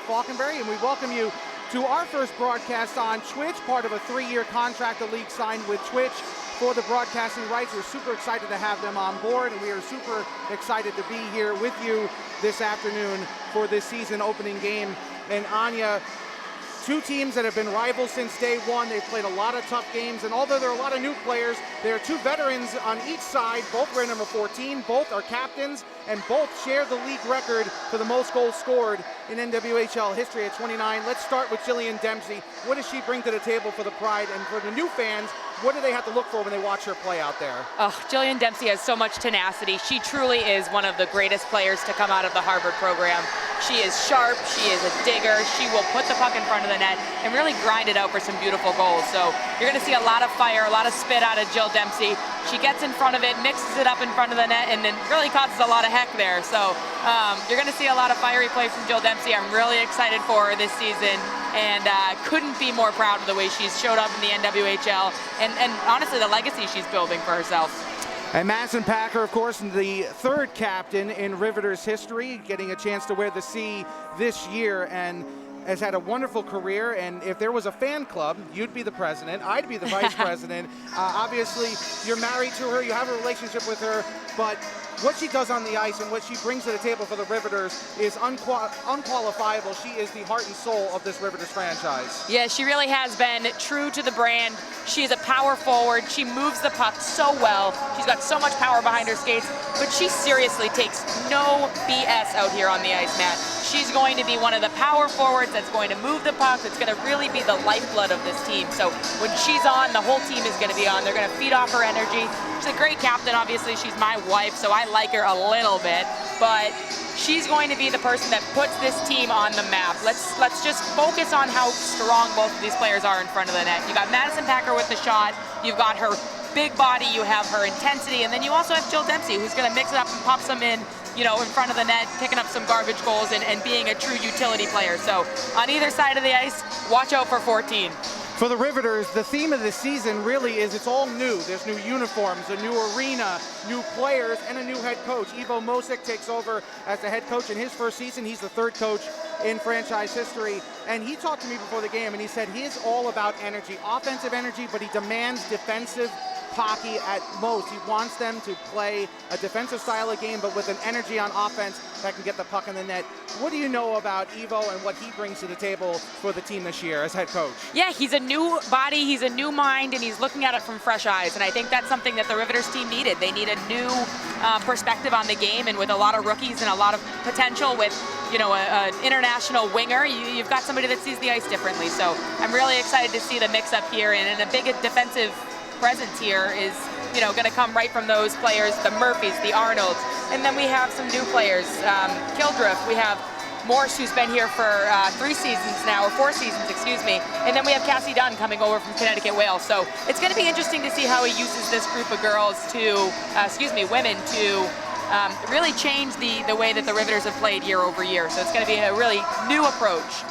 Falconberry, and we welcome you to our first broadcast on Twitch, part of a 3-year contract the league signed with Twitch for the broadcasting rights. We're super excited to have them on board, and we are super excited to be here with you this afternoon for this season opening game. And Anya, two teams that have been rivals since day one. They've played a lot of tough games, and although there are a lot of new players, there are two veterans on each side. Both wear number 14, both are captains, and both share the league record for the most goals scored in NWHL history at 29. Let's start with Jillian Dempsey. What does she bring to the table for the Pride? And for the new fans, what do they have to look for when they watch her play out there? Oh, Jillian Dempsey has so much tenacity. She truly is one of the greatest players to come out of the Harvard program. She is sharp, she is a digger, she will put the puck in front of the net and really grind it out for some beautiful goals. So you're going to see a lot of fire, a lot of spit out of Jill Dempsey. She gets in front of it, mixes it up in front of the net, and then really causes a lot of heck there. So you're going to see a lot of fiery play from Jill Dempsey. I'm really excited for her this season, and couldn't be more proud of the way she's showed up in the NWHL and honestly the legacy she's building for herself. And Madison Packer, of course, the third captain in Riveters history, getting a chance to wear the C this year, and has had a wonderful career. And if there was a fan club, you'd be the president, I'd be the vice president. Obviously, you're married to her, you have a relationship with her, but what she does on the ice and what she brings to the table for the Riveters is unqualifiable. She is the heart and soul of this Riveters franchise. Yeah, she really has been true to the brand. She is a power forward. She moves the puck so well. She's got so much power behind her skates, but she seriously takes no BS out here on the ice, Matt. She's going to be one of the power forwards that's going to move the puck, that's going to really be the lifeblood of this team. So when she's on, the whole team is going to be on. They're going to feed off her energy. She's a great captain, obviously. She's my wife, so I like her a little bit, but she's going to be the person that puts this team on the map. Let's just focus on how strong both of these players are in front of the net. You got Madison Packer with the shot, you've got her big body, you have her intensity, and then you also have Jill Dempsey, who's going to mix it up and pop some in, you know, in front of the net, picking up some garbage goals and being a true utility player. So on either side of the ice, watch out for 14. For the Riveters, the theme of this season really is it's all new. There's new uniforms, a new arena, new players, and a new head coach. Ivo Mosic takes over as the head coach in his first season. He's the third coach in franchise history. And he talked to me before the game, and he said he's all about energy, offensive energy, but he demands defensive hockey at most. He wants them to play a defensive style of game, but with an energy on offense that can get the puck in the net. What do you know about Ivo and what he brings to the table for the team this year as head coach? Yeah, he's a new body, he's a new mind, and he's looking at it from fresh eyes. And I think that's something that the Riveters team needed. They need a new perspective on the game, and with a lot of rookies and a lot of potential with, you know, an international winger, you've got somebody that sees the ice differently. So I'm really excited to see the mix up here, and a big defensive presence here is, you know, going to come right from those players, the Murphys, the Arnolds, and then we have some new players, Kildriff, we have Morse, who's been here for 3 seasons now, or 4 seasons, excuse me, and then we have Cassie Dunn coming over from Connecticut Wales. So it's going to be interesting to see how he uses this group of girls to, women to really change the way that the Riveters have played year over year. So it's going to be a really new approach.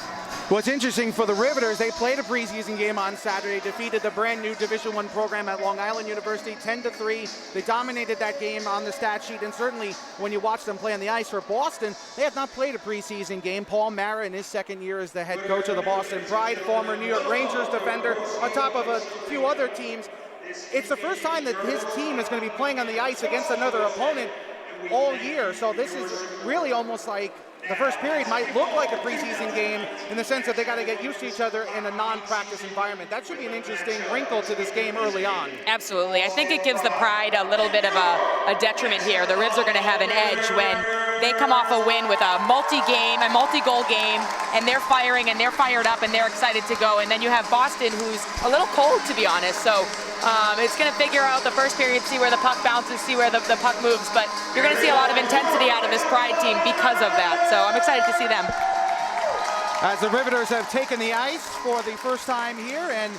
What's interesting for the Riveters, they played a preseason game on Saturday, defeated the brand new Division I program at Long Island University 10-3. They dominated that game on the stat sheet, and certainly when you watch them play on the ice for Boston, they have not played a preseason game. Paul Mara in his second year as the head coach of the Boston Pride, former New York Rangers defender, on top of a few other teams. It's the first time that his team is going to be playing on the ice against another opponent all year, so this is really almost like the first period might look like a preseason game in the sense that they got to get used to each other in a non-practice environment. That should be an interesting wrinkle to this game early on. Absolutely. I think it gives the Pride a little bit of a detriment here. The Rivs are going to have an edge when they come off a win with a multi-goal game, and they're firing and they're fired up and they're excited to go. And then you have Boston, who's a little cold, to be honest. So it's going to figure out the first period, see where the puck bounces, see where the puck moves. But you're going to see a lot of intensity out of this Pride team because of that. So I'm excited to see them. As the Riveters have taken the ice for the first time here, and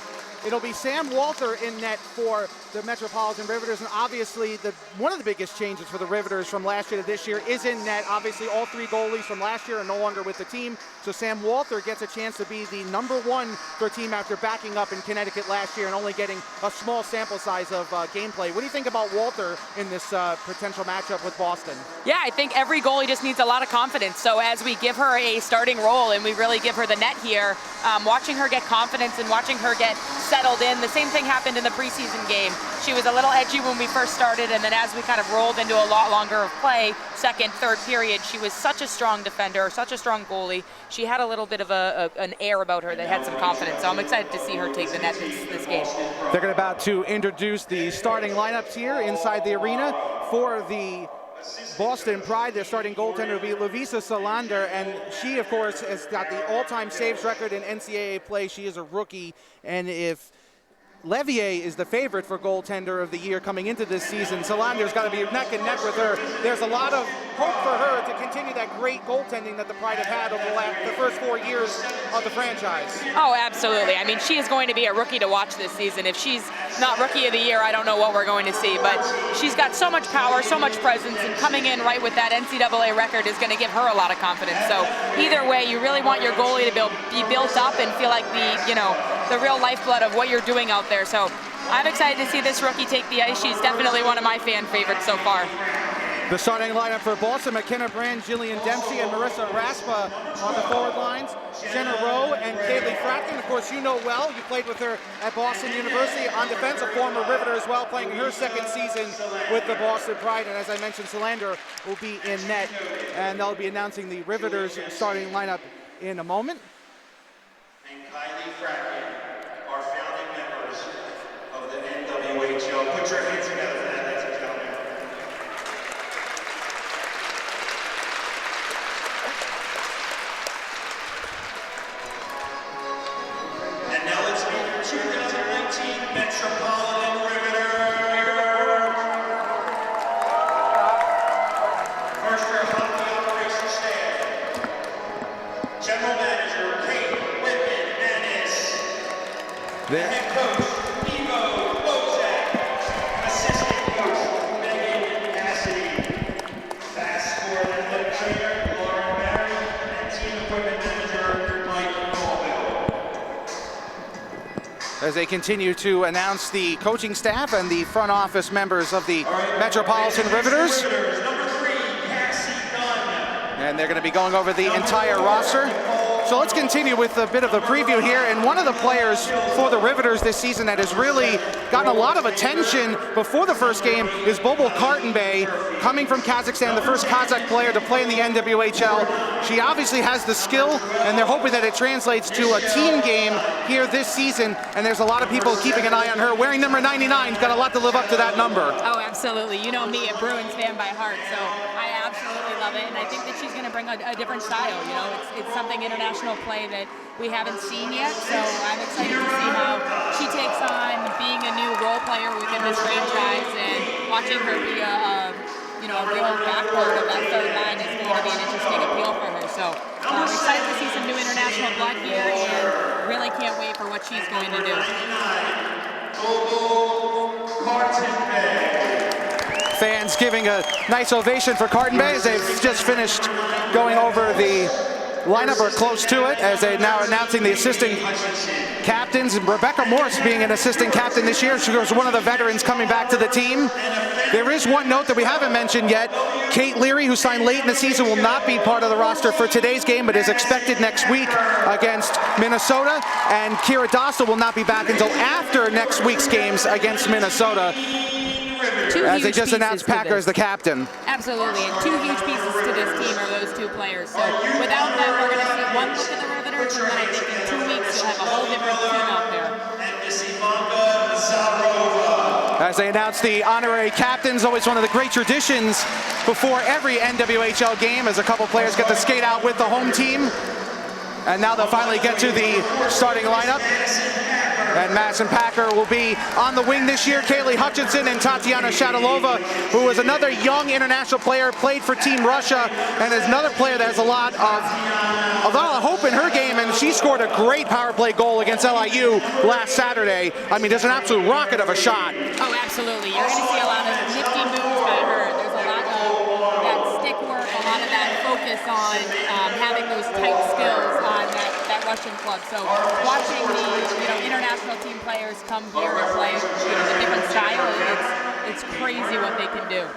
It'll be Sam Walter in net for the Metropolitan Riveters, and obviously one of the biggest changes for the Riveters from last year to this year is in net. Obviously, all 3 goalies from last year are no longer with the team, so Sam Walter gets a chance to be the #1 for a team after backing up in Connecticut last year and only getting a small sample size of gameplay. What do you think about Walter in this potential matchup with Boston? Yeah, I think every goalie just needs a lot of confidence. So as we give her a starting role and we really give her the net here, watching her get confidence and watching her get settled in. The same thing happened in the preseason game. She was a little edgy when we first started, and then as we kind of rolled into a lot longer of play, second, third period, she was such a strong defender, such a strong goalie. She had a little bit of an air about her that had some confidence. So I'm excited to see her take the net this game. They're about to introduce the starting lineups here inside the arena for the Boston Pride. Their starting goaltender will be Lovisa Salander, and she, of course, has got the all-time saves record in NCAA play. She is a rookie, and if Levier is the favorite for goaltender of the year coming into this season, Solander's got to be neck and neck with her. There's a lot of hope for her to continue that great goaltending that the Pride have had over the first 4 years of the franchise. Oh, absolutely. I mean, she is going to be a rookie to watch this season. If she's not rookie of the year, I don't know what we're going to see, but she's got so much power, so much presence, and coming in right with that NCAA record is going to give her a lot of confidence. So either way, you really want your goalie to be built up and feel like the real lifeblood of what you're doing out there. So I'm excited to see this rookie take the ice. She's definitely one of my fan favorites so far. The starting lineup for Boston: McKenna Brand, Jillian Dempsey, and Marissa Raspa on the forward lines. Jenna Rowe and Kaylee Fratkin, of course, you know well. You played with her at Boston University on defense, a former Riveter as well, playing in her second season with the Boston Pride. And as I mentioned, Solander will be in net, and they'll be announcing the Riveters starting lineup in a moment. And Kaylee Fratkin are founding members of the NWHL. Put your hands together for that, ladies and gentlemen. And now let's meet your 2019 Metropolitan Riveters. First, your hockey operations staff. General Manager Kate Whitman-Ennis. Head coach Ivo Bozak. Assistant coach Megan Cassidy. Fast forward and trainer Lauren Barry. And team equipment manager Mike Colville. As they continue to announce the coaching staff and the front office members of the Metropolitan Riveters. Number 3, Cassie Dunn. And they're going to be going over the entire roster. So let's continue with a bit of a preview here. And one of the players for the Riveters this season that has really gotten a lot of attention before the first game is Bobol Kartenbay, coming from Kazakhstan, the first Kazakh player to play in the NWHL. She obviously has the skill, and they're hoping that it translates to a team game here this season. And there's a lot of people keeping an eye on her. Wearing number 99's got a lot to live up to that number. Oh, absolutely. You know me, a Bruins fan by heart, so I absolutely love it. And I think that she's going to bring a different style. You know, it's something international play that we haven't seen yet, so I'm excited to see how she takes on being a new role player within this franchise, and watching her be a real backbone of that third line is going to be an interesting appeal for her. So I'm excited to see some new international blood here, and really can't wait for what she's going to do. Fans giving a nice ovation for Kartenbay as they've just finished going over the lineup, or close to it, as they're now announcing the assistant captains. Rebecca Morse being an assistant captain this year. She was one of the veterans coming back to the team. There is one note that we haven't mentioned yet. Kate Leary, who signed late in the season, will not be part of the roster for today's game, but is expected next week against Minnesota. And Kira Dostal will not be back until after next week's games against Minnesota, as they just announced Packer as the captain. Absolutely, and 2 huge pieces to this team are those 2 players. So without them, we're going to see one look at the Riveters, and then I think in 2 weeks you'll have a whole different team out there. As they announce the honorary captains, always one of the great traditions before every NWHL game, as a couple players get to skate out with the home team. And now they'll finally get to the starting lineup. And Madison Packer will be on the wing this year. Kaylee Hutchinson and Tatiana Shadalova, who is another young international player, played for Team Russia, and is another player that has a lot of hope in her game. And she scored a great power play goal against LIU last Saturday. I mean, there's an absolute rocket of a shot. Oh, absolutely. You're going to see a lot of nifty moves by her. There's a lot of that stick work, a lot of that focus on having those tight skills on that Russian club. So watching the international team players come here and play a different style, it's crazy what they can do.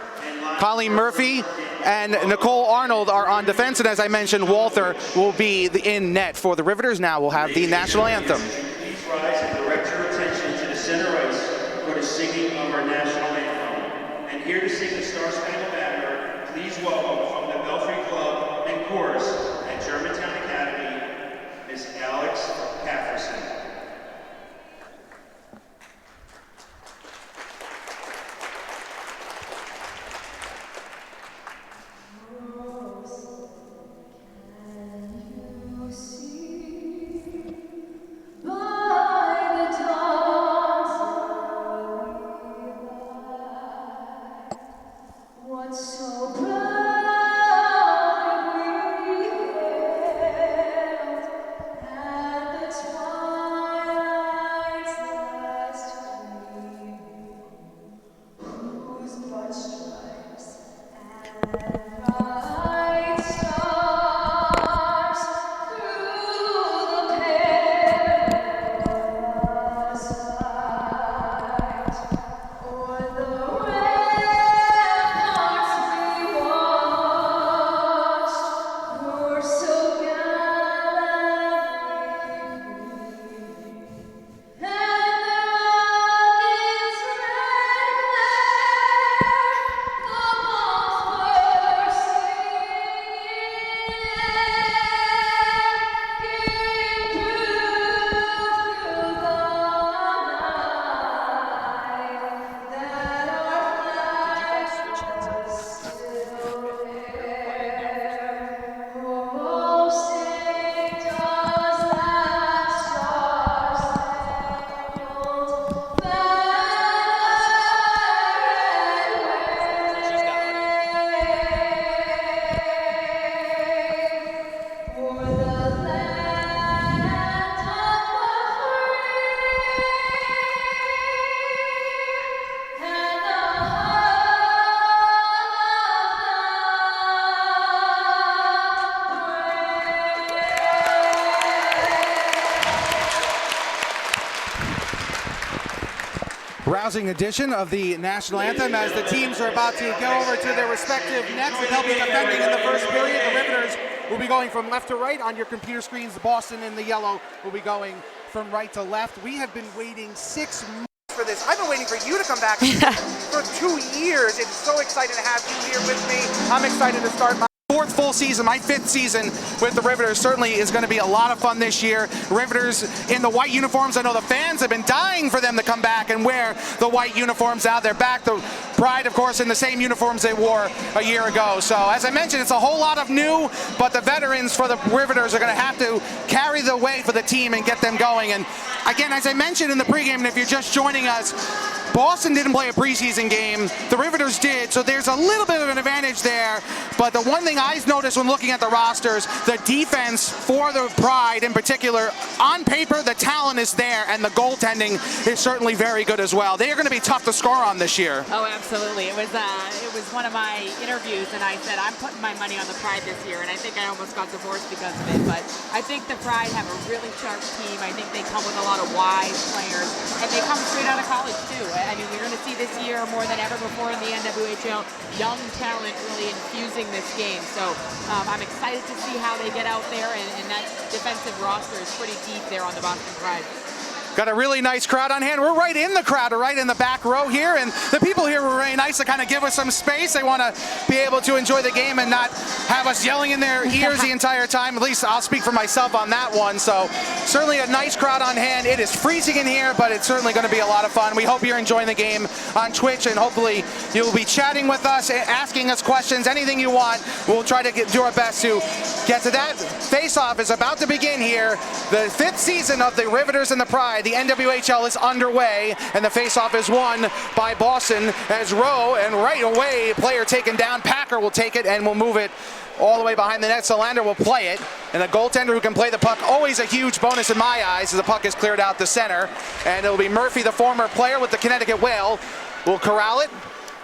Colleen Murphy and Nicole Arnold are on defense, and as I mentioned, Walther will be in net for the Riveters. Now we'll have the national anthem. Please rise and direct your attention to the center ice for the singing of our national anthem. And here to sing the Star Spangled Banner, please welcome from the Belfry Club and Chorus at Germantown Academy, Ms. Alex Pafferson. Rousing edition of the national anthem as the teams are about to go over to their respective nets. They'll be defending in the first period. The Riveters will be going from left to right on your computer screens. Boston in the yellow will be going from right to left. We have been waiting 6 months for this. I've been waiting for you to come back for 2 years. It's so exciting to have you here with me. I'm excited to start my 4th full season, my 5th season with the Riveters. Certainly is going to be a lot of fun this year. Riveters in the white uniforms. I know the fans have been dying for them to come back and wear the white uniforms out. They're back. The Pride, of course, in the same uniforms they wore a year ago. So as I mentioned, it's a whole lot of new, but the veterans for the Riveters are going to have to carry the way for the team and get them going. And again, as I mentioned in the pregame, and if you're just joining us, Boston didn't play a preseason game. The Riveters did, so there's a little bit of an advantage there. But the one thing I noticed when looking at the rosters, the defense for the Pride in particular, on paper, the talent is there, and the goaltending is certainly very good as well. They are going to be tough to score on this year. Oh, absolutely. It was one of my interviews, and I said, I'm putting my money on the Pride this year, and I think I almost got divorced because of it. But I think the Pride have a really sharp team. I think they come with a lot of wise players, and they come straight out of college, too. I mean, we're going to see this year more than ever before in the NWHL, young talent really infusing this game. So I'm excited to see how they get out there, and that defensive roster is pretty deep there on the Boston Pride. Got a really nice crowd on hand. We're right in the crowd, right in the back row here, and the people here were really nice to kind of give us some space. They want to be able to enjoy the game and not have us yelling in their ears the entire time. At least I'll speak for myself on that one. So certainly a nice crowd on hand. It is freezing in here, but it's certainly going to be a lot of fun. We hope you're enjoying the game on Twitch, and hopefully you'll be chatting with us, asking us questions, anything you want. We'll try to do our best to get to that. Face-off is about to begin here. The 5th season of the Riveters and the Pride. The NWHL is underway, and the face-off is won by Boston as Rowe, and right away, player taken down. Packer will take it and will move it all the way behind the net. Solander will play it, and a goaltender who can play the puck, always a huge bonus in my eyes, as the puck is cleared out the center, and it'll be Murphy, the former player with the Connecticut Whale, will corral it.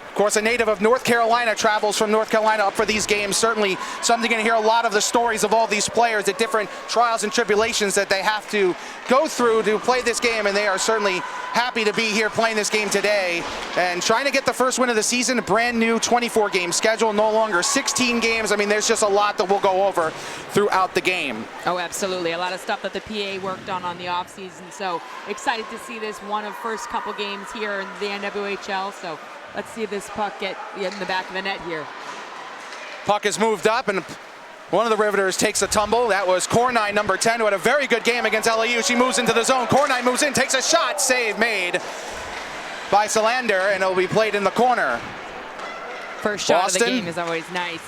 Of course, a native of North Carolina, travels from North Carolina up for these games. Certainly something you're going to hear a lot of the stories of all these players, the different trials and tribulations that they have to go through to play this game, and they are certainly happy to be here playing this game today and trying to get the first win of the season. A brand new 24-game schedule, no longer 16 games. I mean, there's just a lot that we'll go over throughout the game. Oh, absolutely. A lot of stuff that the PA worked on the offseason. So excited to see this one of first couple games here in the NWHL. So let's see this puck get in the back of the net here. Puck is moved up, and one of the Riveters takes a tumble. That was Cornine, number 10, who had a very good game against LAU. She moves into the zone. Cornine moves in, takes a shot. Save made by Solander, and it'll be played in the corner. First shot of the game is always nice.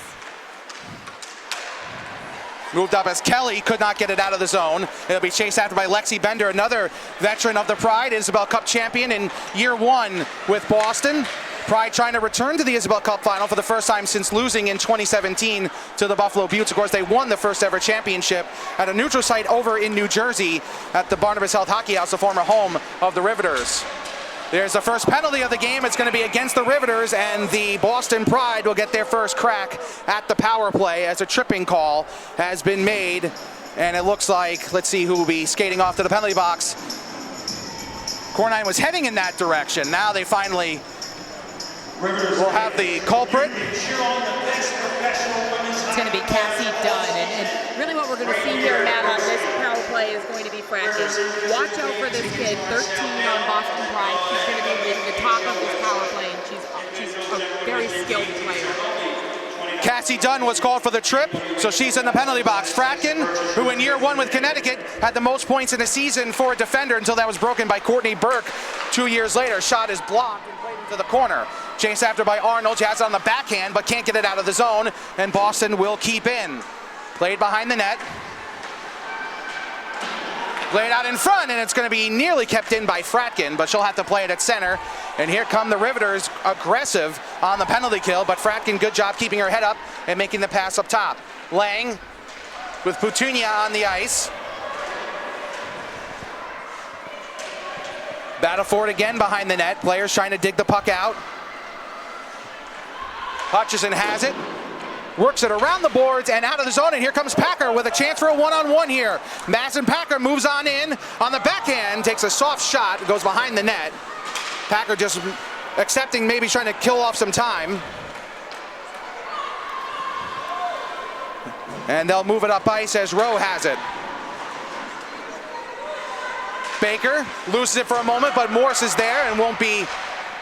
Moved up as Kelly could not get it out of the zone. It'll be chased after by Lexi Bender, another veteran of the Pride, Isabel Cup champion in year 1 with Boston. Pride trying to return to the Isabel Cup final for the first time since losing in 2017 to the Buffalo Beauts. Of course, they won the first ever championship at a neutral site over in New Jersey at the Barnabas Health Hockey House, the former home of the Riveters. There's the first penalty of the game. It's going to be against the Riveters, and the Boston Pride will get their first crack at the power play as a tripping call has been made. And it looks like, let's see who will be skating off to the penalty box. Cornine was heading in that direction. Now they finally will have the culprit. It's going to be Cassie Dunn, and really what we're going to see here, Matt, on this power play is going to be practice. Watch out for this kid, 13 on Boston Pride. She's going to be the top of this power play, and she's a very skilled player. Cassie Dunn was called for the trip, so she's in the penalty box. Fratkin, who in year 1 with Connecticut had the most points in a season for a defender until that was broken by Courtney Burke 2 years later. Shot is blocked and played into the corner. Chased after by Arnold. She has it on the backhand, but can't get it out of the zone, and Boston will keep in. Played behind the net. Played out in front, and it's going to be nearly kept in by Fratkin, but she'll have to play it at center. And here come the Riveters, aggressive on the penalty kill, but Fratkin, good job keeping her head up and making the pass up top. Lang with Petunia on the ice. Battle for it again behind the net. Players trying to dig the puck out. Hutchison has it. Works it around the boards and out of the zone, and here comes Packer with a chance for a one-on-one here. Madison Packer moves on in on the backhand, takes a soft shot, goes behind the net. Packer just accepting, maybe trying to kill off some time. And they'll move it up ice as Rowe has it. Baker loses it for a moment, but Morris is there and won't be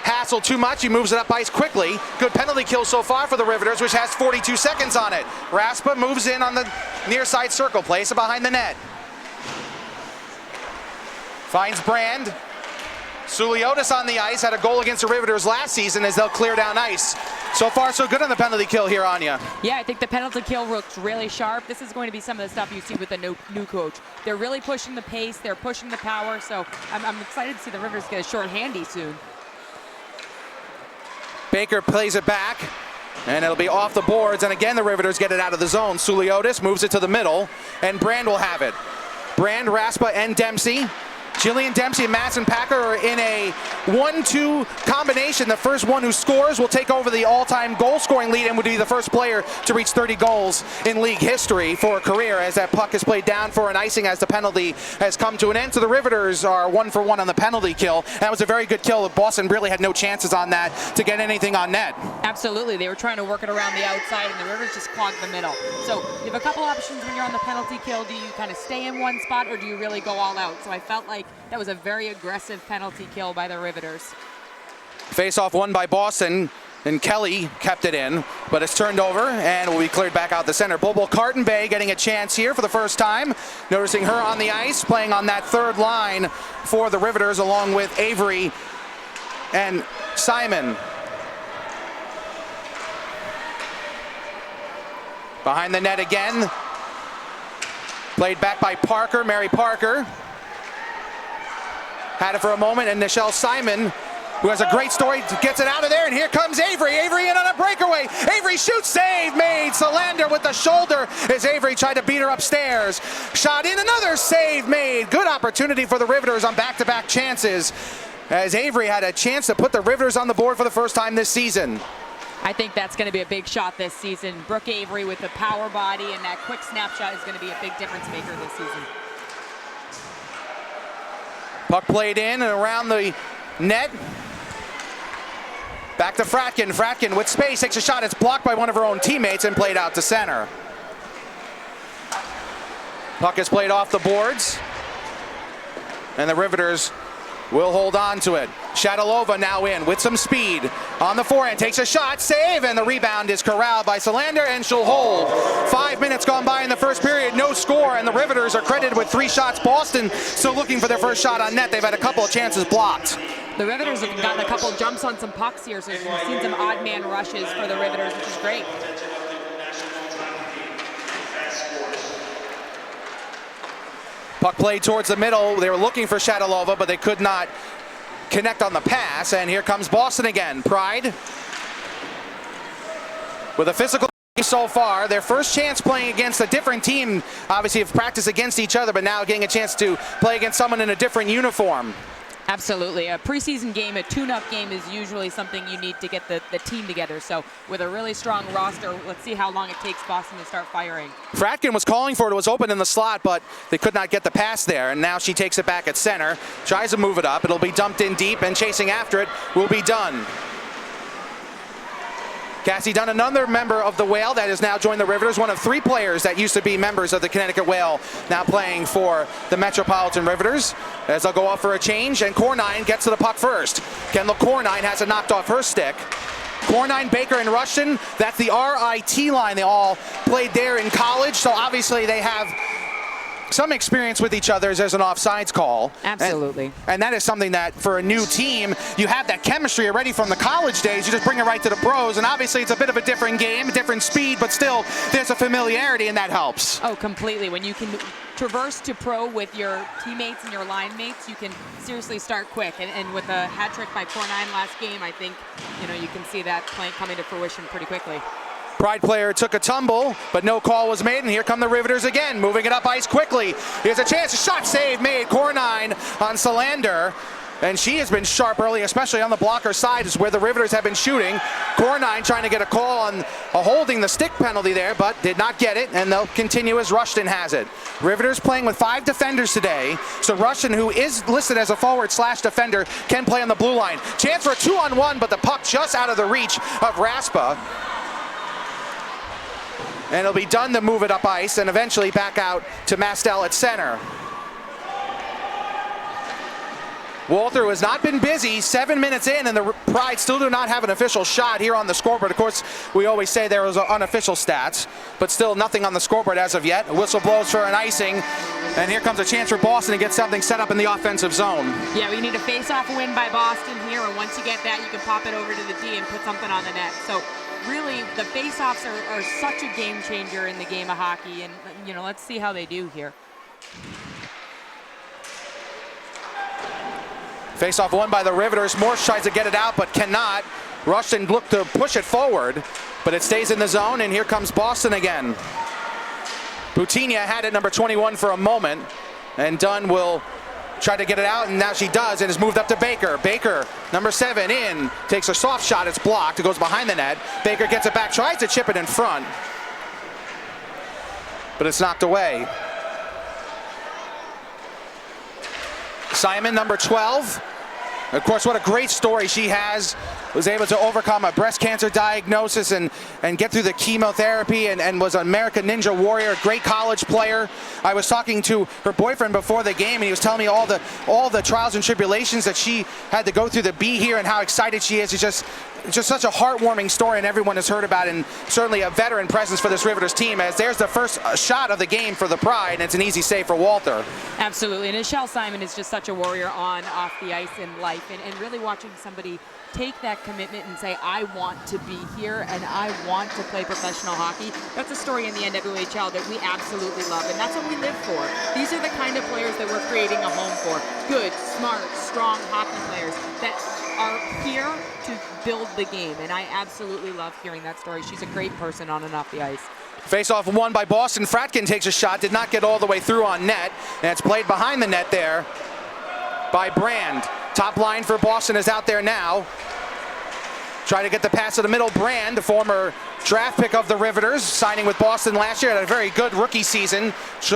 hassled too much. He moves it up ice quickly. Good penalty kill so far for the Riveters, which has 42 seconds on it. Raspa moves in on the near side circle, plays it behind the net. Finds Brand. Suliotis on the ice, had a goal against the Riveters last season as they'll clear down ice. So far, so good on the penalty kill here, Anya. Yeah, I think the penalty kill looks really sharp. This is going to be some of the stuff you see with the new coach. They're really pushing the pace, they're pushing the power, so I'm excited to see the Riveters get a short handy soon. Baker plays it back, and it'll be off the boards, and again the Riveters get it out of the zone. Suliotis moves it to the middle, and Brand will have it. Brand, Raspa, and Dempsey. Jillian Dempsey and Madison Packer are in a 1-2 combination. The first one who scores will take over the all-time goal-scoring lead and would be the first player to reach 30 goals in league history for a career, as that puck is played down for an icing as the penalty has come to an end. So the Riveters are 1-for-1 on the penalty kill. That was a very good kill. Boston really had no chances on that to get anything on net. Absolutely. They were trying to work it around the outside, and the Riveters just clogged the middle. So you have a couple options when you're on the penalty kill. Do you kind of stay in one spot, or do you really go all out? So I felt like That was a very aggressive penalty kill by the Riveters. Face-off won by Boston, and Kelly kept it in, but it's turned over and will be cleared back out the center. Bobo Carton-Bay getting a chance here for the first time. Noticing her on the ice, playing on that third line for the Riveters, along with Avery and Simon. Behind the net again. Played back by Parker, Mary Parker. Had it for a moment, and Nichelle Simon, who has a great story, gets it out of there, and here comes Avery. Avery in on a breakaway. Avery shoots, save made. Solander with the shoulder as Avery tried to beat her upstairs. Shot in, another save made. Good opportunity for the Riveters on back-to-back chances, as Avery had a chance to put the Riveters on the board for the first time this season. I think that's going to be a big shot this season. Brooke Avery with the power body and that quick snapshot is going to be a big difference maker this season. Puck played in and around the net. Back to Fratkin. Fratkin with space takes a shot. It's blocked by one of her own teammates and played out to center. Puck is played off the boards, and the Riveters will hold on to it. Shadalova now in with some speed on the forehand, takes a shot, save, and the rebound is corralled by Solander, and she'll hold. 5 minutes gone by in the first period, no score, and the Riveters are credited with 3 shots. Boston still looking for their first shot on net. They've had a couple of chances blocked. The Riveters have gotten a couple jumps on some pucks here, so we've seen some odd man rushes for the Riveters, which is great. Puck played towards the middle. They were looking for Shadalova, but they could not connect on the pass, and here comes Boston again. Pride with a physical so far. Their first chance playing against a different team. Obviously have practiced against each other, but now getting a chance to play against someone in a different uniform. Absolutely. A preseason game, a tune-up game is usually something you need to get the team together. So with a really strong roster, let's see how long it takes Boston to start firing. Fratkin was calling for it. It was open in the slot, but they could not get the pass there. And now she takes it back at center, tries to move it up. It'll be dumped in deep, and chasing after it will be Dunn. Cassie Dunn, another member of the Whale that has now joined the Riveters, one of 3 players that used to be members of the Connecticut Whale, now playing for the Metropolitan Riveters, as they'll go off for a change, and Cornine gets to the puck first. Kendall Cornine has it knocked off her stick. Cornine, Baker, and Rushton, that's the RIT line. They all played there in college, so obviously they have some experience with each other as there's an offsides call. Absolutely. And that is something that for a new team, you have that chemistry already from the college days. You just bring it right to the pros, and obviously it's a bit of a different game, different speed, but still there's a familiarity, and that helps. Oh, completely. When you can traverse to pro with your teammates and your line mates, you can seriously start quick. And with a hat trick by Cornine last game, I think you can see that coming to fruition pretty quickly. Pride player took a tumble, but no call was made, and here come the Riveters again, moving it up ice quickly. Here's a chance, a shot save made. Cornine on Solander, and she has been sharp early, especially on the blocker side, is where the Riveters have been shooting. Cornine trying to get a call on a holding the stick penalty there, but did not get it, and they'll continue as Rushton has it. Riveters playing with 5 defenders today, so Rushton, who is listed as a forward/defender, can play on the blue line. Chance for a 2-on-1, but the puck just out of the reach of Raspa. And it'll be done to move it up ice and eventually back out to Mastel at center. Walter has not been busy, 7 minutes in, and the Pride still do not have an official shot here on the scoreboard. Of course, we always say there was unofficial stats, but still nothing on the scoreboard as of yet. A whistle blows for an icing, and here comes a chance for Boston to get something set up in the offensive zone. Yeah, we need a face-off win by Boston here, and once you get that, you can pop it over to the D and put something on the net. So really, the face-offs are such a game changer in the game of hockey, and let's see how they do here. Face-off won by the Riveters. Morse tries to get it out, but cannot. Rushton looked to push it forward, but it stays in the zone, and here comes Boston again. Boutinia had it, number 21, for a moment, and Dunn will try to get it out, and now she does, and is moved up to Baker. Baker, number 7, in, takes a soft shot, it's blocked, it goes behind the net. Baker gets it back, tries to chip it in front, but it's knocked away. Simon, number 12, Of course, what a great story she has. Was able to overcome a breast cancer diagnosis and get through the chemotherapy and was an American Ninja Warrior, great college player. I was talking to her boyfriend before the game, and he was telling me all the trials and tribulations that she had to go through to be here and how excited she is. It's just such a heartwarming story, and everyone has heard about it, and certainly a veteran presence for this Riveters team, as there's the first shot of the game for the Pride, and it's an easy save for Walter. Absolutely, and Michelle Simon is just such a warrior on, off the ice in life, and really watching somebody take that commitment and say, I want to be here and I want to play professional hockey. That's a story in the NWHL that we absolutely love, and that's what we live for. These are the kind of players that we're creating a home for. Good, smart, strong hockey players that are here to build the game, and I absolutely love hearing that story. She's a great person on and off the ice. Face-off won by Boston. Fratkin takes a shot, did not get all the way through on net, and it's played behind the net there by Brand. Top line for Boston is out there now. Trying to get the pass to the middle. Brand, the former draft pick of the Riveters, signing with Boston last year, had a very good rookie season,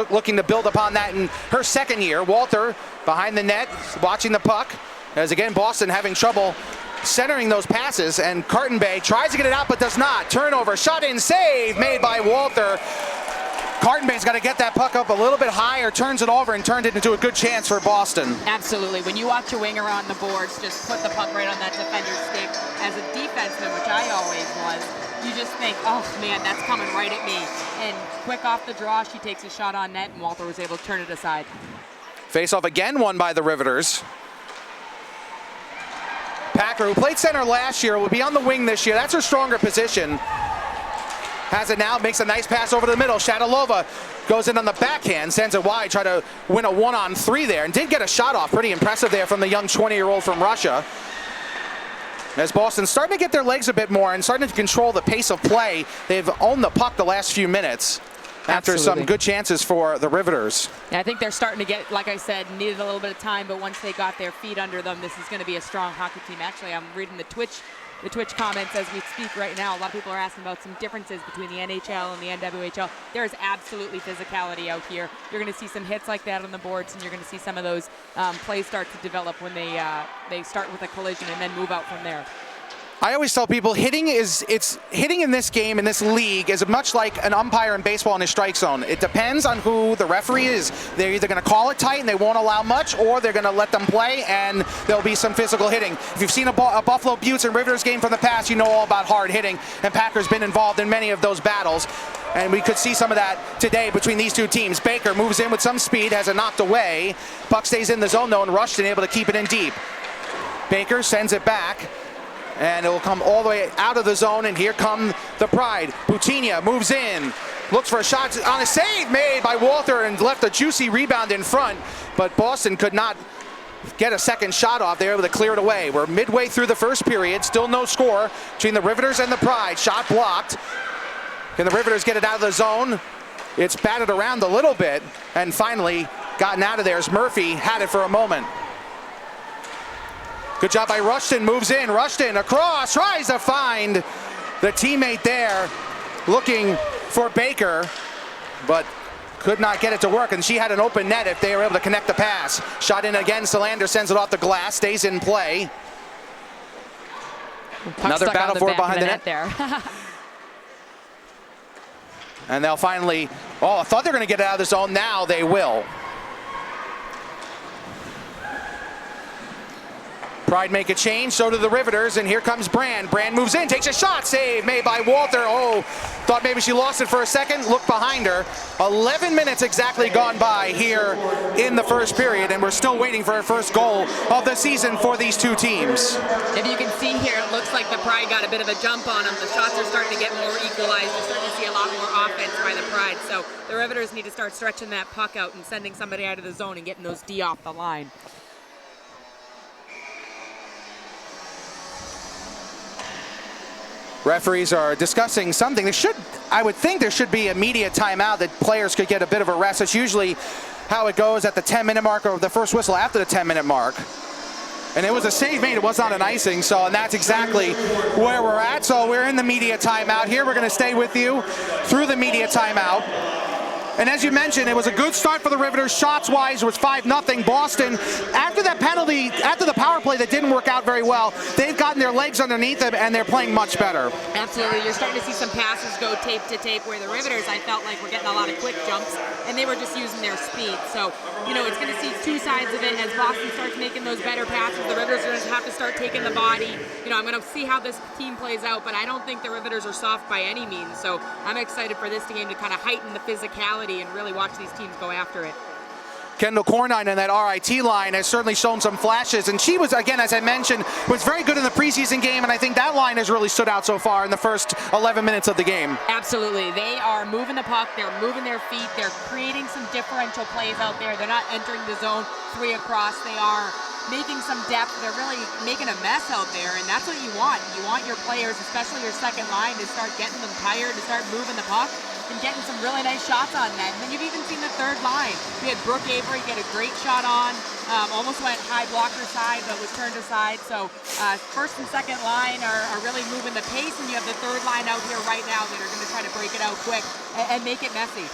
looking to build upon that in her second year. Walter behind the net, watching the puck, as again Boston having trouble centering those passes, and Carton Bay tries to get it out but does not. Turnover, shot in, save made by Walter. Carton Bay's got to get that puck up a little bit higher, turns it over and turned it into a good chance for Boston. Absolutely. When you watch a winger on the boards just put the puck right on that defender's stick, as a defenseman, which I always was, you just think, oh man, that's coming right at me. And quick off the draw, she takes a shot on net, and Walter was able to turn it aside. Face-off again won by the Riveters. Packer, who played center last year, will be on the wing this year. That's her stronger position. Has it now, makes a nice pass over the middle. Shadalova goes in on the backhand, sends it wide, try to win a 1-on-3 there, and did get a shot off. Pretty impressive there from the young 20-year-old from Russia. As Boston's starting to get their legs a bit more and starting to control the pace of play, they've owned the puck the last few minutes after some good chances for the Riveters. Yeah, I think they're starting to get, like I said, needed a little bit of time, but once they got their feet under them, this is going to be a strong hockey team. Actually, I'm reading the Twitch comments as we speak right now. A lot of people are asking about some differences between the NHL and the NWHL. There is absolutely physicality out here. You're going to see some hits like that on the boards, and you're going to see some of those plays start to develop when they start with a collision and then move out from there. I always tell people hitting in this game, in this league, is much like an umpire in baseball in a strike zone. It depends on who the referee is. They're either going to call it tight and they won't allow much, or they're going to let them play and there'll be some physical hitting. If you've seen a Buffalo Buttes and Riveters game from the past, you know all about hard hitting, and Packer's been involved in many of those battles. And we could see some of that today between these two teams. Baker moves in with some speed, has it knocked away. Puck stays in the zone though, and Rushton able to keep it in deep. Baker sends it back, and it will come all the way out of the zone, and here come the Pride. Boutinia moves in, looks for a shot on a save made by Walter and left a juicy rebound in front, but Boston could not get a second shot off. They were able to clear it away. We're midway through the first period, still no score between the Riveters and the Pride. Shot blocked. Can the Riveters get it out of the zone? It's batted around a little bit and finally gotten out of there as Murphy had it for a moment. Good job by Rushton, moves in, Rushton across, tries to find the teammate there, looking for Baker, but could not get it to work, and she had an open net if they were able to connect the pass. Shot in again, Salander sends it off the glass, stays in play. Another battle for behind the net there. And they'll finally, I thought they were going to get it out of the zone, now they will. Pride make a change, so do the Riveters, and here comes Brand. Brand moves in, takes a shot, save made by Walter. Thought maybe she lost it for a second, look behind her. 11 minutes exactly gone by here in the first period, and we're still waiting for our first goal of the season for these two teams. If you can see here, it looks like the Pride got a bit of a jump on them. The shots are starting to get more equalized. We're starting to see a lot more offense by the Pride, so the Riveters need to start stretching that puck out and sending somebody out of the zone and getting those D off the line. Referees are discussing something. I would think there should be a media timeout that players could get a bit of a rest. It's usually how it goes at the 10-minute mark or the first whistle after the 10-minute mark. And it was a save made, it was not an icing, and that's exactly where we're at. So we're in the media timeout here. We're going to stay with you through the media timeout. And as you mentioned, it was a good start for the Riveters. Shots-wise, it was 5-0. Boston, after that penalty, after the power play that didn't work out very well, they've gotten their legs underneath them, and they're playing much better. Absolutely. You're starting to see some passes go tape to tape, where the Riveters, I felt like, were getting a lot of quick jumps, and they were just using their speed. So, it's going to see two sides of it. As Boston starts making those better passes, the Riveters are going to have to start taking the body. I'm going to see how this team plays out, but I don't think the Riveters are soft by any means. So I'm excited for this game to kind of heighten the physicality and really watch these teams go after it. Kendall Cornine and that RIT line has certainly shown some flashes, and she was, again, as I mentioned, was very good in the preseason game, and I think that line has really stood out so far in the first 11 minutes of the game. Absolutely. They are moving the puck, they're moving their feet, they're creating some differential plays out there. They're not entering the zone 3 across, they are making some depth. They're really making a mess out there, and that's what you want. You want your players, especially your second line, to start getting them tired, to start moving the puck and getting some really nice shots on net. And then you've even seen the third line. We had Brooke Avery get a great shot on, almost went high blocker side, but was turned aside. So first and second line are really moving the pace, and you have the third line out here right now that are going to try to break it out quick and make it messy.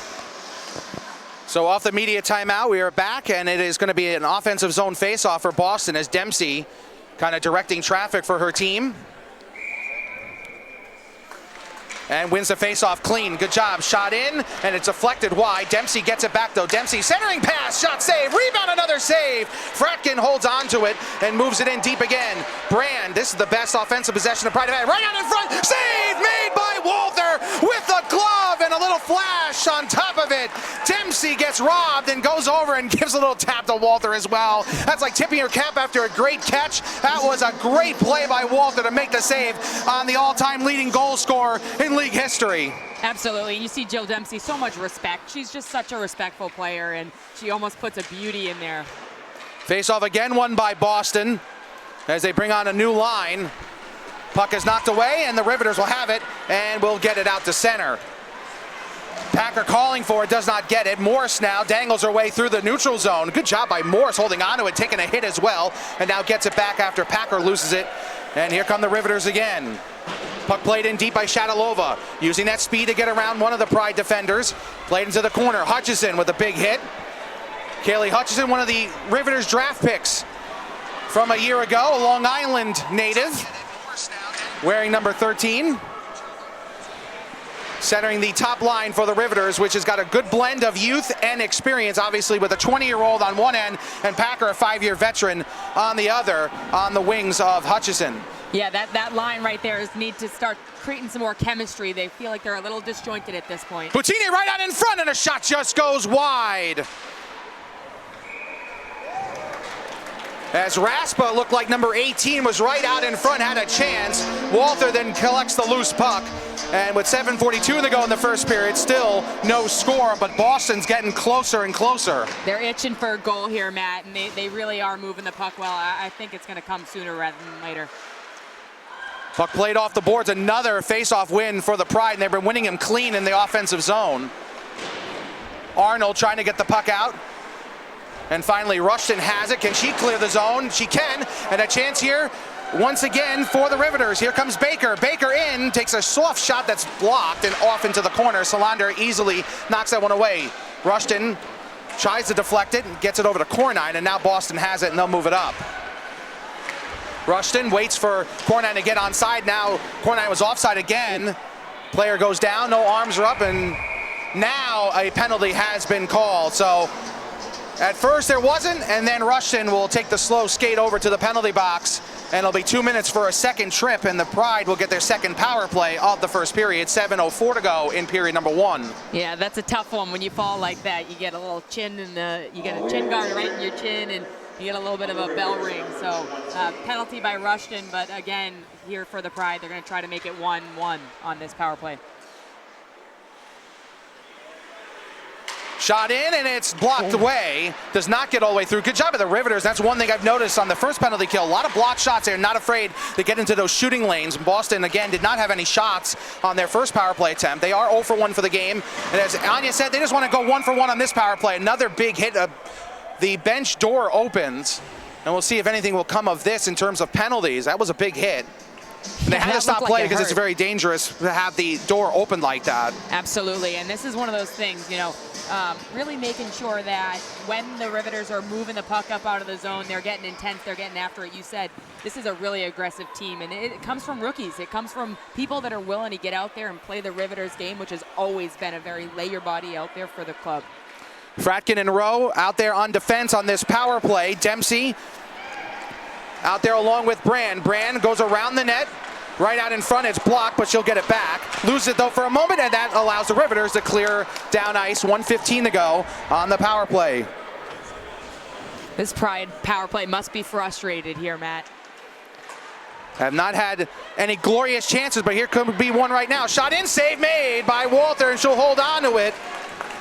So off the media timeout, we are back, and it is going to be an offensive zone faceoff for Boston as Dempsey kind of directing traffic for her team. And wins the faceoff clean. Good job. Shot in, and it's deflected wide. Dempsey gets it back, though. Dempsey centering pass, shot save, rebound, another save. Fratkin holds on to it and moves it in deep again. Brand, this is the best offensive possession of Pride of Ed. Right out in front, save made by Walther with the glove and a little flash on top of it. Dempsey gets robbed and goes over and gives a little tap to Walther as well. That's like tipping your cap after a great catch. That was a great play by Walther to make the save on the all-time leading goal scorer in league history. Absolutely. You see Jill Dempsey, so much respect. She's just such a respectful player, and she almost puts a beauty in there. Face-off again won by Boston as they bring on a new line. Puck is knocked away, and the Riveters will have it and will get it out to center. Packer calling for it, does not get it. Morse now dangles her way through the neutral zone. Good job by Morse holding onto it, taking a hit as well, and now gets it back after Packer loses it. And here come the Riveters again. Puck played in deep by Shadalova, using that speed to get around one of the Pride defenders. Played into the corner. Hutchison with a big hit. Kaylee Hutchison, one of the Riveters draft picks from a year ago, a Long Island native, wearing number 13. Centering the top line for the Riveters, which has got a good blend of youth and experience, obviously with a 20-year-old on one end and Packer, a 5-year veteran, on the other, on the wings of Hutchison. Yeah, that line right there is need to start creating some more chemistry. They feel like they're a little disjointed at this point. Boutini right out in front, and a shot just goes wide. As Raspa looked like number 18 was right out in front, had a chance. Walther then collects the loose puck. And with 7:42 to go in the first period, still no score, but Boston's getting closer and closer. They're itching for a goal here, Matt, and they really are moving the puck well. I think it's going to come sooner rather than later. Puck played off the boards, another face-off win for the Pride, and they've been winning him clean in the offensive zone. Arnold trying to get the puck out. And finally, Rushton has it. Can she clear the zone? She can. And a chance here once again for the Riveters. Here comes Baker. Baker in, takes a soft shot that's blocked and off into the corner. Salander easily knocks that one away. Rushton tries to deflect it and gets it over to Cornine, and now Boston has it and they'll move it up. Rushton waits for Cornine to get onside. Now Cornine was offside again. Player goes down, no arms are up, and now a penalty has been called. So at first there wasn't, and then Rushton will take the slow skate over to the penalty box, and it'll be 2 minutes for a second trip, and the Pride will get their second power play of the first period. 7:04 to go in period number 1. Yeah, that's a tough one when you fall like that. You get a little chin you get a chin guard right in your chin, and you get a little bit of a bell ring. So penalty by Rushton, but again, here for the Pride, they're going to try to make it 1-1 on this power play. Shot in, and it's blocked away. Does not get all the way through. Good job of the Riveters. That's one thing I've noticed on the first penalty kill. A lot of blocked shots. They're not afraid to get into those shooting lanes. Boston, again, did not have any shots on their first power play attempt. They are 0 for 1 for the game. And as Anya said, they just want to go 1 for 1 on this power play. Another big hit. The bench door opens, and we'll see if anything will come of this in terms of penalties. That was a big hit. And they had to stop play because it's very dangerous to have the door open like that. Absolutely, and this is one of those things, really making sure that when the Riveters are moving the puck up out of the zone, they're getting intense, they're getting after it. You said this is a really aggressive team, and it comes from rookies. It comes from people that are willing to get out there and play the Riveters game, which has always been a very lay your body out there for the club. Fratkin and Rowe out there on defense on this power play. Dempsey out there along with Brand. Brand goes around the net. Right out in front, it's blocked, but she'll get it back. Loses it, though, for a moment, and that allows the Riveters to clear down ice. 1:15 to go on the power play. This Pride power play must be frustrated here, Matt. Have not had any glorious chances, but here could be one right now. Shot in, save made by Walter, and she'll hold on to it.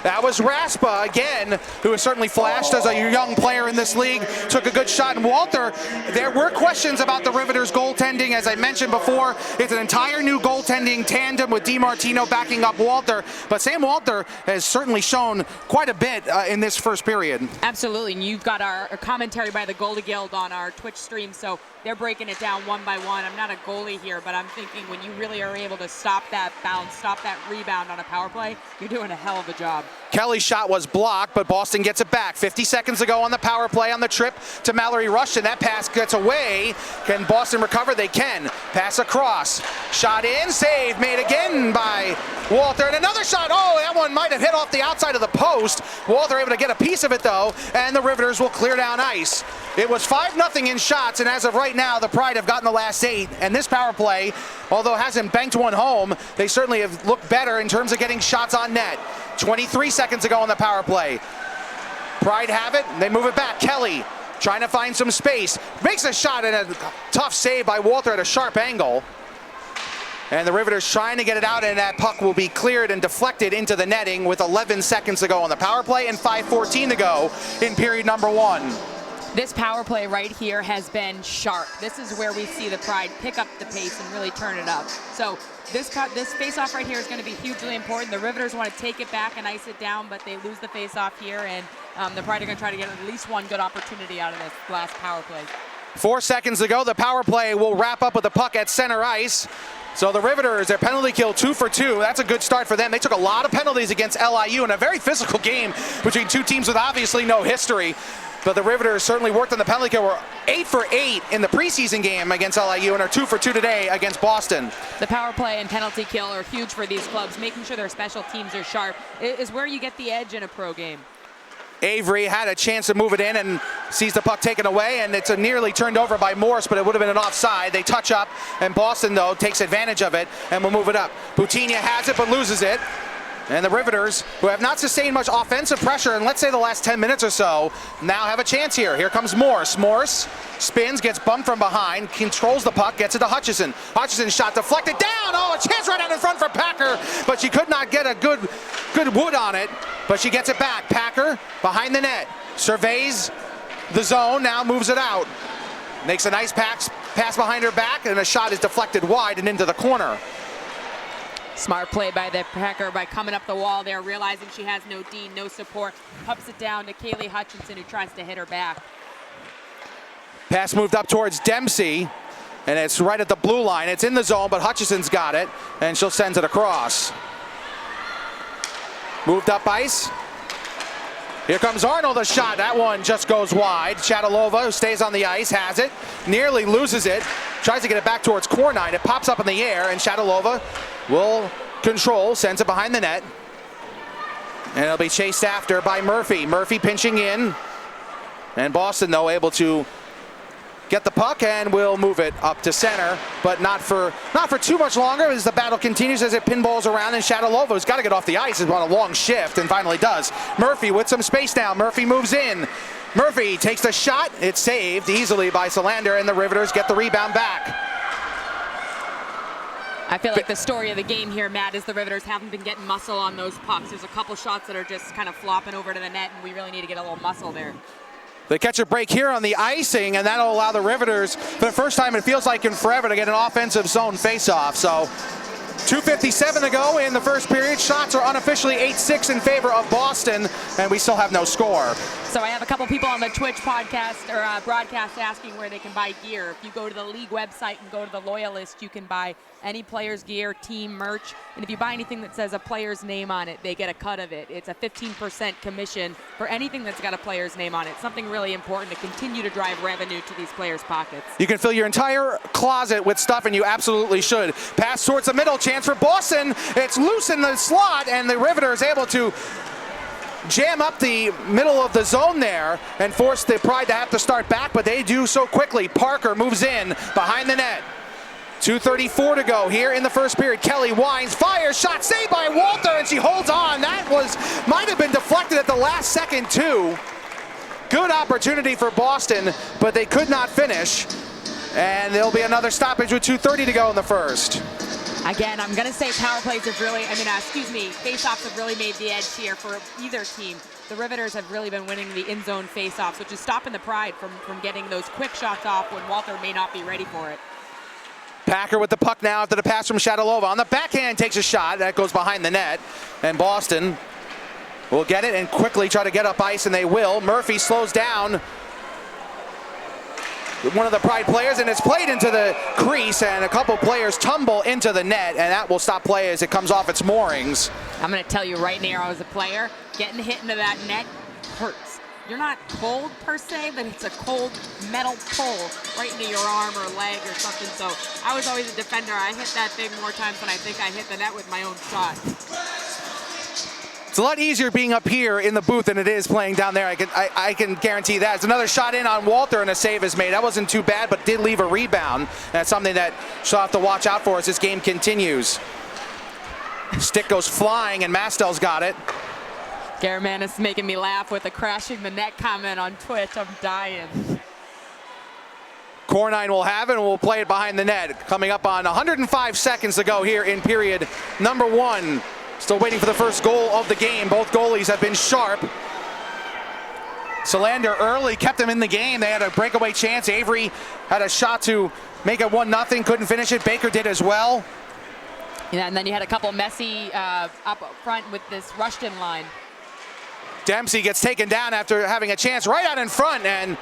That was Raspa again, who has certainly flashed as a young player in this league. Took a good shot. And Walter, there were questions about the Riveters' goaltending. As I mentioned before, it's an entire new goaltending tandem with DiMartino backing up Walter. But Sam Walter has certainly shown quite a bit in this first period. Absolutely. And you've got our commentary by the Goalie Guild on our Twitch stream. So they're breaking it down one by one. I'm not a goalie here, but I'm thinking when you really are able to stop that bounce, stop that rebound on a power play, you're doing a hell of a job. Kelly's shot was blocked, but Boston gets it back. 50 seconds to go on the power play on the trip to Mallory Rushton. That pass gets away. Can Boston recover? They can. Pass across. Shot in. Save made again by Walter. And another shot. Oh, that one might have hit off the outside of the post. Walter able to get a piece of it, though, and the Riveters will clear down ice. It was 5-0 in shots, and as of right now, the Pride have gotten the last 8. And this power play, although hasn't banked one home, they certainly have looked better in terms of getting shots on net. 23 seconds to go on the power play. Pride have it, and they move it back. Kelly trying to find some space. Makes a shot, and a tough save by Walter at a sharp angle. And the Riveters trying to get it out, and that puck will be cleared and deflected into the netting with 11 seconds to go on the power play and 5:14 to go in period number 1. This power play right here has been sharp. This is where we see the Pride pick up the pace and really turn it up. So this face-off right here is going to be hugely important. The Riveters want to take it back and ice it down, but they lose the face-off here, and the Pride are going to try to get at least one good opportunity out of this last power play. 4 seconds to go. The power play will wrap up with the puck at center ice. So the Riveters, their penalty kill 2 for 2. That's a good start for them. They took a lot of penalties against LIU in a very physical game between two teams with obviously no history. But the Riveters certainly worked on the penalty kill. Were 8 for 8 in the preseason game against LIU and are 2 for 2 today against Boston. The power play and penalty kill are huge for these clubs. Making sure their special teams are sharp is where you get the edge in a pro game. Avery had a chance to move it in and sees the puck taken away, and it's a nearly turned over by Morse, but it would have been an offside. They touch up, and Boston, though, takes advantage of it and will move it up. Boutinia has it but loses it. And the Riveters, who have not sustained much offensive pressure in, let's say, the last 10 minutes or so, now have a chance here. Here comes Morse. Morse spins, gets bumped from behind, controls the puck, gets it to Hutchison. Hutchison's shot deflected down. Oh, a chance right out in front for Packer, but she could not get a good wood on it, but she gets it back. Packer behind the net, surveys the zone, now moves it out. Makes a nice pass behind her back, and a shot is deflected wide and into the corner. Smart play by the Packer by coming up the wall there, realizing she has no D, no support. Pumps it down to Kaylee Hutchinson, who tries to hit her back. Pass moved up towards Dempsey, and it's right at the blue line. It's in the zone, but Hutchison's got it, and she'll send it across. Moved up ice. Here comes Arnold, a shot. That one just goes wide. Chadalova, who stays on the ice, has it. Nearly loses it. Tries to get it back towards core 9. It pops up in the air, and Chadalova will control, sends it behind the net. And it'll be chased after by Murphy. Murphy pinching in. And Boston, though, able to get the puck and will move it up to center, but not for too much longer as the battle continues as it pinballs around, and Shadalova's got to get off the ice. Is on a long shift and finally does. Murphy with some space now. Murphy moves in. Murphy takes the shot. It's saved easily by Solander, and the Riveters get the rebound back. I feel like the story of the game here, Matt, is the Riveters haven't been getting muscle on those pucks. There's a couple shots that are just kind of flopping over to the net, and we really need to get a little muscle there. They catch a break here on the icing, and that'll allow the Riveters, for the first time it feels like in forever, to get an offensive zone face-off. So 2:57 to go in the first period. Shots are unofficially 8-6 in favor of Boston, and we still have no score. So I have a couple people on the Twitch podcast or broadcast asking where they can buy gear. If you go to the league website and go to the Loyalist, you can buy any player's gear, team merch. And if you buy anything that says a player's name on it, they get a cut of it. It's a 15% commission for anything that's got a player's name on it. Something really important to continue to drive revenue to these players' pockets. You can fill your entire closet with stuff, and you absolutely should. Pass towards the middle, chance for Boston. It's loose in the slot, and the Riveters able to jam up the middle of the zone there and force the Pride to have to start back, but they do so quickly. Parker moves in behind the net. 2:34 to go here in the first period. Kelly winds, fires, shot saved by Walter, and she holds on. That might have been deflected at the last second too. Good opportunity for Boston, but they could not finish. And there'll be another stoppage with 2:30 to go in the first. Again, I'm going to say power plays have really, faceoffs have really made the edge here for either team. The Riveters have really been winning the in-zone faceoffs, which is stopping the Pride from getting those quick shots off when Walter may not be ready for it. Packer with the puck now after the pass from Shadalova. On the backhand, takes a shot. That goes behind the net. And Boston will get it and quickly try to get up ice, and they will. Murphy slows down one of the Pride players, and it's played into the crease, and a couple players tumble into the net, and that will stop play as it comes off its moorings. I'm going to tell you right now, as a player, getting hit into that net hurts. You're not cold per se, but it's a cold metal pull right into your arm or leg or something. So I was always a defender. I hit that thing more times than I think I hit the net with my own shot. It's a lot easier being up here in the booth than it is playing down there. I can guarantee that. It's another shot in on Walter, and a save is made. That wasn't too bad, but did leave a rebound. That's something that she'll have to watch out for as this game continues. Stick goes flying, and Mastel's got it. Garaman is making me laugh with a crashing the net comment on Twitch. I'm dying. Cornine will have it, and we'll play it behind the net. Coming up on 105 seconds to go here in period number 1. Still waiting for the first goal of the game. Both goalies have been sharp. Solander early kept them in the game. They had a breakaway chance. Avery had a shot to make it 1-0. Couldn't finish it. Baker did as well. Yeah, and then you had a couple messy up front with this Rushton line. Dempsey gets taken down after having a chance right out in front, and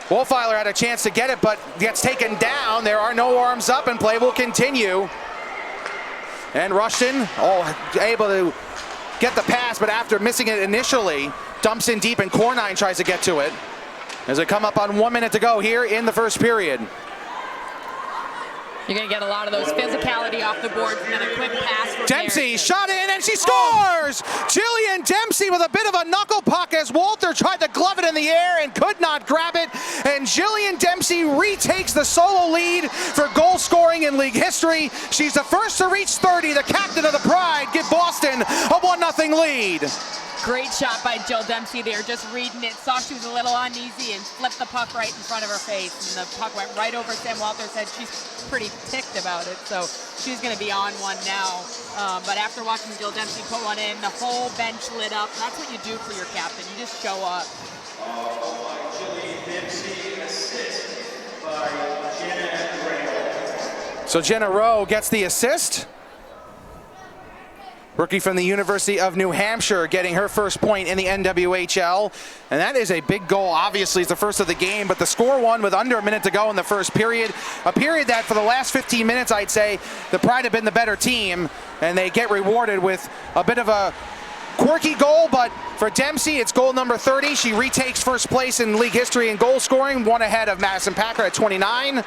Wolfeiler had a chance to get it, but gets taken down. There are no arms up, and play will continue. And Rushton, able to get the pass, but after missing it initially, dumps in deep, and Cornine tries to get to it. As they come up on 1 minute to go here in the first period. You're going to get a lot of those physicality off the boards, and then a quick pass from Dempsey shot in, and she scores! Jillian Dempsey with a bit of a knuckle puck as Walter tried to glove it in the air and could not grab it. And Jillian Dempsey retakes the solo lead for goal scoring in league history. She's the first to reach 30, the captain of the Pride. Give Boston a 1-0 lead. Great shot by Jill Dempsey there, just reading it. Saw she was a little uneasy and flipped the puck right in front of her face. And the puck went right over Sam Walter's head. She's pretty ticked about it, so she's going to be on one now. But after watching Jill Dempsey put one in, the whole bench lit up. That's what you do for your captain. You just show up. Jillian Dempsey, assist by Jenna Rowe. So Jenna Rowe gets the assist. Rookie from the University of New Hampshire getting her first point in the NWHL. And that is a big goal. Obviously, it's the first of the game, but the score won with under a minute to go in the first period. A period that for the last 15 minutes, I'd say, the Pride have been the better team, and they get rewarded with a bit of a quirky goal, but for Dempsey, it's goal number 30. She retakes first place in league history in goal scoring, one ahead of Madison Packer at 29.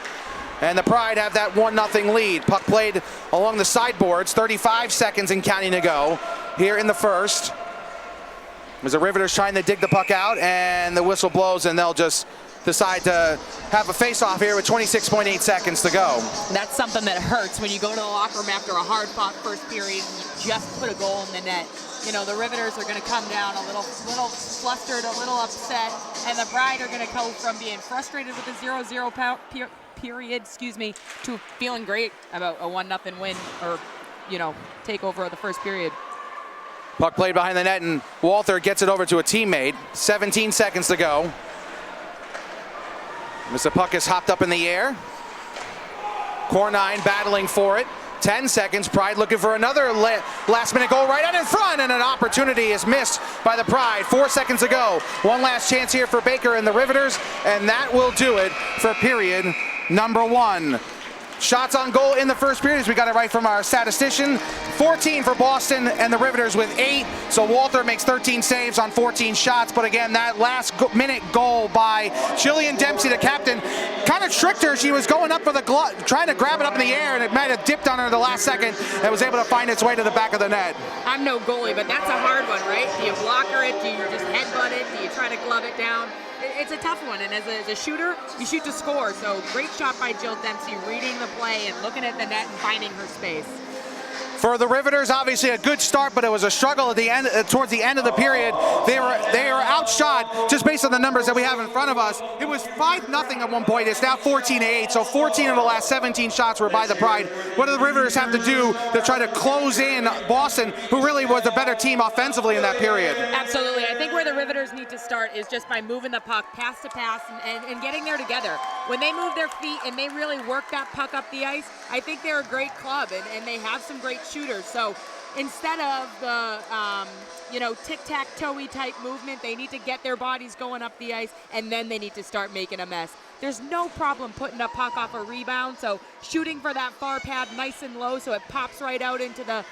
And the Pride have that 1-0 lead. Puck played along the sideboards, 35 seconds and counting to go here in the first. As the Riveters trying to dig the puck out, and the whistle blows, and they'll just decide to have a face-off here with 26.8 seconds to go. That's something that hurts when you go to the locker room after a hard-fought first period and you just put a goal in the net. You know, the Riveters are going to come down a little flustered, a little upset, and the Pride are going to go from being frustrated with the 0-0 period, to feeling great about a 1-0 win, or, take over of the first period. Puck played behind the net, and Walter gets it over to a teammate. 17 seconds to go. As the puck is hopped up in the air. Cornine battling for it. 10 seconds. Pride looking for another last-minute goal right out in front, and an opportunity is missed by the Pride. 4 seconds to go. One last chance here for Baker and the Riveters, and that will do it for period number 1. Shots on goal in the first period, as we got it right from our statistician. 14 for Boston and the Riveters with 8. So Walter makes 13 saves on 14 shots. But again, that last minute goal by Jillian Dempsey, the captain, kind of tricked her. She was going up for the glove, trying to grab it up in the air, and it might have dipped on her the last second and was able to find its way to the back of the net. I'm no goalie, but that's a hard one, right? Do you blocker it? Do you just headbutt it? Do you try to glove it down? It's a tough one, and as a shooter, you shoot to score. So great shot by Jill Dempsey, reading the play and looking at the net and finding her space. For the Riveters, obviously a good start, but it was a struggle at the end, towards the end of the period. They were outshot just based on the numbers that we have in front of us. It was 5-0 at one point. It's now 14-8. So 14 of the last 17 shots were by the Pride. What do the Riveters have to do to try to close in Boston, who really was the better team offensively in that period? Absolutely. I think where the Riveters need to start is just by moving the puck pass to pass and getting there together. When they move their feet and they really work that puck up the ice, I think they're a great club, and they have some great shooters. So instead of the tic-tac-toe-y type movement, they need to get their bodies going up the ice, and then they need to start making a mess. There's no problem putting a puck off a rebound, so shooting for that far pad nice and low so it pops right out into the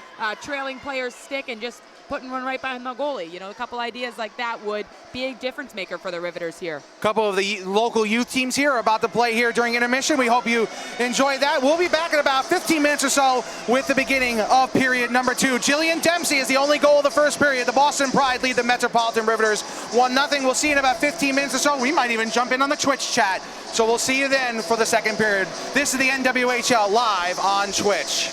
trailing player's stick, and just putting one right behind the goalie. A couple ideas like that would be a difference maker for the Riveters here. A couple of the local youth teams here are about to play here during intermission. We hope you enjoy that. We'll be back in about 15 minutes or so with the beginning of period number 2. Jillian Dempsey is the only goal of the first period. The Boston Pride lead the Metropolitan Riveters 1-0. We'll see you in about 15 minutes or so. We might even jump in on the Twitch chat. So we'll see you then for the second period. This is the NWHL live on Twitch.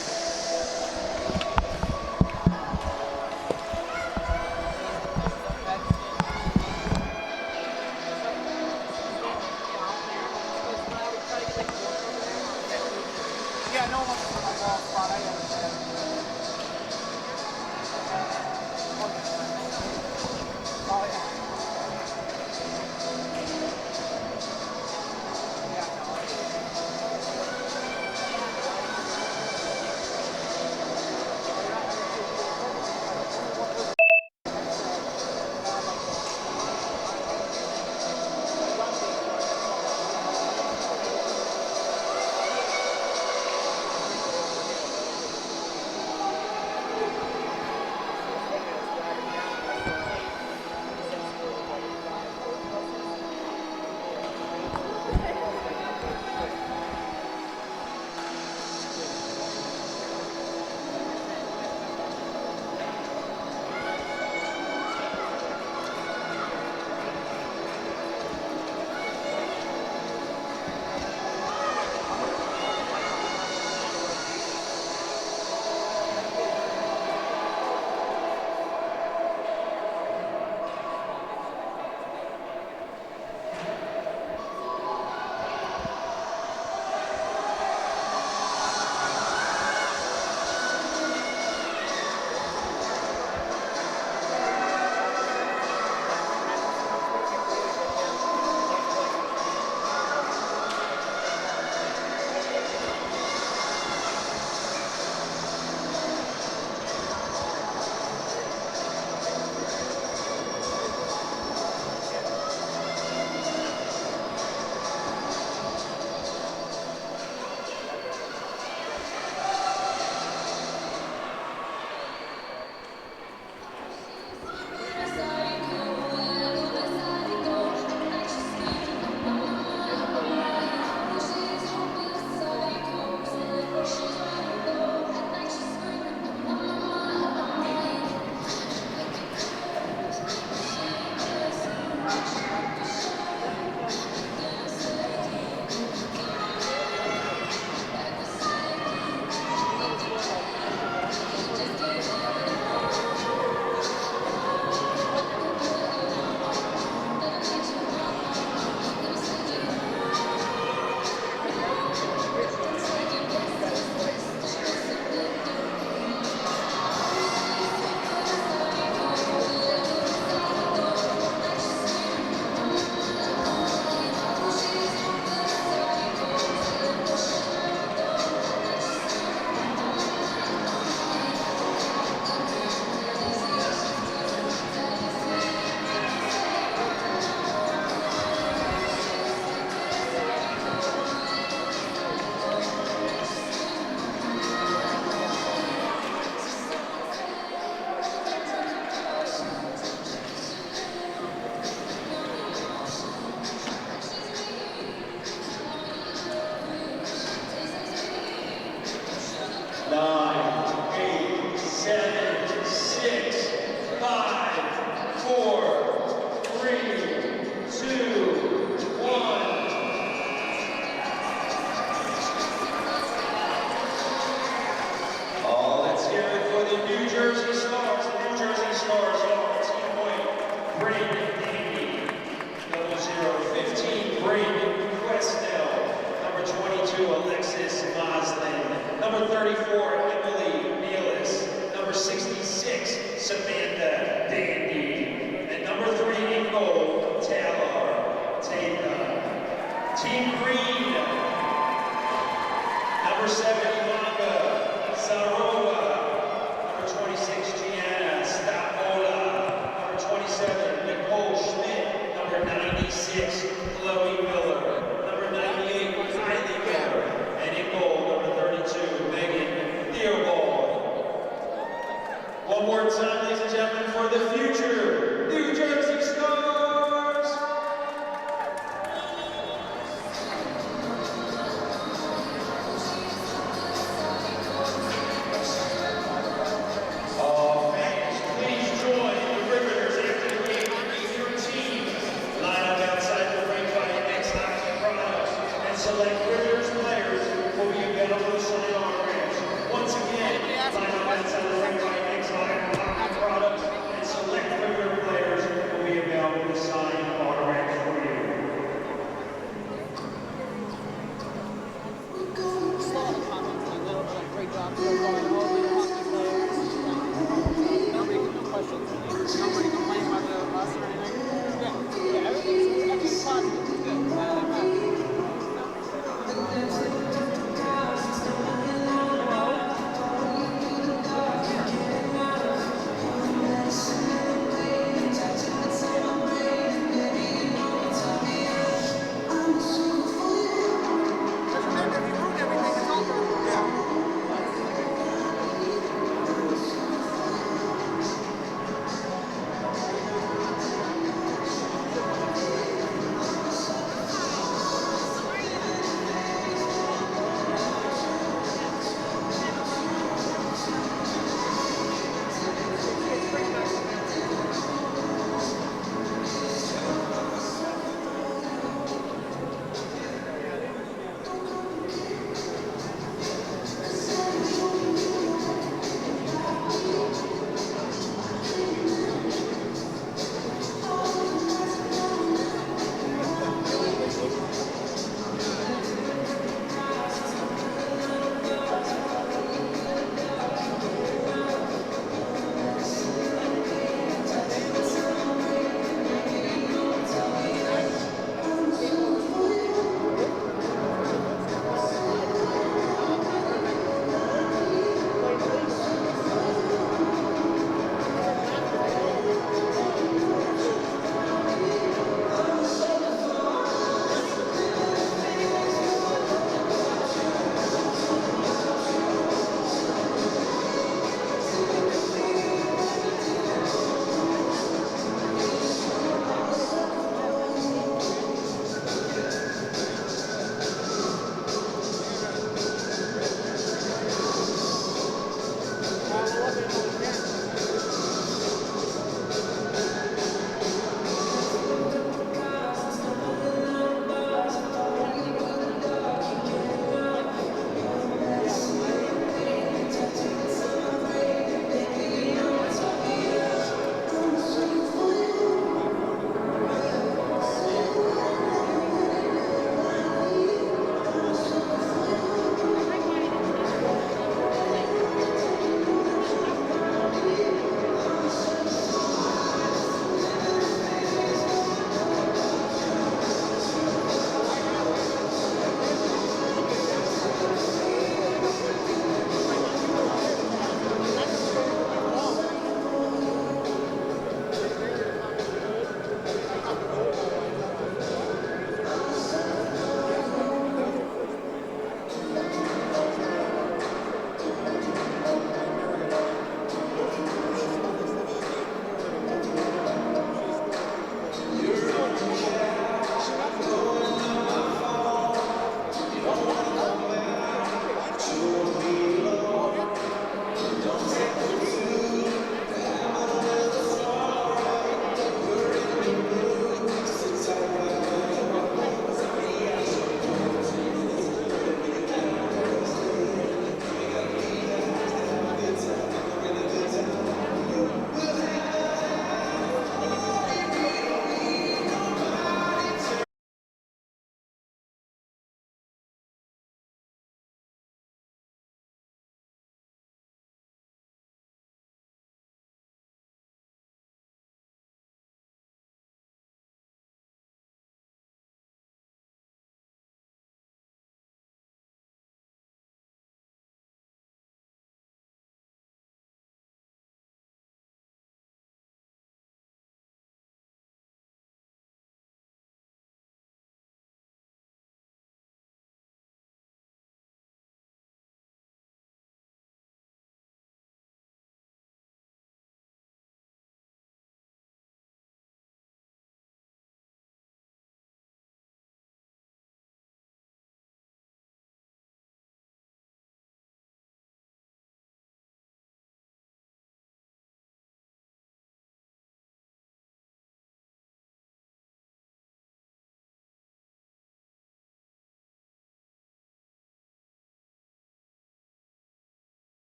Number 34, Emily Nealis. Number 66, Samantha Dandy. And number 3 in gold, Taylor Tada. Team Green. Number 7, Ivanka Sarova. Number 26, Gianna Stapola. Number 27, Nicole Schmidt. Number 96, Chloe Miller. Number 98, Kylie Miller. And in gold, number 32, Megan Theobald. One more time, ladies and gentlemen, for the future New Jersey Stars. Fans, please join the Riveters after the game. Bring your team. Line up outside the ring by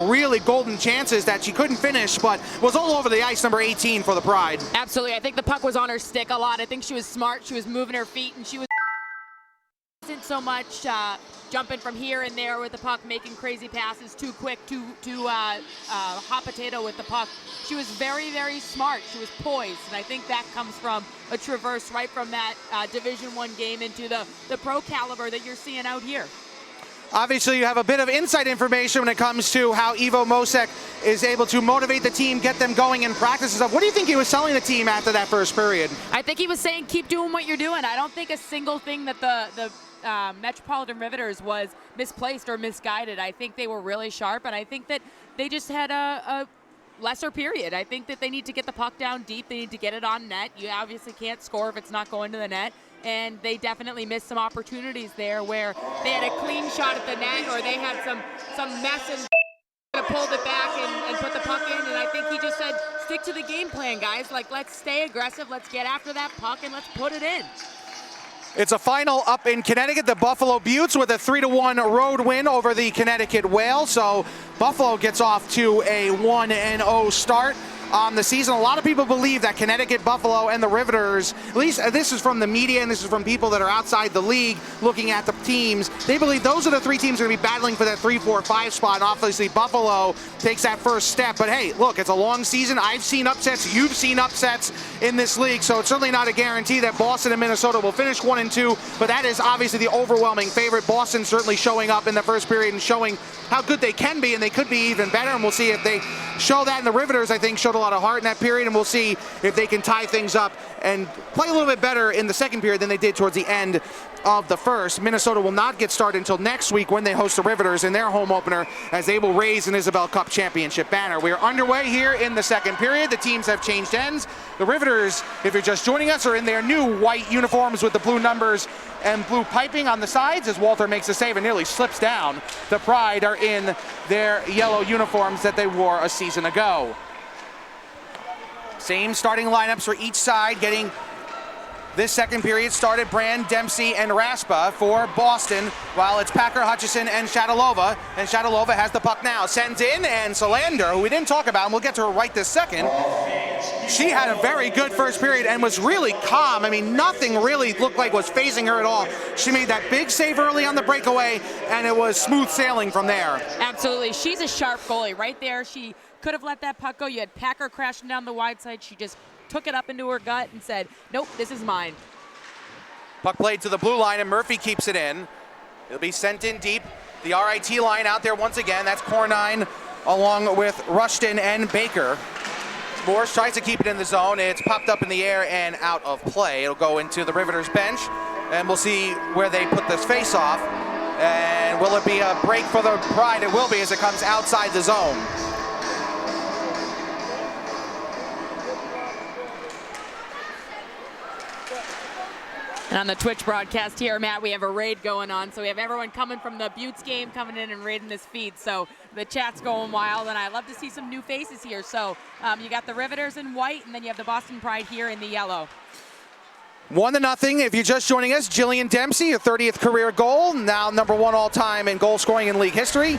really golden chances that she couldn't finish, but was all over the ice, number 18 for the Pride. Absolutely. I think the puck was on her stick a lot. I think she was smart. She was moving her feet, and she wasn't so much jumping from here and there with the puck, making crazy passes, too quick, too hot potato with the puck. She was very, very smart. She was poised, and I think that comes from a traverse right from that Division I game into the pro caliber that you're seeing out here. Obviously, you have a bit of inside information when it comes to how Ivo Mosek is able to motivate the team, get them going in practices. What do you think he was telling the team after that first period? I think he was saying, keep doing what you're doing. I don't think a single thing that the Metropolitan Riveters was misplaced or misguided. I think they were really sharp, and I think that they just had a lesser period. I think that they need to get the puck down deep. They need to get it on net. You obviously can't score if it's not going to the net. And they definitely missed some opportunities there where they had a clean shot at the net, or they had some mess and pulled it back and put the puck in. And I think he just said, stick to the game plan, guys. Like, let's stay aggressive. Let's get after that puck and let's put it in. It's a final up in Connecticut. The Buffalo Buttes with a 3-1 road win over the Connecticut Whale. So Buffalo gets off to a 1-0 start on the season. A lot of people believe that Connecticut, Buffalo, and the Riveters, at least this is from the media and this is from people that are outside the league looking at the teams, they believe those are the three teams going to be battling for that 3, 4, 5 spot. And obviously Buffalo takes that first step. But hey, look, it's a long season. I've seen upsets. You've seen upsets in this league. So it's certainly not a guarantee that Boston and Minnesota will finish 1 and 2. But that is obviously the overwhelming favorite. Boston certainly showing up in the first period and showing how good they can be, and they could be even better. And we'll see if they show that. And the Riveters, I think, showed a lot of heart in that period, and we'll see if they can tie things up and play a little bit better in the second period than they did towards the end of the first. Minnesota will not get started until next week when they host the Riveters in their home opener, as they will raise an Isabel Cup championship banner. We are underway here in the second period. The teams have changed ends. The Riveters, if you're just joining us, are in their new white uniforms with the blue numbers and blue piping on the sides as Walter makes a save and nearly slips down. The Pride are in their yellow uniforms that they wore a season ago. Same starting lineups for each side, getting this second period started. Brand, Dempsey, and Raspa for Boston, while it's Packer, Hutchison, and Shadalova. And Shadalova has the puck now. Sends in, and Solander, who we didn't talk about, and we'll get to her right this second. She had a very good first period and was really calm. I mean, nothing really looked like was phasing her at all. She made that big save early on the breakaway, and it was smooth sailing from there. Absolutely. She's a sharp goalie. Right there, she could have let that puck go. You had Packer crashing down the wide side. She just took it up into her gut and said, nope, this is mine. Puck played to the blue line, and Murphy keeps it in. It'll be sent in deep. The RIT line out there once again. That's Cornine along with Rushton and Baker. Morse tries to keep it in the zone. It's popped up in the air and out of play. It'll go into the Riveters bench, and we'll see where they put this face-off. And will it be a break for the Pride? It will be, as it comes outside the zone. And on the Twitch broadcast here, Matt, we have a raid going on. So we have everyone coming from the Buttes game coming in and raiding this feed. So the chat's going wild, and I love to see some new faces here. So you got the Riveters in white, and then you have the Boston Pride here in the yellow. 1-0. If you're just joining us, Jillian Dempsey, her 30th career goal, now #1 all-time in goal scoring in league history.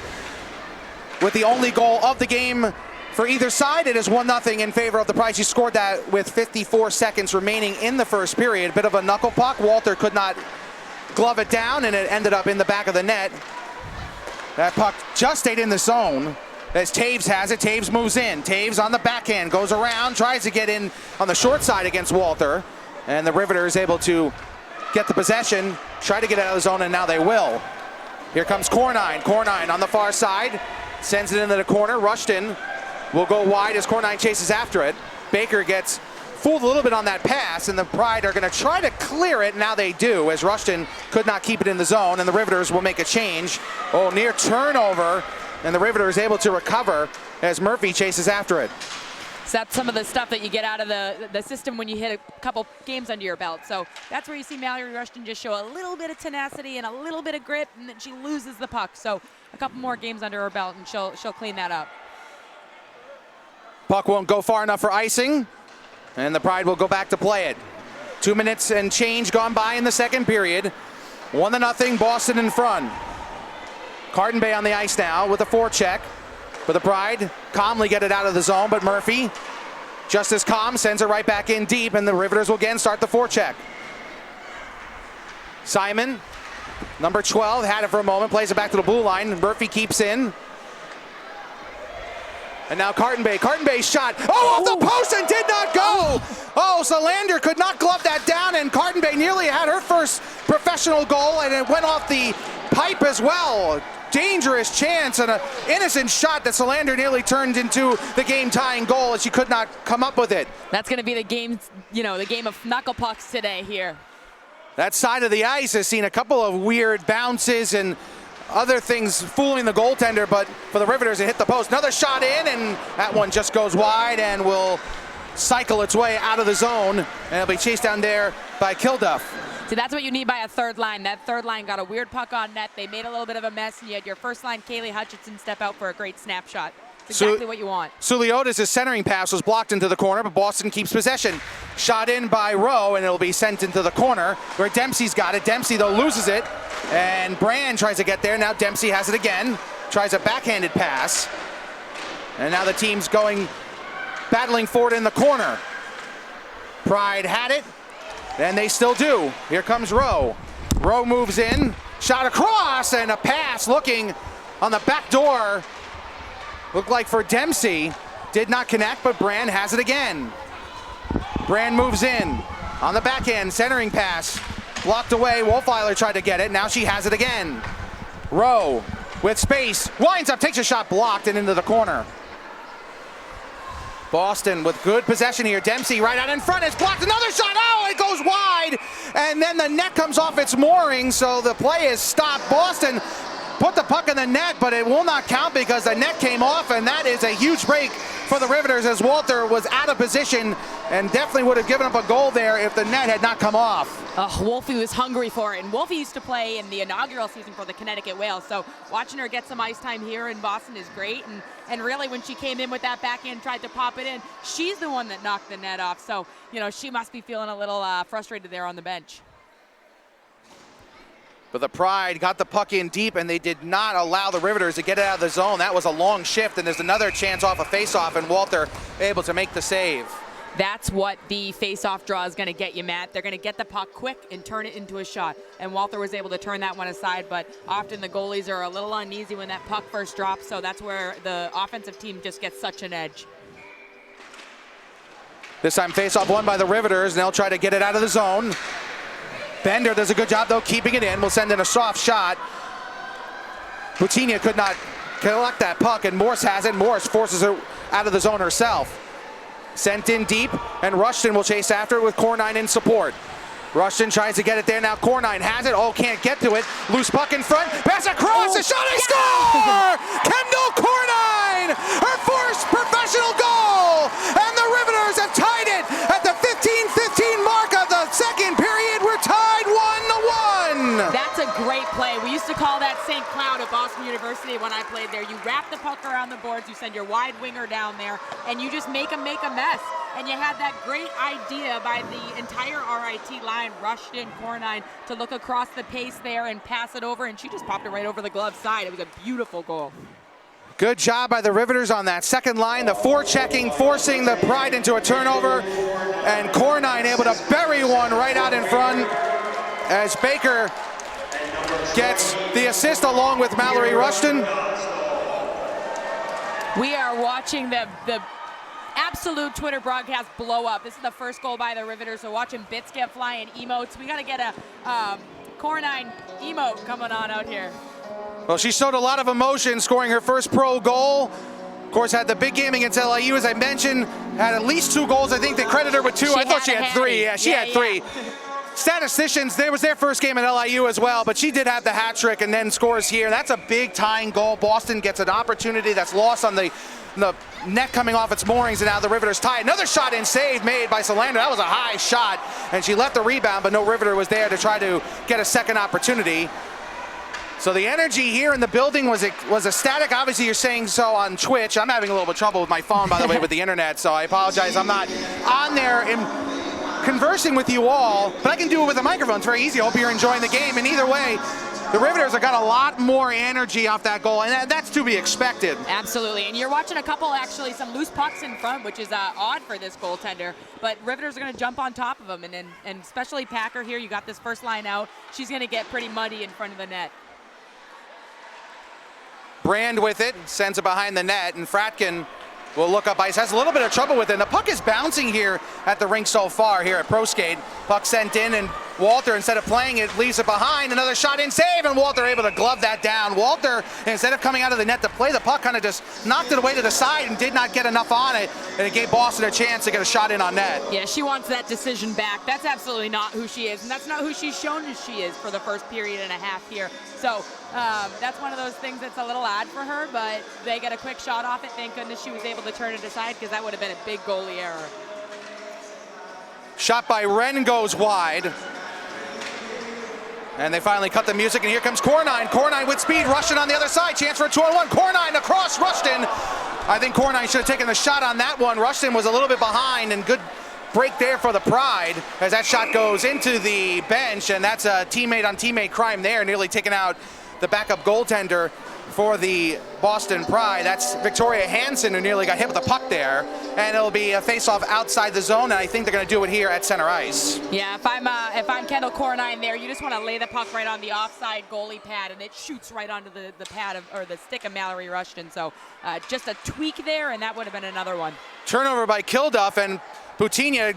With the only goal of the game for either side, it is 1-0 in favor of the Pride. She scored that with 54 seconds remaining in the first period. Bit of a knuckle puck. Walter could not glove it down, and it ended up in the back of the net. That puck just stayed in the zone as Taves has it. Taves moves in. Taves on the backhand, goes around, tries to get in on the short side against Walter. And the Riveter is able to get the possession, try to get out of the zone, and now they will. Here comes Cornine. Cornine on the far side, sends it into the corner. Rushton will go wide as Cornine chases after it. Baker gets fooled a little bit on that pass, and the Pride are going to try to clear it. Now they do, as Rushton could not keep it in the zone, and the Riveters will make a change. Oh, near turnover, and the Riveter is able to recover as Murphy chases after it. So that's some of the stuff that you get out of the system when you hit a couple games under your belt. So that's where you see Mallory Rushton just show a little bit of tenacity and a little bit of grit, and then she loses the puck. So a couple more games under her belt, and she'll clean that up. Puck won't go far enough for icing, and the Pride will go back to play it. 2 minutes and change gone by in the second period. 1-0, Boston in front. Carton Bay on the ice now with a forecheck. But the Pride calmly get it out of the zone, but Murphy, just as calm, sends it right back in deep, and the Riveters will again start the forecheck. Simon, number 12, had it for a moment, plays it back to the blue line. Murphy keeps in. And now Cartonbay's shot, off the post and did not go! Oh, Salander could not glove that down, and Cartonbay nearly had her first professional goal, and it went off the pipe as well. Dangerous chance and an innocent shot that Salander nearly turned into the game-tying goal, and she could not come up with it. That's going to be the game, the game of knuckle pucks today here. That side of the ice has seen a couple of weird bounces and other things fooling the goaltender, but for the Riveters, it hit the post. Another shot in, and that one just goes wide and will cycle its way out of the zone, and it'll be chased down there by Kilduff. See, that's what you need by a third line. That third line got a weird puck on net. They made a little bit of a mess, and you had your first line, Kaylee Hutchinson, step out for a great snapshot. It's exactly what you want. Suliotis' centering pass was blocked into the corner, but Boston keeps possession. Shot in by Rowe, and it'll be sent into the corner where Dempsey's got it. Dempsey, though, loses it, and Brand tries to get there. Now Dempsey has it again, tries a backhanded pass, and now the team's battling for it in the corner. Pride had it, and they still do. Here comes Rowe. Rowe moves in, shot across, and a pass looking on the back door. Looked like for Dempsey, did not connect, but Brand has it again. Brand moves in on the backhand, centering pass, blocked away. Wolfeiler tried to get it, now she has it again. Rowe with space, winds up, takes a shot blocked and into the corner. Boston with good possession here. Dempsey right out in front, it's blocked, another shot, it goes wide, and then the net comes off its mooring, so the play is stopped. Boston put the puck in the net, but it will not count because the net came off, and that is a huge break for the Riveters as Walter was out of position and definitely would have given up a goal there if the net had not come off. Wolfie was hungry for it, and Wolfie used to play in the inaugural season for the Connecticut Whales, so watching her get some ice time here in Boston is great, and really when she came in with that backhand, tried to pop it in, she's the one that knocked the net off, so she must be feeling a little frustrated there on the bench. But the Pride got the puck in deep, and they did not allow the Riveters to get it out of the zone. That was a long shift, and there's another chance off a faceoff, and Walter able to make the save. That's what the face-off draw is going to get you, Matt. They're going to get the puck quick and turn it into a shot. And Walter was able to turn that one aside, but often the goalies are a little uneasy when that puck first drops, so that's where the offensive team just gets such an edge. This time face-off won by the Riveters, and they'll try to get it out of the zone. Bender does a good job, though, keeping it in. We'll send in a soft shot. Butinia could not collect that puck, and Morse has it. Morse forces her out of the zone herself. Sent in deep, and Rushton will chase after it with Cornine in support. Rushton tries to get it there. Now Cornine has it. Can't get to it. Loose puck in front. Pass across. A shot. They score! Kendall Cornine! Her first professional goal! And the Riveters have tied it at the 15-15 mark of the second period. We're tied 1-1. That's a great play. We used to call that St. Cloud at Boston University when I played there. You wrap the puck around the boards, you send your wide winger down there, and you just make them make a mess. And you had that great idea by the entire RIT line, Rushton, Cornine, to look across the pace there and pass it over, and she just popped it right over the glove side. It was a beautiful goal. Good job by the Riveters on that second line. The forechecking, forcing the Pride into a turnover, and Cornine able to bury one right out in front as Baker gets the assist along with Mallory Rushton. We are watching the absolute Twitter broadcast blow up. This is the first goal by the Riveters, so watching bits get flying, emotes. We got to get a Cornine emote coming on out here. Well, she showed a lot of emotion scoring her first pro goal. Of course, had the big game against LIU, as I mentioned. Had at least 2 goals. I think they credited her with 2. I thought she had 3. Yeah, she had 3. Statisticians, there was their first game at LIU as well, but she did have the hat trick and then scores here. That's a big tying goal. Boston gets an opportunity that's lost on the net coming off its moorings, and now the Riveters tie. Another shot and save made by Salander. That was a high shot, and she left the rebound, but no Riveter was there to try to get a second opportunity. So the energy here in the building was ecstatic. Obviously, you're saying so on Twitch. I'm having a little bit of trouble with my phone, by the way, with the internet, so I apologize. I'm not on there conversing with you all, but I can do it with a microphone. It's very easy. I hope you're enjoying the game. And either way, the Riveters have got a lot more energy off that goal, and that's to be expected. Absolutely, and you're watching a couple, actually, some loose pucks in front, which is odd for this goaltender, but Riveters are going to jump on top of them, and especially Packer here, you got this first line out, she's going to get pretty muddy in front of the net. Brand with it, sends it behind the net, and Fratkin will look up ice, has a little bit of trouble with it. And the puck is bouncing here at the rink so far here at Pro Skate. Puck sent in, and Walter, instead of playing it, leaves it behind. Another shot in, save, and Walter able to glove that down. Walter, instead of coming out of the net to play the puck, kind of just knocked it away to the side and did not get enough on it. And it gave Boston a chance to get a shot in on net. Yeah, she wants that decision back. That's absolutely not who she is, and that's not who she's shown as she is for the first period and a half here. So that's one of those things that's a little odd for her, but they get a quick shot off it. Thank goodness she was able to turn it aside, because that would have been a big goalie error. Shot by Wren goes wide. And they finally cut the music, and here comes Cornine. Cornine with speed, Rushton on the other side. Chance for a 2-on-1. Cornine across Rushton. I think Cornine should have taken the shot on that one. Rushton was a little bit behind, and good break there for the Pride as that shot goes into the bench, and that's a teammate-on-teammate crime there, nearly taking out the backup goaltender for the Boston Pride. That's Victoria Hansen, who nearly got hit with a puck there, and it'll be a face-off outside the zone, and I think they're going to do it here at center ice. Yeah, if I'm Kendall Cornine there, you just want to lay the puck right on the offside goalie pad, and it shoots right onto the pad or the stick of Mallory Rushton. So just a tweak there, and that would have been another one. Turnover by Kilduff, and Putina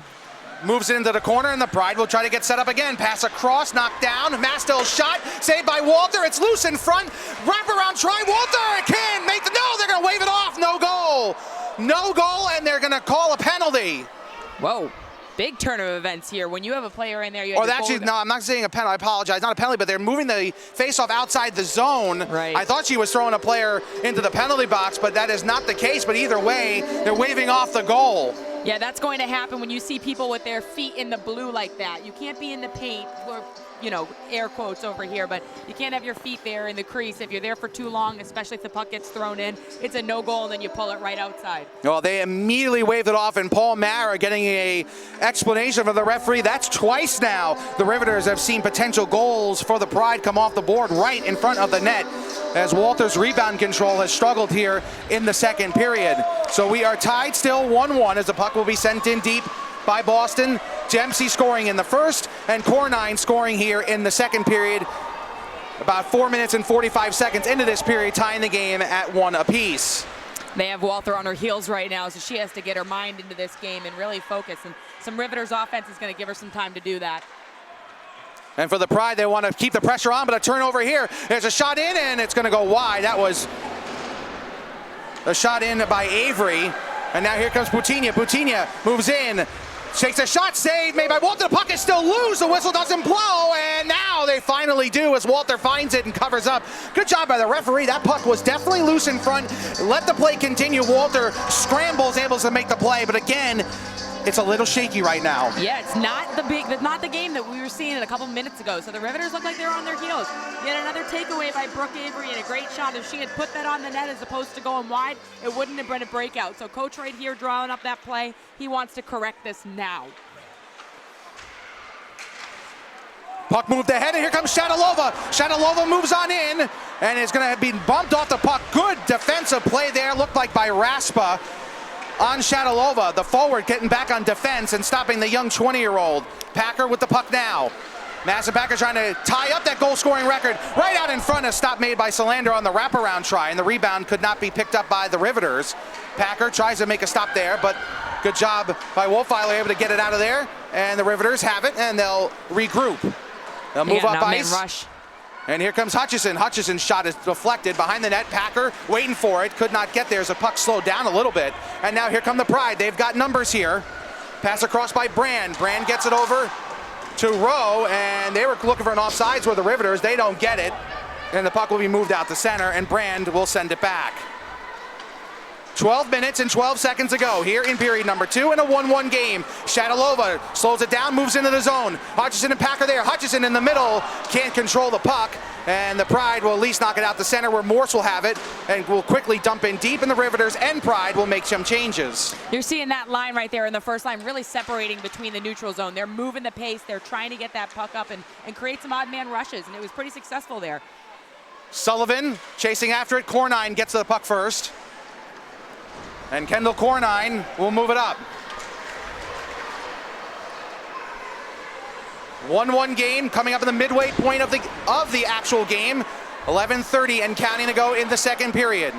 moves it into the corner, and the Pride will try to get set up again. Pass across, knocked down. Mastel's shot, saved by Walter. It's loose in front. Wraparound try. Walter can make the, no, they're going to wave it off. No goal. No goal, and they're going to call a penalty. Whoa. Big turn of events here. When you have a player in there, you have no, I'm not saying a penalty. I apologize. Not a penalty, but they're moving the face-off outside the zone. Right. I thought she was throwing a player into the penalty box, but that is not the case. But either way, they're waving off the goal. Yeah, that's going to happen when you see people with their feet in the blue like that. You can't be in the paint, or, you know, air quotes over here, but you can't have your feet there in the crease. If you're there for too long, especially if the puck gets thrown in, it's a no goal, and then you pull it right outside. Well, they immediately waved it off, and Paul Mara getting a explanation from the referee. That's twice now the Riveters have seen potential goals for the Pride come off the board right in front of the net, as Walter's rebound control has struggled here in the second period. So we are tied still 1-1 as the puck will be sent in deep by Boston. Dempsey scoring in the first, and Cornine scoring here in the second period. About 4 minutes and 45 seconds into this period, tying the game at 1 apiece. They have Walter on her heels right now, so she has to get her mind into this game and really focus. And some Riveters offense is going to give her some time to do that. And for the Pride, they want to keep the pressure on, but a turnover here. There's a shot in, and it's going to go wide. That was a shot in by Avery. And now here comes Putina. Putina moves in, takes a shot, save made by Walter. The puck is still loose. The whistle doesn't blow, and now they finally do as Walter finds it and covers up. Good job by the referee. That puck was definitely loose in front. Let the play continue. Walter scrambles, able to make the play, but again, it's a little shaky right now. Yeah, it's not the game that we were seeing a couple minutes ago. So the Riveters look like they're on their heels. Yet another takeaway by Brooke Avery and a great shot. If she had put that on the net as opposed to going wide, it wouldn't have been a breakout. So coach right here drawing up that play. He wants to correct this now. Puck moved ahead, and here comes Shadalova. Shadalova moves on in, and is going to be bumped off the puck. Good defensive play there, looked like by Raspa on Shadalova. The forward getting back on defense and stopping the young 20-year-old. Packer with the puck now. Madison Packer trying to tie up that goal-scoring record. Right out in front, a stop made by Solander on the wraparound try, and the rebound could not be picked up by the Riveters. Packer tries to make a stop there, but good job by Wolfeiler, able to get it out of there, and the Riveters have it, and they'll regroup. They'll move up ice. Rush. And here comes Hutchison. Hutchison's shot is deflected behind the net. Packer waiting for it. Could not get there as the puck slowed down a little bit. And now here come the Pride. They've got numbers here. Pass across by Brand. Brand gets it over to Rowe. And they were looking for an offsides with the Riveters. They don't get it. And the puck will be moved out the center. And Brand will send it back. 12 minutes and 12 seconds to go here in period number 2 in a 1-1 game. Shadalova slows it down, moves into the zone. Hutchison and Packer there. Hutchison in the middle, can't control the puck. And the Pride will at least knock it out the center where Morse will have it and will quickly dump in deep, and the Riveters and Pride will make some changes. You're seeing that line right there in the first line really separating between the neutral zone. They're moving the pace. They're trying to get that puck up and create some odd man rushes, and it was pretty successful there. Sullivan chasing after it. Cornine gets to the puck first. And Kendall Cornine will move it up. 1-1 game coming up in the midway point of the actual game. 11:30 and counting to go in the second period.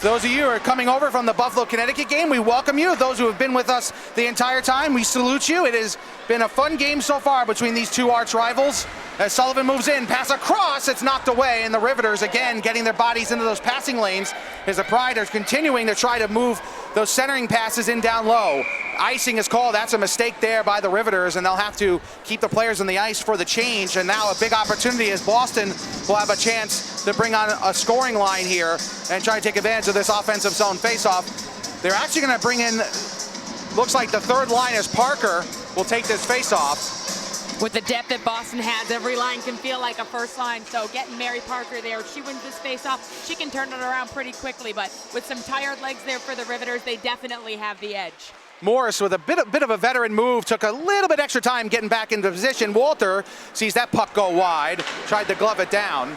Those of you who are coming over from the Buffalo, Connecticut game, we welcome you. Those who have been with us the entire time, we salute you. It has been a fun game so far between these two arch rivals. As Sullivan moves in, pass across, it's knocked away, and the Riveters again getting their bodies into those passing lanes as the Pride are continuing to try to move those centering passes in down low. Icing is called. That's a mistake there by the Riveters, and they'll have to keep the players on the ice for the change. And now a big opportunity as Boston will have a chance to bring on a scoring line here and try to take advantage of this offensive zone faceoff. They're actually going to bring in, looks like the third line is Parker will take this faceoff. With the depth that Boston has, every line can feel like a first line. So getting Mary Parker there, if she wins this face-off, she can turn it around pretty quickly. But with some tired legs there for the Riveters, they definitely have the edge. Morris with a bit of a veteran move, took a little bit extra time getting back into position. Walter sees that puck go wide, tried to glove it down.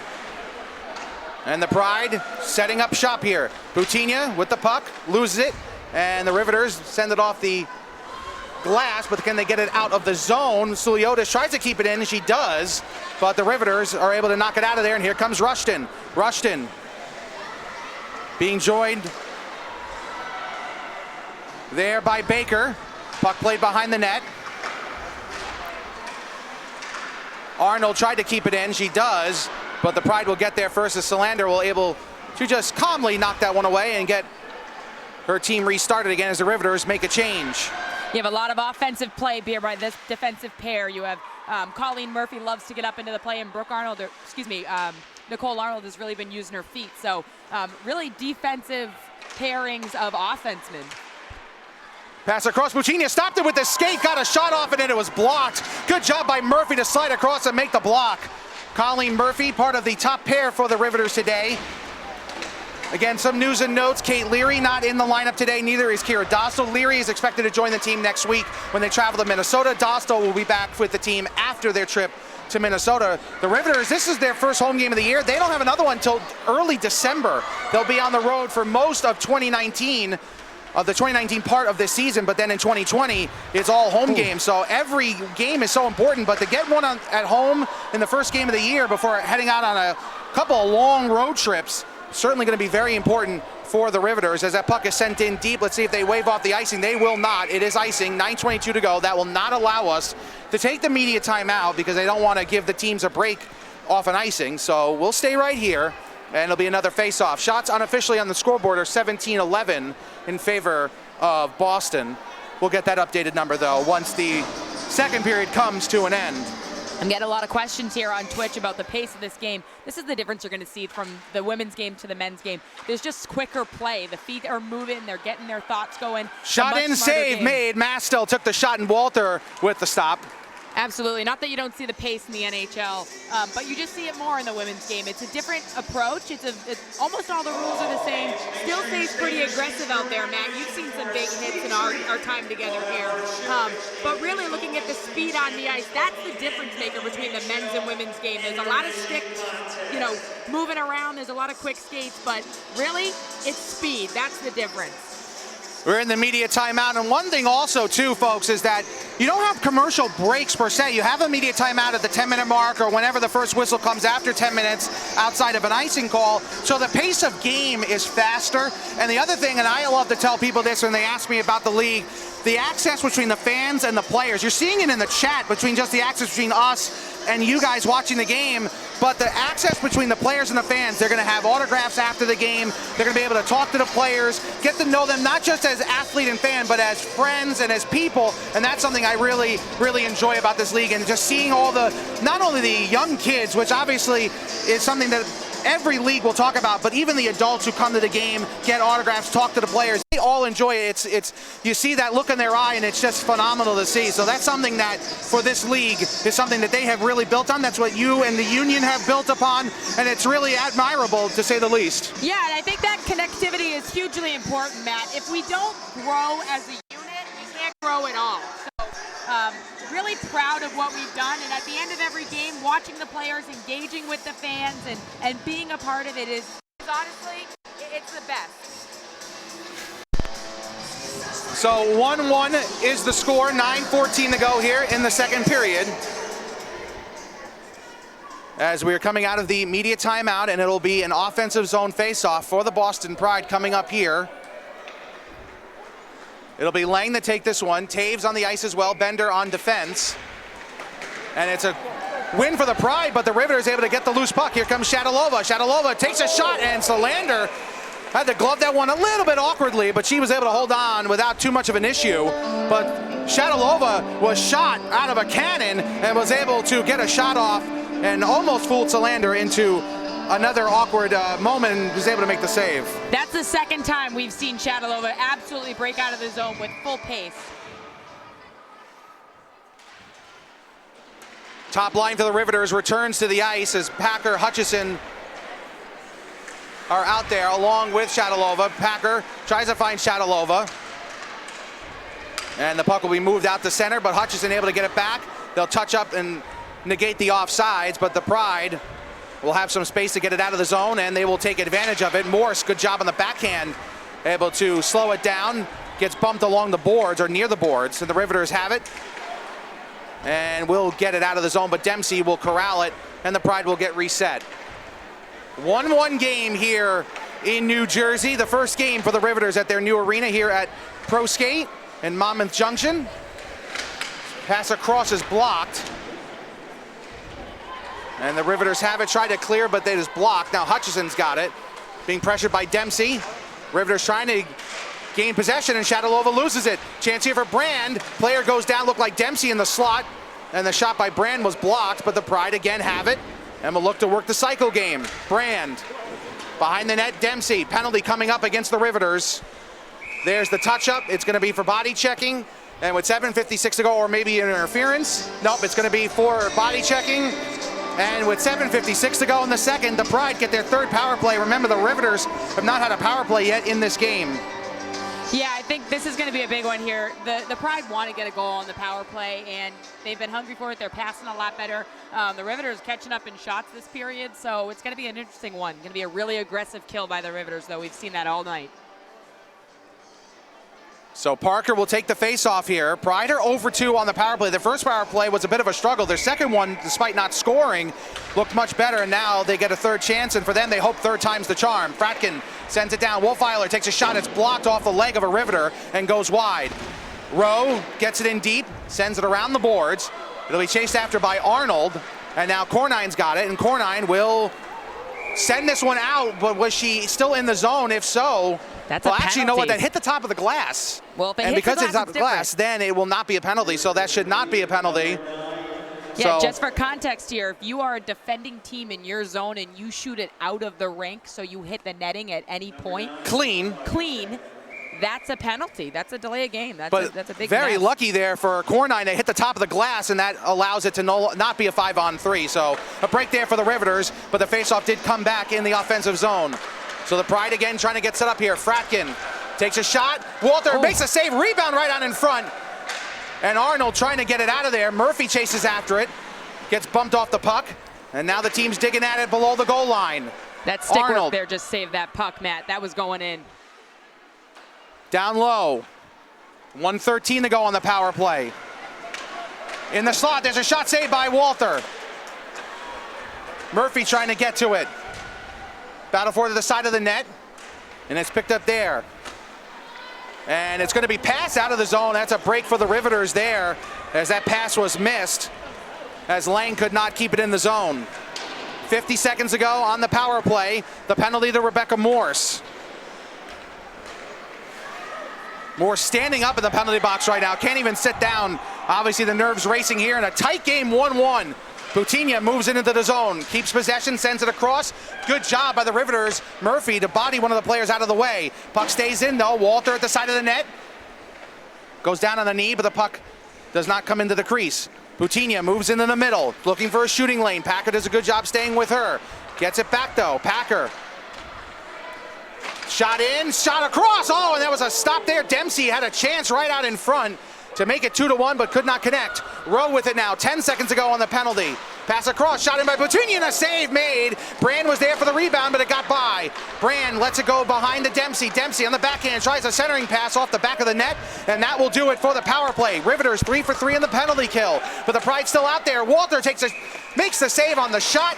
And the Pride setting up shop here. Boutinia with the puck, loses it, and the Riveters send it off the glass, but can they get it out of the zone? Suliotis tries to keep it in, and she does, but the Riveters are able to knock it out of there, and here comes Rushton. Rushton being joined there by Baker. Puck played behind the net. Arnold tried to keep it in, she does, but the Pride will get there first as Solander will able to just calmly knock that one away and get her team restarted again as the Riveters make a change. You have a lot of offensive play here by this defensive pair. You have Colleen Murphy loves to get up into the play, and Nicole Arnold has really been using her feet. So really defensive pairings of offensemen. Pass across, Boutinia stopped it with the skate, got a shot off it, and it was blocked. Good job by Murphy to slide across and make the block. Colleen Murphy, part of the top pair for the Riveters today. Again, some news and notes. Kate Leary not in the lineup today. Neither is Kira Dostal. Leary is expected to join the team next week when they travel to Minnesota. Dostal will be back with the team after their trip to Minnesota. The Riveters, this is their first home game of the year. They don't have another one until early December. They'll be on the road for most of 2019, of the 2019 part of this season, but then in 2020, it's all home games. So every game is so important, but to get one at home in the first game of the year before heading out on a couple of long road trips, certainly going to be very important for the Riveters as that puck is sent in deep. Let's see if they wave off the icing. They will not. It is icing, 9:22 to go. That will not allow us to take the media timeout because they don't want to give the teams a break off an icing. So we'll stay right here, and it'll be another face-off. Shots unofficially on the scoreboard are 17-11 in favor of Boston. We'll get that updated number, though, once the second period comes to an end. I'm getting a lot of questions here on Twitch about the pace of this game. This is the difference you're going to see from the women's game to the men's game. There's just quicker play. The feet are moving. They're getting their thoughts going. Shot in, save made. Mastel took the shot, and Walter with the stop. Absolutely. Not that you don't see the pace in the NHL, but you just see it more in the women's game. It's a different approach. It's almost all the rules are the same. Still stays pretty aggressive out there, Matt. You've seen some big hits in our time together here. But really looking at the speed on the ice, that's the difference maker between the men's and women's game. There's a lot of stick, moving around. There's a lot of quick skates, but really, it's speed. That's the difference. We're in the media timeout, and one thing also, too, folks, is that you don't have commercial breaks per se. You have a media timeout at the 10-minute mark or whenever the first whistle comes after 10 minutes outside of an icing call, so the pace of game is faster. And the other thing, and I love to tell people this when they ask me about the league, the access between the fans and the players. You're seeing it in the chat between just the access between us and you guys watching the game, but the access between the players and the fans, they're going to have autographs after the game. They're going to be able to talk to the players, get to know them not just as athlete and fan, but as friends and as people, and that's something I really, really enjoy about this league, and just seeing all the, not only the young kids, which obviously is something that every league will talk about, but even the adults who come to the game, get autographs, talk to the players, they all enjoy it. You see that look in their eye, and it's just phenomenal to see. So that's something that, for this league, is something that they have really built on. That's what you and the union have built upon, and it's really admirable, to say the least. Yeah, and I think that connectivity is hugely important, Matt. If we don't grow as a unit, we can't grow at all. So really proud of what we've done, and at the end of every game, watching the players engaging with the fans and being a part of it is honestly, it's the best. So 1-1 is the score, 9:14 to go here in the second period. As we are coming out of the media timeout, and it'll be an offensive zone face-off for the Boston Pride coming up here. It'll be Lang to take this one. Taves on the ice as well. Bender on defense. And it's a win for the Pride, but the Riveters able to get the loose puck. Here comes Shadalova. Shadalova takes a shot, and Solander had to glove that one a little bit awkwardly, but she was able to hold on without too much of an issue. But Shadalova was shot out of a cannon and was able to get a shot off and almost fooled Solander into another awkward moment, and was able to make the save. That's the second time we've seen Shadalova absolutely break out of the zone with full pace. Top line for the Riveters returns to the ice as Packer, Hutchison are out there along with Shadalova. Packer tries to find Shadalova. And the puck will be moved out to center, but Hutchison able to get it back. They'll touch up and negate the offsides, but the Pride will have some space to get it out of the zone, and they will take advantage of it. Morse, good job on the backhand, able to slow it down. Gets bumped along the boards, or near the boards, and the Riveters have it. And will get it out of the zone, but Dempsey will corral it, and the Pride will get reset. 1-1 game here in New Jersey. The first game for the Riveters at their new arena here at Pro Skate in Monmouth Junction. Pass across is blocked. And the Riveters have it, tried to clear, but they just blocked. Now Hutchison's got it, being pressured by Dempsey. Riveters trying to gain possession, and Shadalova loses it. Chance here for Brand. Player goes down, looked like Dempsey in the slot, and the shot by Brand was blocked, but the Pride again have it, and will look to work the cycle game. Brand, behind the net, Dempsey. Penalty coming up against the Riveters. There's the touch-up. It's going to be for body checking, and with 7:56 to go, or maybe an interference. Nope, it's going to be for body checking. And with 7:56 to go in the second, the Pride get their third power play. Remember, the Riveters have not had a power play yet in this game. Yeah, I think this is going to be a big one here. The Pride want to get a goal on the power play, and they've been hungry for it. They're passing a lot better. The Riveters catching up in shots this period, so it's going to be an interesting one. Going to be a really aggressive kill by the Riveters, though. We've seen that all night. So Parker will take the face-off here. Pride are 0-for-2 on the power play. Their first power play was a bit of a struggle. Their second one, despite not scoring, looked much better, and now they get a third chance, and for them, they hope third time's the charm. Fratkin sends it down. Wolfeiler takes a shot. It's blocked off the leg of a Riveter and goes wide. Rowe gets it in deep, sends it around the boards. It'll be chased after by Arnold, and now Cornine's got it, and Cornine will send this one out, but was she still in the zone? If so, that's well, a actually, you know what? That hit the top of the glass. Well, if it and hits because the it's top of the glass, then it will not be a penalty. So that should not be a penalty. Yeah, so, just for context here, if you are a defending team in your zone and you shoot it out of the rink, so you hit the netting at any point, clean, that's a penalty. That's a delay of game. That's a big very mess. lucky there for Cornine to hit the top of the glass, and that allows it to not be a 5-on-3. So a break there for the Riveters, but the faceoff did come back in the offensive zone. So the Pride again trying to get set up here. Fratkin takes a shot. Walter makes a save, rebound right on in front. And Arnold trying to get it out of there. Murphy chases after it, gets bumped off the puck, and now the team's digging at it below the goal line. That stick work there just saved that puck, Matt. That was going in. Down low. 1:13 to go on the power play. In the slot, there's a shot saved by Walter. Murphy trying to get to it. Battle for to the side of the net, and it's picked up there. And it's going to be passed out of the zone. That's a break for the Riveters there, as that pass was missed, as Lang could not keep it in the zone. 50 seconds ago on the power play, the penalty to Rebecca Morse. Morse standing up in the penalty box right now, can't even sit down. Obviously the nerves racing here in a tight game, 1-1. Boutinia moves into the zone, keeps possession, sends it across. Good job by the Riveters. Murphy to body one of the players out of the way. Puck stays in though. Walter at the side of the net. Goes down on the knee, but the puck does not come into the crease. Boutinia moves into the middle, looking for a shooting lane. Packer does a good job staying with her. Gets it back though. Packer. Shot in, shot across. Oh, and there was a stop there. Dempsey had a chance right out in front to make it 2-1, but could not connect. Rowe with it now, 10 seconds to go on the penalty. Pass across, shot in by Boutinia, and a save made. Brand was there for the rebound, but it got by. Brand lets it go behind to Dempsey. Dempsey on the backhand tries a centering pass off the back of the net, and that will do it for the power play. Riveters 3 for 3 in the penalty kill, but the Pride still out there. Walter makes the save on the shot,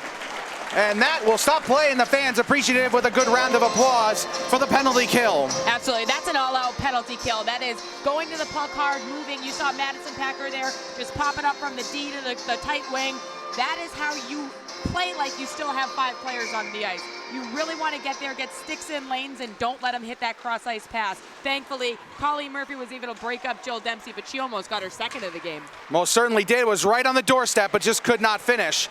and that will stop play, and the fans appreciative with a good round of applause for the penalty kill. Absolutely, that's an all-out penalty kill. That is going to the puck hard, moving. You saw Madison Packer there, just popping up from the D to the tight wing. That is how you play like you still have 5 players on the ice. You really want to get there, get sticks in lanes, and don't let them hit that cross-ice pass. Thankfully, Colleen Murphy was able to break up Jill Dempsey, but she almost got her second of the game. Most certainly did. Was right on the doorstep, but just could not finish.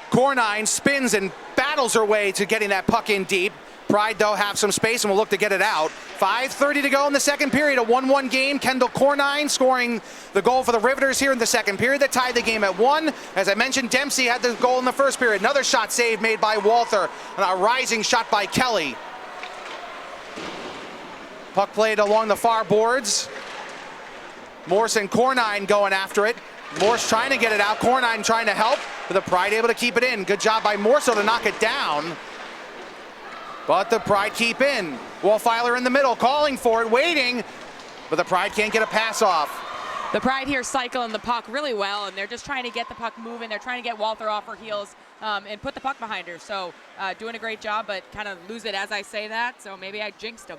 Cornine spins and battles her way to getting that puck in deep. Pride, though, have some space and will look to get it out. 5:30 to go in the second period, a 1-1 game. Kendall Cornine scoring the goal for the Riveters here in the second period that tied the game at 1. As I mentioned, Dempsey had the goal in the first period. Another shot save made by Walther, and a rising shot by Kelly. Puck played along the far boards. Morse and Cornine going after it. Morse trying to get it out, Cornine trying to help, but the Pride able to keep it in. Good job by Morse to knock it down. But the Pride keep in. Wolfiler in the middle, calling for it, waiting, but the Pride can't get a pass off. The Pride here cycling the puck really well, and they're just trying to get the puck moving. They're trying to get Walter off her heels and put the puck behind her. So doing a great job, but kind of lose it as I say that, so maybe I jinxed them.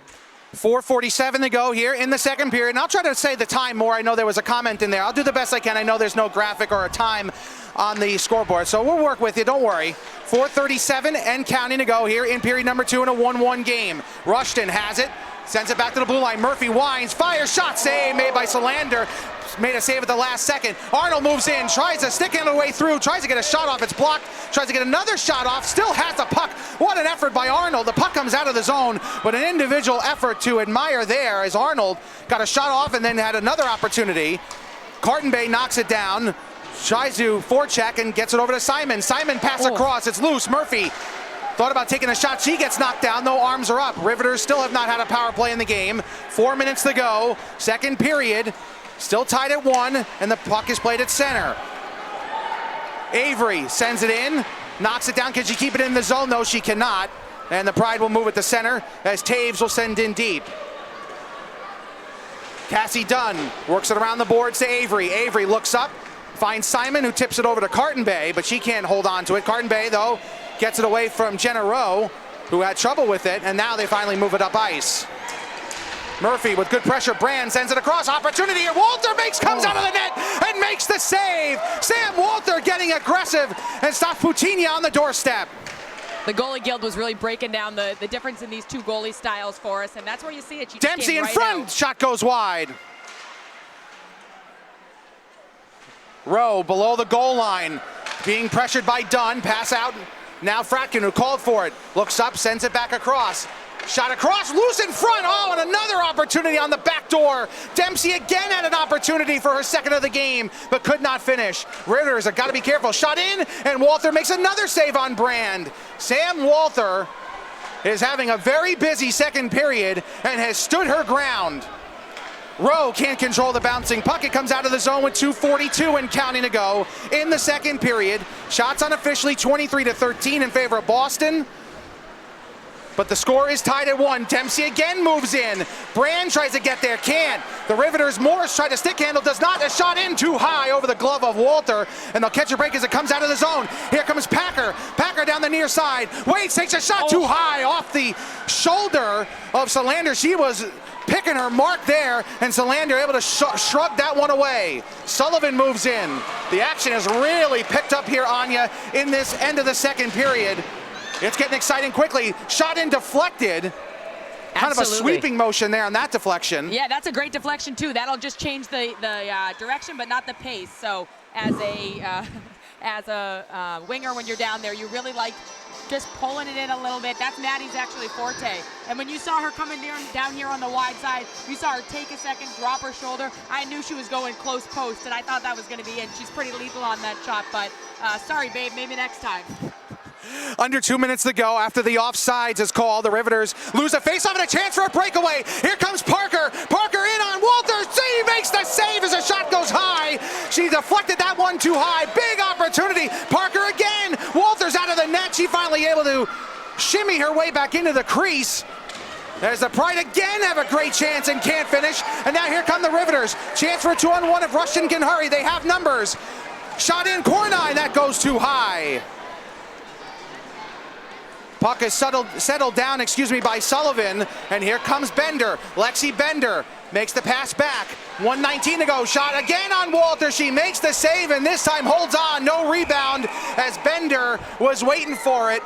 4:47 to go here in the second period, and I'll try to say the time more. I know there was a comment in there. I'll do the best I can. I know there's no graphic or a time on the scoreboard, so we'll work with you, don't worry. 4:37 and counting to go here in period number 2 in a 1-1 game. Rushton has it, sends it back to the blue line. Murphy winds, fires, shot save made by Solander. Made a save at the last second. Arnold moves in, tries to stick it away through, tries to get a shot off, it's blocked, tries to get another shot off, still has the puck. What an effort by Arnold. The puck comes out of the zone, but an individual effort to admire there as Arnold got a shot off and then had another opportunity. Carton Bay knocks it down, tries to forecheck and gets it over to Simon. Simon pass across, it's loose. Murphy thought about taking a shot, she gets knocked down, no arms are up. Riveters still have not had a power play in the game. 4 minutes to go, second period. Still tied at 1, and the puck is played at center. Avery sends it in, knocks it down. Can she keep it in the zone? No, she cannot. And the Pride will move it to center as Taves will send in deep. Cassie Dunn works it around the boards to Avery. Avery looks up, finds Simon, who tips it over to Carton Bay, but she can't hold on to it. Carton Bay, though, gets it away from Jenna Rowe, who had trouble with it, and now they finally move it up ice. Murphy with good pressure, Brand sends it across, opportunity here, Walter comes out of the net and makes the save. Sam Walter getting aggressive and stops Boutinia on the doorstep. The goalie guild was really breaking down the difference in these two goalie styles for us, and that's where you see it. Dempsey in front, shot goes wide. Rowe below the goal line, being pressured by Dunn, pass out, now Fratkin who called for it, looks up, sends it back across. Shot across, loose in front, oh, and another opportunity on the back door. Dempsey again had an opportunity for her second of the game, but could not finish. Riveters have got to be careful. Shot in, and Walter makes another save on Brand. Sam Walter is having a very busy second period and has stood her ground. Rowe can't control the bouncing puck. It comes out of the zone with 2:42 and counting to go in the second period. Shots unofficially 23-13 in favor of Boston. But the score is tied at 1. Dempsey again moves in. Brand tries to get there, can't. The Riveters, Morris tried to stick handle, does not. A shot in too high over the glove of Walter, and they'll catch a break as it comes out of the zone. Here comes Packer. Packer down the near side. Waits, takes a shot too high off the shoulder of Solander. She was picking her mark there, and Solander able to shrug that one away. Sullivan moves in. The action has really picked up here, Anya, in this end of the second period. It's getting exciting quickly. Shot in, deflected. Kind of a sweeping motion there on that deflection. Yeah, that's a great deflection too. That'll just change the direction, but not the pace. So as a as a winger when you're down there. You really like just pulling it in a little bit. That's Maddie's actually forte. And when you saw her coming down here on the wide side, you saw her take a second, drop her shoulder. I knew she was going close post, and I thought that was going to be in. She's pretty lethal on that shot, but sorry, babe, maybe next time. Under 2 minutes to go after the offsides is called. The Riveters lose a faceoff and a chance for a breakaway. Here comes Parker. Parker in on Walters. She makes the save as the shot goes high. She deflected that one too high. Big opportunity. Parker again. Walters out of the net. She finally able to shimmy her way back into the crease. As the Pride again have a great chance and can't finish. And now here come the Riveters. Chance for a 2-on-1 if Rushton can hurry. They have numbers. Shot in Cornine. That goes too high. Puck is settled down, by Sullivan, and here comes Bender. Lexi Bender makes the pass back. 1:19 to go. Shot again on Walter. She makes the save, and this time holds on. No rebound as Bender was waiting for it.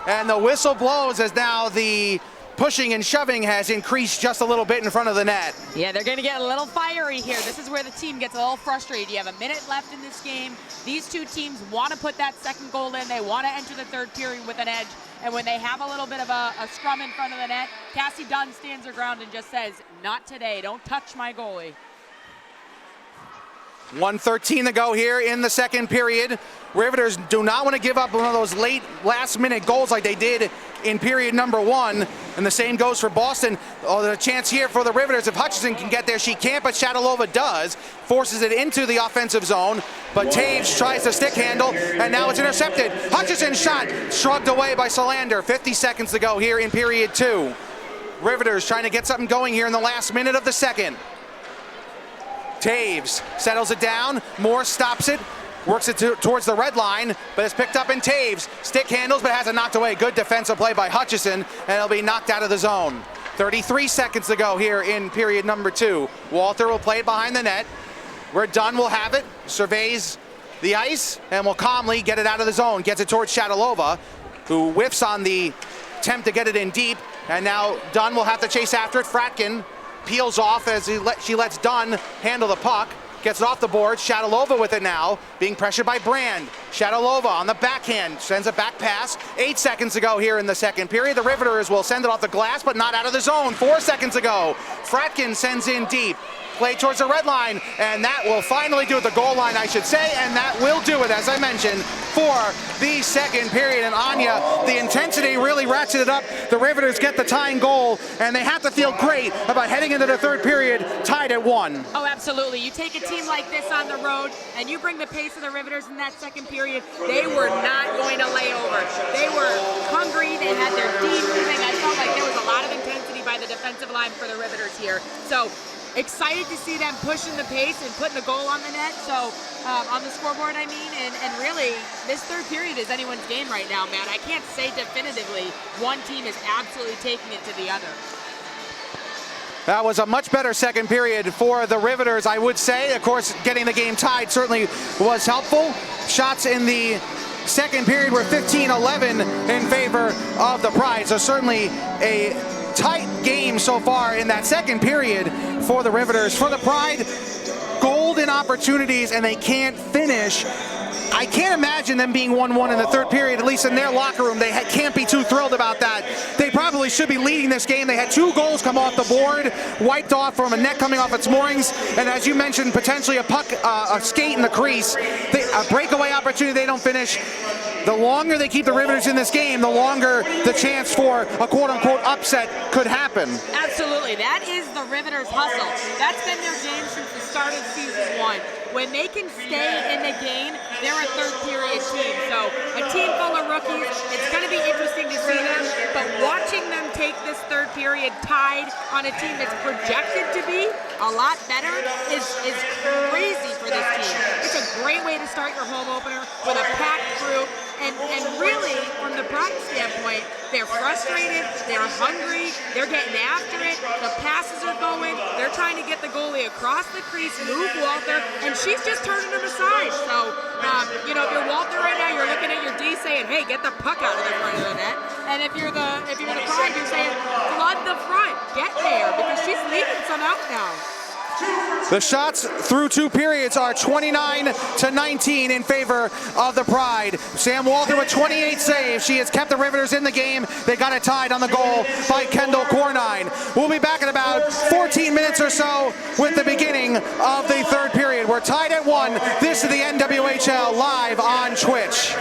And the whistle blows as now the pushing and shoving has increased just a little bit in front of the net. Yeah, they're going to get a little fiery here. This is where the team gets a little frustrated. You have a minute left in this game. These two teams want to put that second goal in. They want to enter the third period with an edge. And when they have a little bit of a scrum in front of the net, Cassie Dunn stands her ground and just says, not today, don't touch my goalie. 1:13 to go here in the second period. Riveters do not want to give up one of those late last-minute goals like they did in period number 1. And the same goes for Boston. Oh, there's a chance here for the Riveters. If Hutchinson can get there, she can't, but Shadalova does. Forces it into the offensive zone. But Taves tries to stick handle, and now it's intercepted. Hutchinson's shot shrugged away by Solander. 50 seconds to go here in period 2. Riveters trying to get something going here in the last minute of the second. Taves settles it down. Moore stops it. Works it towards the red line, but it's picked up in Taves. Stick handles, but has it knocked away. Good defensive play by Hutchison, and it'll be knocked out of the zone. 33 seconds to go here in period number 2. Walter will play it behind the net. We're done, we'll have it. Surveys the ice, and will calmly get it out of the zone. Gets it towards Shadalova, who whiffs on the attempt to get it in deep. And now Dunn will have to chase after it. Fratkin peels off as she lets Dunn handle the puck. Gets it off the board. Shadalova with it now, being pressured by Brand. Shadalova on the backhand, sends a back pass. 8 seconds to go here in the second period. The Riveters will send it off the glass, but not out of the zone. 4 seconds to go. Fratkin sends in deep. Play towards the red line, and that will finally do it, the goal line, I should say, and that will do it, as I mentioned, for the second period. And Anya, the intensity really ratcheted up. The Riveters get the tying goal, and they have to feel great about heading into the third period, tied at 1. Oh, absolutely. You take a team like this on the road, and you bring the pace of the Riveters in that second period, they were not going to lay over. They were hungry, they had their D moving. I felt like there was a lot of intensity by the defensive line for the Riveters here. So, excited to see them pushing the pace and putting the goal on the net, so on the scoreboard, I mean, and really, this third period is anyone's game right now, Matt. I can't say definitively one team is absolutely taking it to the other. That was a much better second period for the Riveters, I would say. Of course, getting the game tied certainly was helpful. Shots in the second period were 15-11 in favor of the Pride, so certainly a tight game so far in that second period for the Riveters. For the Pride, golden opportunities and they can't finish. I can't imagine them being 1-1 in the third period, at least in their locker room. They can't be too thrilled about that. They probably should be leading this game. They had 2 goals come off the board, wiped off from a net coming off its moorings, and as you mentioned, potentially a puck, a skate in the crease. A breakaway opportunity they don't finish. The longer they keep the Riveters in this game, the longer the chance for a quote-unquote upset could happen. Absolutely. That is the Riveters' hustle. That's been their game since the start of season 1. When they can stay in the game, they're a third-period team. So a team full of rookies, it's going to be interesting to see them, but watching them take this third period tied on a team that's projected to be a lot better is crazy for this team. It's a great way to start your home opener with a packed group. And really, from the Pride standpoint, they're frustrated, they're hungry, they're getting after it, the passes are going, they're trying to get the goalie across the crease, move Walter, and she's just turning him aside. So, if you're Walter right now, you're looking at your D saying, hey, get the puck out of the front of the net. And if you're the Pride, you're saying, flood the front, get there, because she's leaving some out now. The shots through 2 periods are 29-19 in favor of the Pride. Sam Walter with 28 saves. She has kept the Riveters in the game. They got it tied on the goal by Kendall Cornine. We'll be back in about 14 minutes or so with the beginning of the 3rd period. We're tied at 1. This is the NWHL live on Twitch.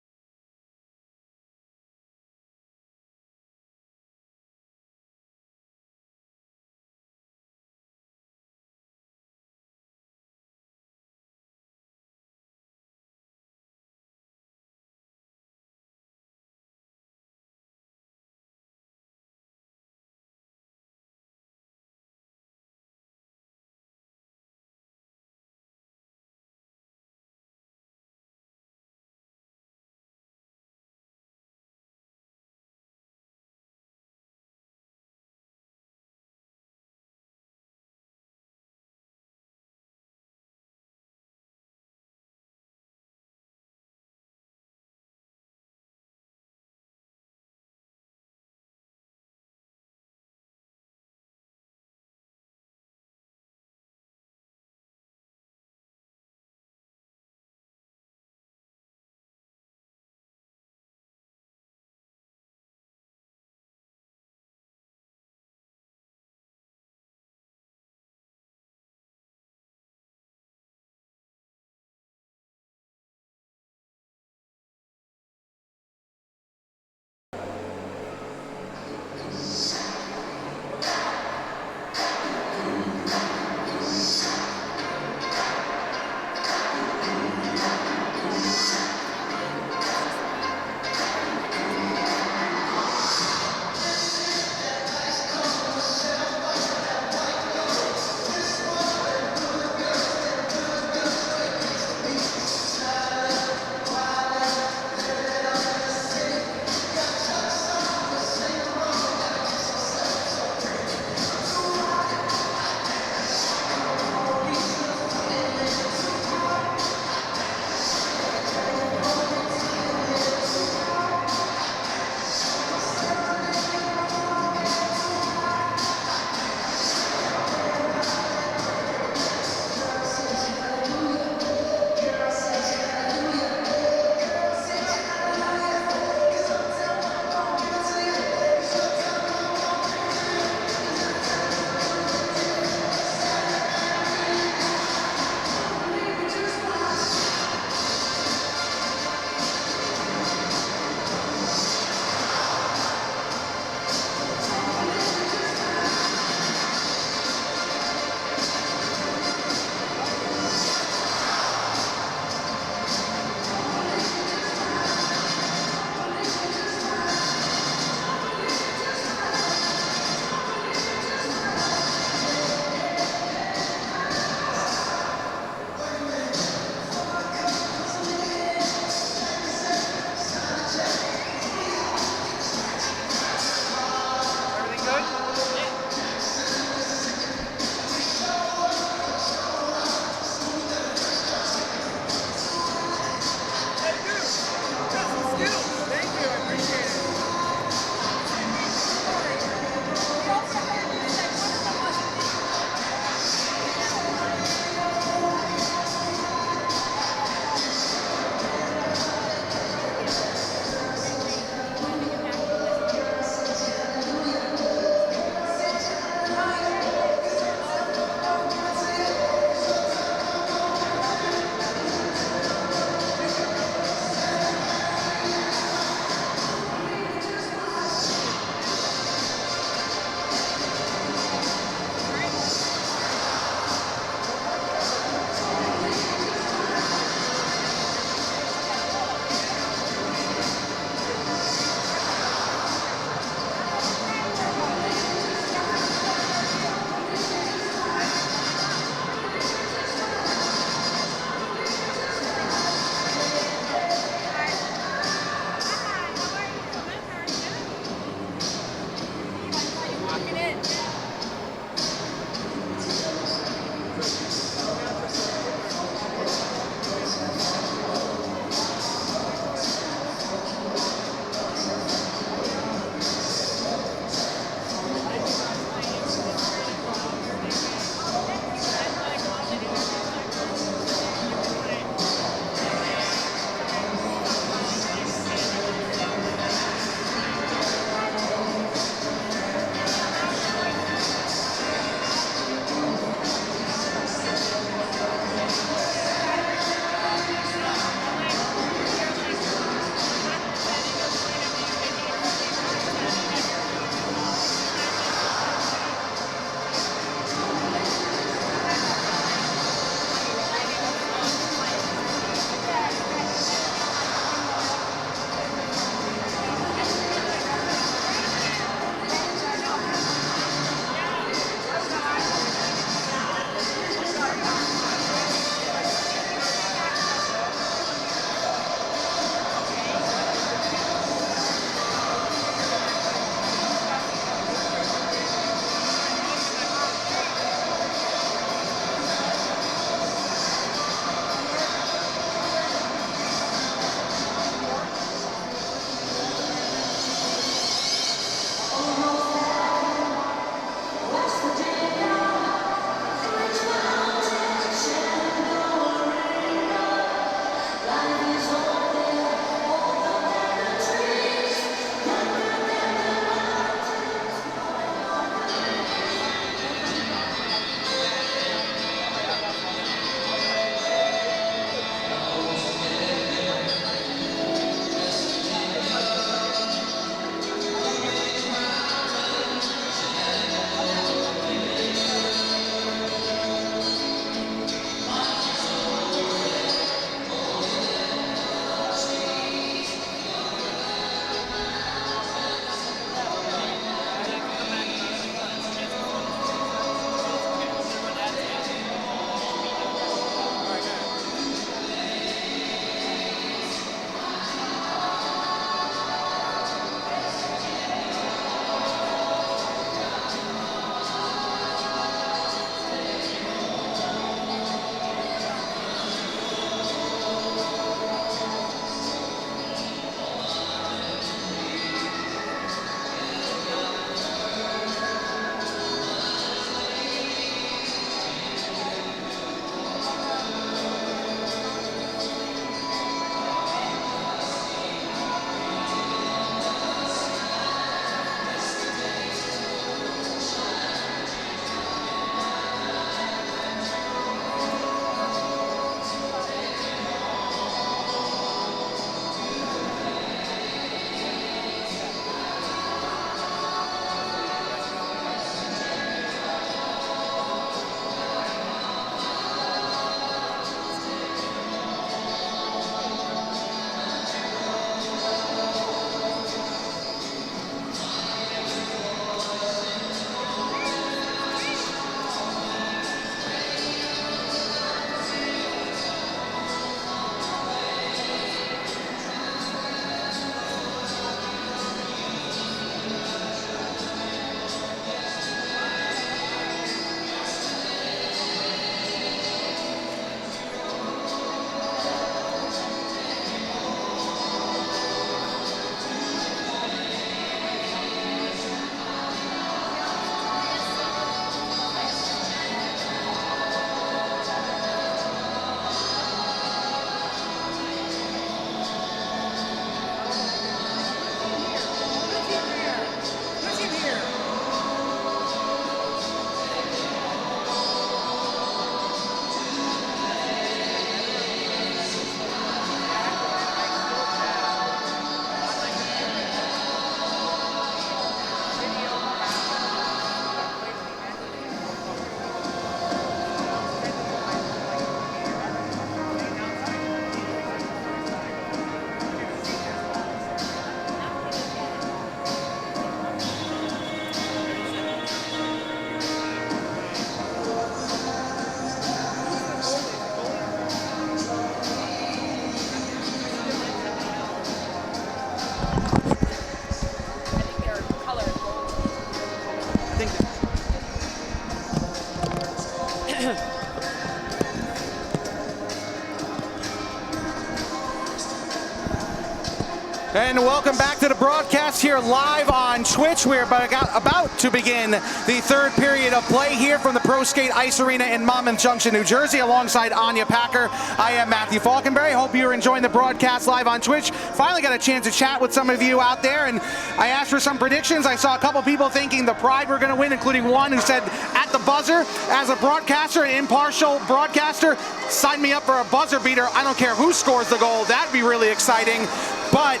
And welcome back to the broadcast here live on Twitch. We're about to begin the third period of play here from the Pro Skate Ice Arena in Monmouth Junction, New Jersey, alongside Anya Packer. I am Matthew Falkenberry. Hope you're enjoying the broadcast live on Twitch. Finally got a chance to chat with some of you out there, and I asked for some predictions. I saw a couple people thinking the Pride were going to win, including one who said at the buzzer, as a broadcaster, an impartial broadcaster, sign me up for a buzzer beater. I don't care who scores the goal. That'd be really exciting. But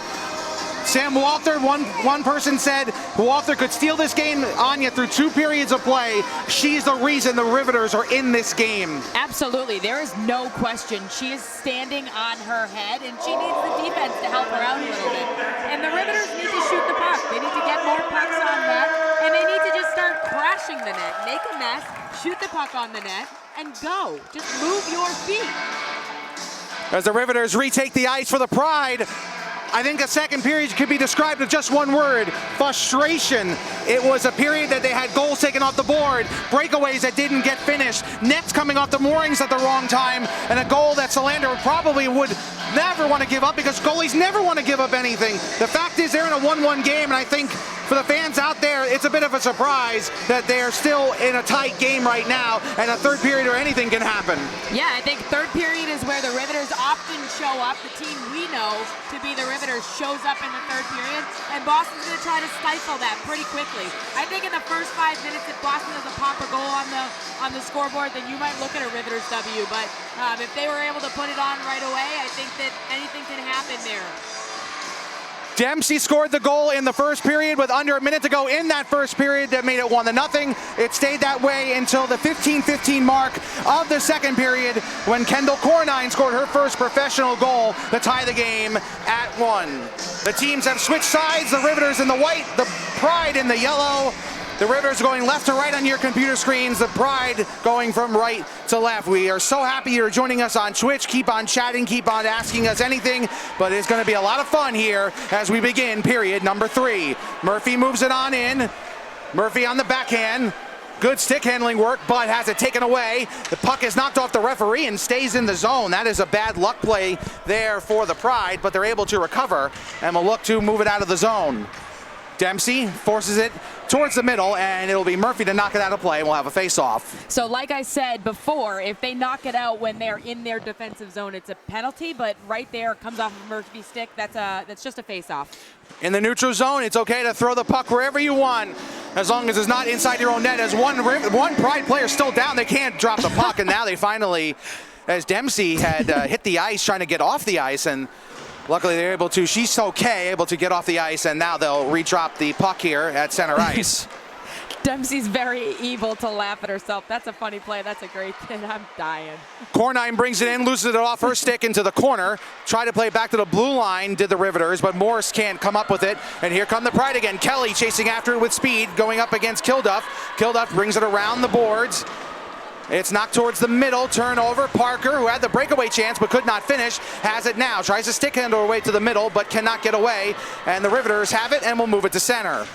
Sam Walther, one person said Walther could steal this game, Anya, through 2 periods of play. She's the reason the Riveters are in this game. Absolutely, there is no question. She is standing on her head, and she needs the defense to help her out a little bit. And the Riveters need to shoot the puck. They need to get more pucks on net, and they need to just start crashing the net, make a mess, shoot the puck on the net, and go. Just move your feet. As the Riveters retake the ice for the Pride, I think the second period could be described with just one word: frustration. It was a period that they had goals taken off the board, breakaways that didn't get finished, nets coming off the moorings at the wrong time, and a goal that Solander probably would never want to give up, because goalies never want to give up anything. The fact is they're in a 1-1 game, and I think for the fans out there, it's a bit of a surprise that they're still in a tight game right now, and a third period or anything can happen. Yeah, I think third period is where the Riveters often show up. The team we know to be the Riveters shows up in the third period, and Boston's going to try to stifle that pretty quickly. I think in the first 5 minutes, if Boston doesn't pop a goal on the scoreboard, then you might look at a Riveters W, but if they were able to put it on right away, I think that anything can happen there. Dempsey scored the goal in the first period with under a minute to go in that first period. That made it 1-0. It stayed that way until the 15-15 mark of the second period, when Kendall Cornine scored her first professional goal to tie the game at 1. The teams have switched sides. The Riveters in the white, the Pride in the yellow. The Riveters going left to right on your computer screens. The Pride going from right to left. We are so happy you're joining us on Twitch. Keep on chatting, keep on asking us anything, but it's going to be a lot of fun here as we begin period number 3. Murphy moves it on in. Murphy on the backhand. Good stick handling work, but has it taken away. The puck is knocked off the referee and stays in the zone. That is a bad luck play there for the Pride, but they're able to recover and will look to move it out of the zone. Dempsey forces it towards the middle, and it'll be Murphy to knock it out of play. We'll have a face-off. So like I said before, if they knock it out when they're in their defensive zone, it's a penalty, but right there it comes off of Murphy's stick. That's just a face-off. In the neutral zone, it's okay to throw the puck wherever you want, as long as it's not inside your own net. As one Pride player still down, they can't drop the puck, and now they finally, as Dempsey had hit the ice trying to get off the ice, and luckily they're able to, she's okay, able to get off the ice, and now they'll redrop the puck here at center ice. Dempsey's very evil to laugh at herself. That's a funny play. That's a great thing. I'm dying. Cornine brings it in, loses it off her stick into the corner. Try to play back to the blue line, did the Riveters, but Morris can't come up with it. And here come the Pride again. Kelly chasing after it with speed, going up against Kilduff. Kilduff brings it around the boards. It's knocked towards the middle, turnover. Parker, who had the breakaway chance but could not finish, has it now. Tries to stick handle her way to the middle but cannot get away. And the Riveters have it and will move it to center.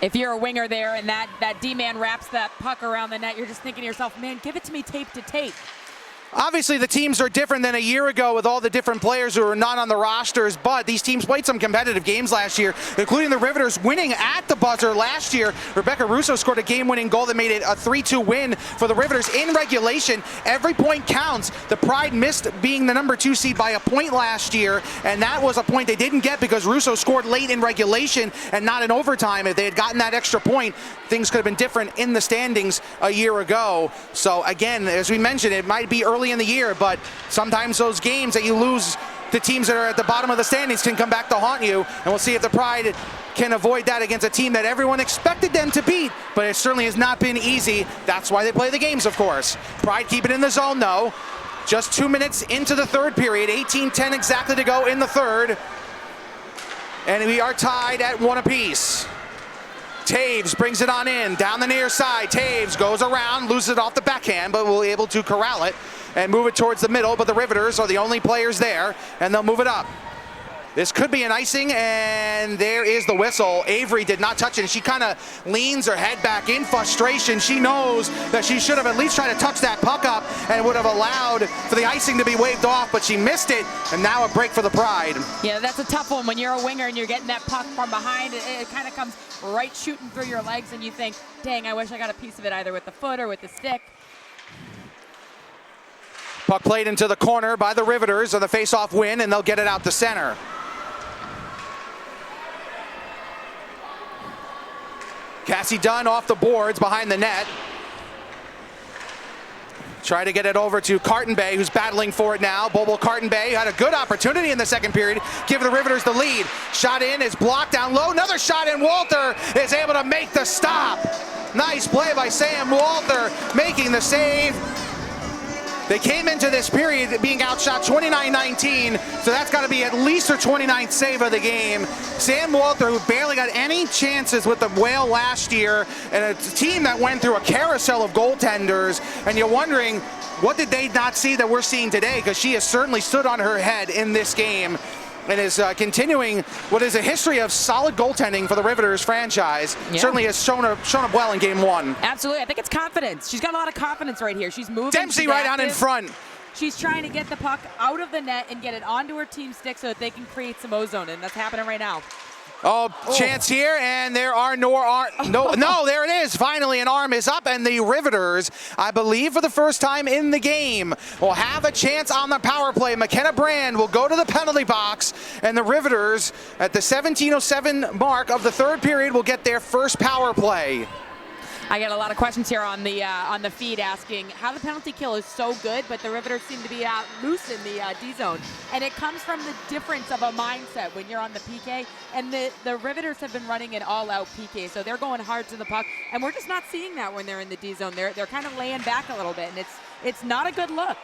If you're a winger there and that D-man wraps that puck around the net, you're just thinking to yourself, man, give it to me tape to tape. Obviously, the teams are different than a year ago with all the different players who are not on the rosters, but these teams played some competitive games last year, including the Riveters winning at the buzzer last year. Rebecca Russo scored a game-winning goal that made it a 3-2 win for the Riveters in regulation. Every point counts. The Pride missed being the number 2 seed by a point last year, and that was a point they didn't get because Russo scored late in regulation and not in overtime. If they had gotten that extra point, things could have been different in the standings a year ago. So again, as we mentioned, it might be early in the year, but sometimes those games that you lose to teams that are at the bottom of the standings can come back to haunt you, and we'll see if the Pride can avoid that against a team that everyone expected them to beat, but it certainly has not been easy. That's why they play the games, of course. Pride keep it in the zone, though. Just 2 minutes into the third period, 18-10 exactly to go in the third, and we are tied at 1 apiece. Taves brings it on in, down the near side. Taves goes around, loses it off the backhand, but will be able to corral it and move it towards the middle, but the Riveters are the only players there, and they'll move it up. This could be an icing, and there is the whistle. Avery did not touch it, and she kind of leans her head back in frustration. She knows that she should have at least tried to touch that puck up and would have allowed for the icing to be waved off, but she missed it, and now a break for the Pride. Yeah, that's a tough one when you're a winger and you're getting that puck from behind. It kind of comes right shooting through your legs, and you think, dang, I wish I got a piece of it either with the foot or with the stick. Puck played into the corner by the Riveters on the face-off win, and they'll get it out the center. Cassie Dunn off the boards behind the net. Try to get it over to Carton-Bay, who's battling for it now. Bobo Carton-Bay had a good opportunity in the second period, give the Riveters the lead. Shot in is blocked down low. Another shot in. Walter is able to make the stop. Nice play by Sam Walter, making the save. They came into this period being outshot 29-19, so that's got to be at least her 29th save of the game. Sam Walter, who barely got any chances with the Whale last year, and a team that went through a carousel of goaltenders, and you're wondering, what did they not see that we're seeing today? Because she has certainly stood on her head in this game and is continuing what is a history of solid goaltending for the Riveters franchise. Yeah. Certainly has shown up well in game one. Absolutely. I think it's confidence. She's got a lot of confidence right here. She's moving. Dempsey right on in front. She's trying to get the puck out of the net and get it onto her team stick so that they can create some ozone, and that's happening right now. Oh, chance here, and there are no, there it is. Finally, an arm is up, and the Riveters, I believe for the first time in the game, will have a chance on the power play. McKenna Brand will go to the penalty box, and the Riveters, at the 17:07 mark of the third period, will get their first power play. I get a lot of questions here on the feed asking how the penalty kill is so good, but the Riveters seem to be loose in the D zone. And it comes from the difference of a mindset when you're on the PK. And the Riveters have been running an all-out PK, so they're going hard to the puck. And we're just not seeing that when they're in the D zone. They're kind of laying back a little bit, and it's not a good look.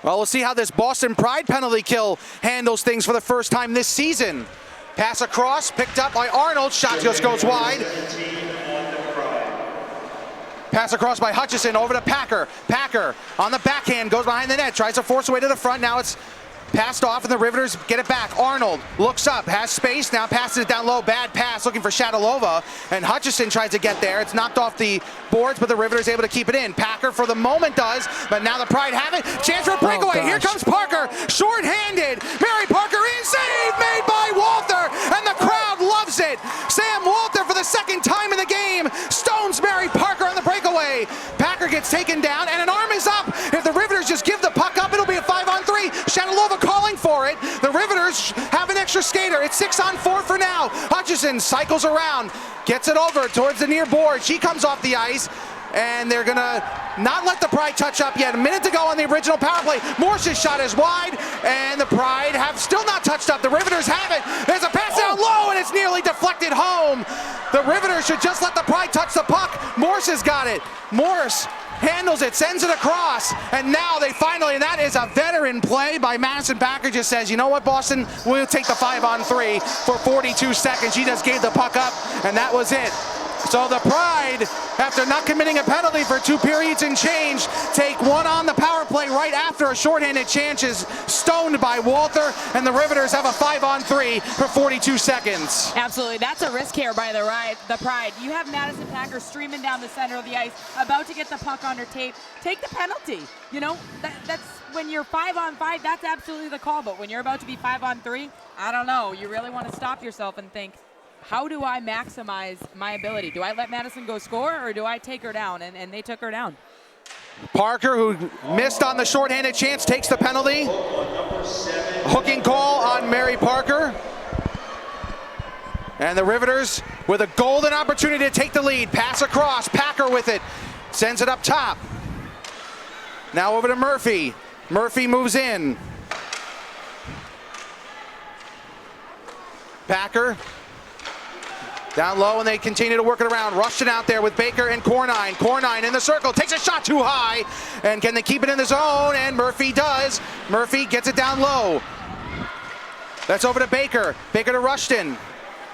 Well, we'll see how this Boston Pride penalty kill handles things for the first time this season. Pass across, picked up by Arnold. Shot just goes wide. Pass across by Hutchison over to Packer. Packer on the backhand, goes behind the net, tries to force away to the front. Now it's passed off, and the Riveters get it back. Arnold looks up, has space, now passes it down low. Bad pass, looking for Shadalova, and Hutchison tries to get there. It's knocked off the boards, but the Riveters able to keep it in. Packer for the moment does, but now the Pride have it. Chance for a breakaway. Here comes Parker, short-handed. Mary Parker in, save made by Walter, and the crowd loves it. Sam Walter for the second time in the game stones Mary Parker on the breakaway. Packer gets taken down, and an arm is up. If the Riveters just give the puck up, it'll be a 5-on-3. Shadalova calling for it. The Riveters have an extra skater. It's 6-on-4 for now. Hutchison cycles around, gets it over towards the near board. She comes off the ice, and they're gonna not let the Pride touch up yet. A minute to go on the original power play. Morse's shot is wide, and the Pride have still not touched up. The Riveters have it. There's a pass down low, and it's nearly deflected home. The Riveters should just let the Pride touch the puck. Morse has got it. Morse handles it, sends it across, and now they finally, and that is a veteran play by Madison Packer, just says, you know what, Boston, we'll take the 5-on-3 for 42 seconds. She just gave the puck up, and that was it. So the Pride, after not committing a penalty for 2 periods and change, take one on the power play right after a shorthanded chance is stoned by Walter, and the Riveters have a 5-on-3 for 42 seconds. Absolutely. That's a risk here by the Pride. You have Madison Packer streaming down the center of the ice, about to get the puck on her tape. Take the penalty. You know, that's when you're 5-on-5, that's absolutely the call. But when you're about to be 5-on-3, I don't know. You really want to stop yourself and think, how do I maximize my ability? Do I let Madison go score, or do I take her down? And they took her down. Parker, who missed on the shorthanded chance, takes the penalty. Hooking call on Mary Parker. And the Riveters with a golden opportunity to take the lead. Pass across, Packer with it. Sends it up top. Now over to Murphy. Murphy moves in. Packer down low, and they continue to work it around. Rushton out there with Baker and Cornine. Cornine in the circle, takes a shot too high. And can they keep it in the zone? And Murphy does. Murphy gets it down low. That's over to Baker. Baker to Rushton.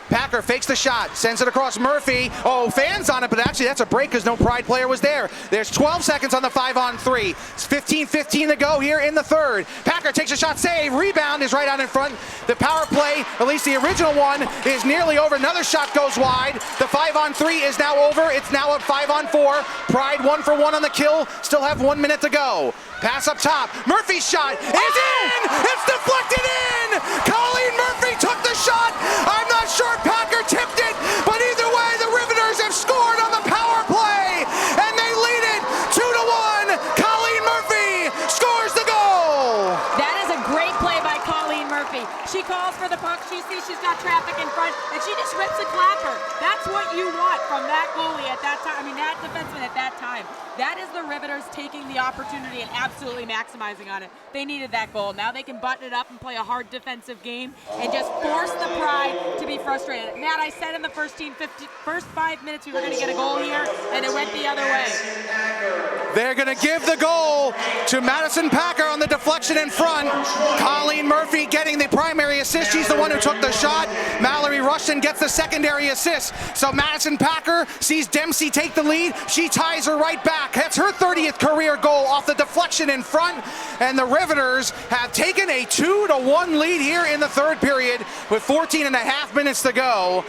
Packer fakes the shot, sends it across Murphy. Oh, fans on it, but actually that's a break because no Pride player was there. There's 12 seconds on the 5-on-3. It's 15-15 to go here in the third. Packer takes a shot, save, rebound is right out in front. The power play, at least the original one, is nearly over. Another shot goes wide. The 5-on-3 is now over. It's now up 5-on-4. Pride 1 for 1 on the kill. Still have 1 minute to go. Pass up top. Murphy's shot is in! It's deflected in! Colleen Murphy took the shot! I'm not sure Packer tipped it, but either way, the Riveters have scored on the power play, and they lead it 2-1. Colleen Murphy scores the goal! That is a great play by Colleen Murphy. She calls for the puck. She sees she's got traffic in front, and she just rips a clapper. That's what you want from that goalie at that time. I mean, that defenseman at that time. That is the Riveters taking the opportunity and absolutely maximizing on it. They needed that goal. Now they can button it up and play a hard defensive game and just force the Pride to be frustrated. Matt, I said in the first 5 minutes we were going to get a goal here, and it went the other way. They're going to give the goal to Madison Packer on the deflection in front. Colleen Murphy getting the primary assist. She's the one who took the shot. Mallory Rushton gets the secondary assist. So Madison Packer sees Dempsey take the lead. She ties her right back. That's her 30th career goal off the deflection in front. And the Riveters have taken a 2-1 lead here in the third period with 14.5 minutes to go.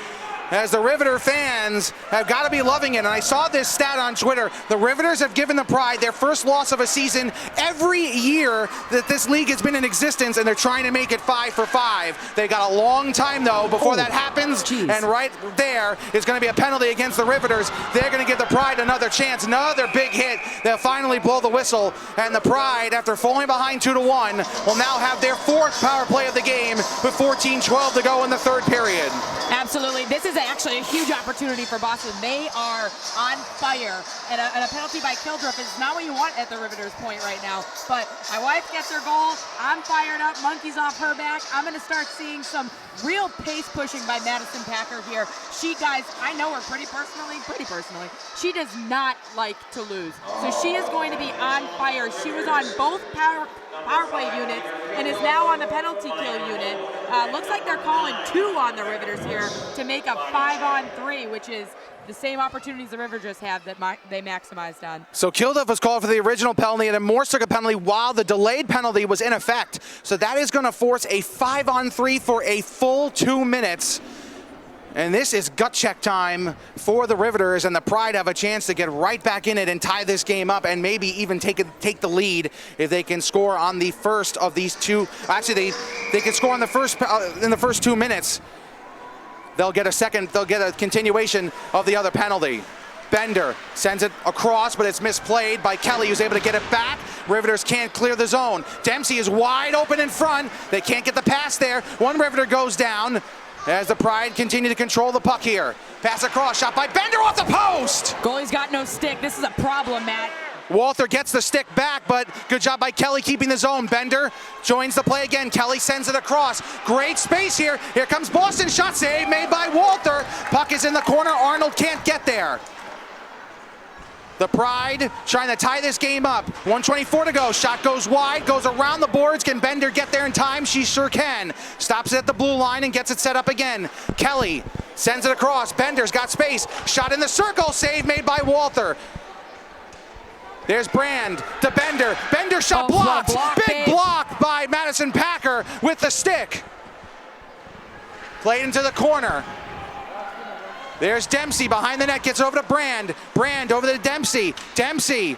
As the Riveter fans have got to be loving it. And I saw this stat on Twitter. The Riveters have given the Pride their first loss of a season every year that this league has been in existence, and they're trying to make it 5 for 5. They got a long time, though, before that happens. Geez. And right there is going to be a penalty against the Riveters. They're going to give the Pride another chance, another big hit. They'll finally blow the whistle. And the Pride, after falling behind 2-1, will now have their fourth power play of the game with 14-12 to go in the third period. Absolutely. This is actually a huge opportunity for Boston. They are on fire, and a penalty by Kildruff is not what you want at the Riveters point right now. But my wife gets her goal. I'm fired up. Monkey's off her back. I'm going to start seeing some real pace pushing by Madison Packer here. She, guys, I know her pretty personally. She does not like to lose. So she is going to be on fire. She was on both power play units and is now on the penalty kill unit. Looks like they're calling 2 on the Riveters here to make a 5-on-3, which is the same opportunities the Riveters have that they maximized on. So Kilduff was called for the original penalty and a Morse took a penalty while the delayed penalty was in effect. So that is going to force a 5-on-3 for a full 2 minutes. And this is gut check time for the Riveters, and the Pride have a chance to get right back in it and tie this game up and maybe even take the lead if they can score on the first of these two. Actually, they can score on the first in the first 2 minutes. They'll get a continuation of the other penalty. Bender sends it across, but it's misplayed by Kelly, who's able to get it back. Riveters can't clear the zone. Dempsey is wide open in front. They can't get the pass there. One Riveter goes down as the Pride continue to control the puck here. Pass across, shot by Bender off the post! Goalie's got no stick. This is a problem, Matt. Walter gets the stick back, but good job by Kelly keeping the zone. Bender joins the play again. Kelly sends it across. Great space here. Here comes Boston. Shot save made by Walter. Puck is in the corner. Arnold can't get there. The Pride trying to tie this game up. 1:24 to go. Shot goes wide, goes around the boards. Can Bender get there in time? She sure can. Stops it at the blue line and gets it set up again. Kelly sends it across. Bender's got space. Shot in the circle. Save made by Walter. There's Brand to Bender. Bender shot blocked. Big block by Madison Packer with the stick. Played into the corner. There's Dempsey behind the net, gets over to Brand. Brand over to Dempsey. Dempsey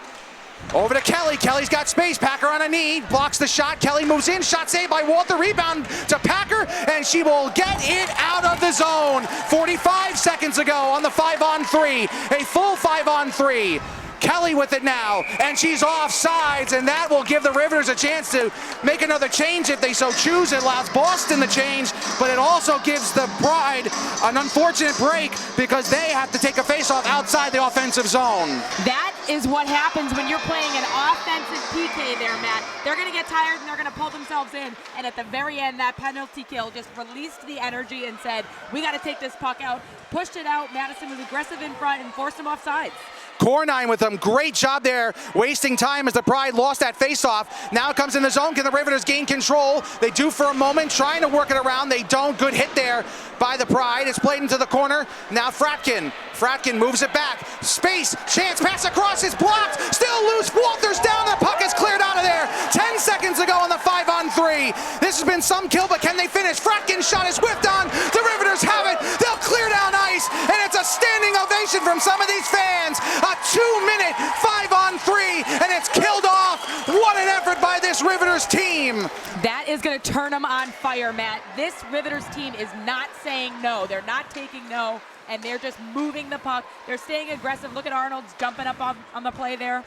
over to Kelly. Kelly's got space. Packer on a knee, blocks the shot. Kelly moves in. Shot saved by Walter. Rebound to Packer, and she will get it out of the zone. 45 seconds ago on the 5-on-3. A full 5-on-3. Kelly with it now, and she's off sides, and that will give the Riveters a chance to make another change if they so choose. It allows Boston the change, but it also gives the Pride an unfortunate break because they have to take a face-off outside the offensive zone. That is what happens when you're playing an offensive PK there, Matt. They're going to get tired and they're going to pull themselves in, and at the very end, that penalty kill just released the energy and said, we got to take this puck out. Pushed it out. Madison was aggressive in front and forced them off sides. Cornine with them. Great job there, wasting time as the Pride lost that faceoff. Now it comes in the zone. Can the Riveters gain control? They do for a moment, trying to work it around. They don't. Good hit there by the Pride. It's played into the corner. Now Fratkin. Fratkin moves it back. Space, chance, pass across, is blocked. Still loose. Walters down. The puck is cleared out of there. 10 seconds to go on the 5-on-3. This has been some kill, but can they finish? Fratkin's shot is whipped on. The Riveters have it. They'll clear down ice, and it's a standing ovation from some of these fans. A 2-minute 5-on-3, and it's killed off. What an effort by this Riveters team. That is going to turn them on fire, Matt. This Riveters team is not saying no. They're not taking no, and they're just moving the puck. They're staying aggressive. Look at Arnold's jumping up on the play there.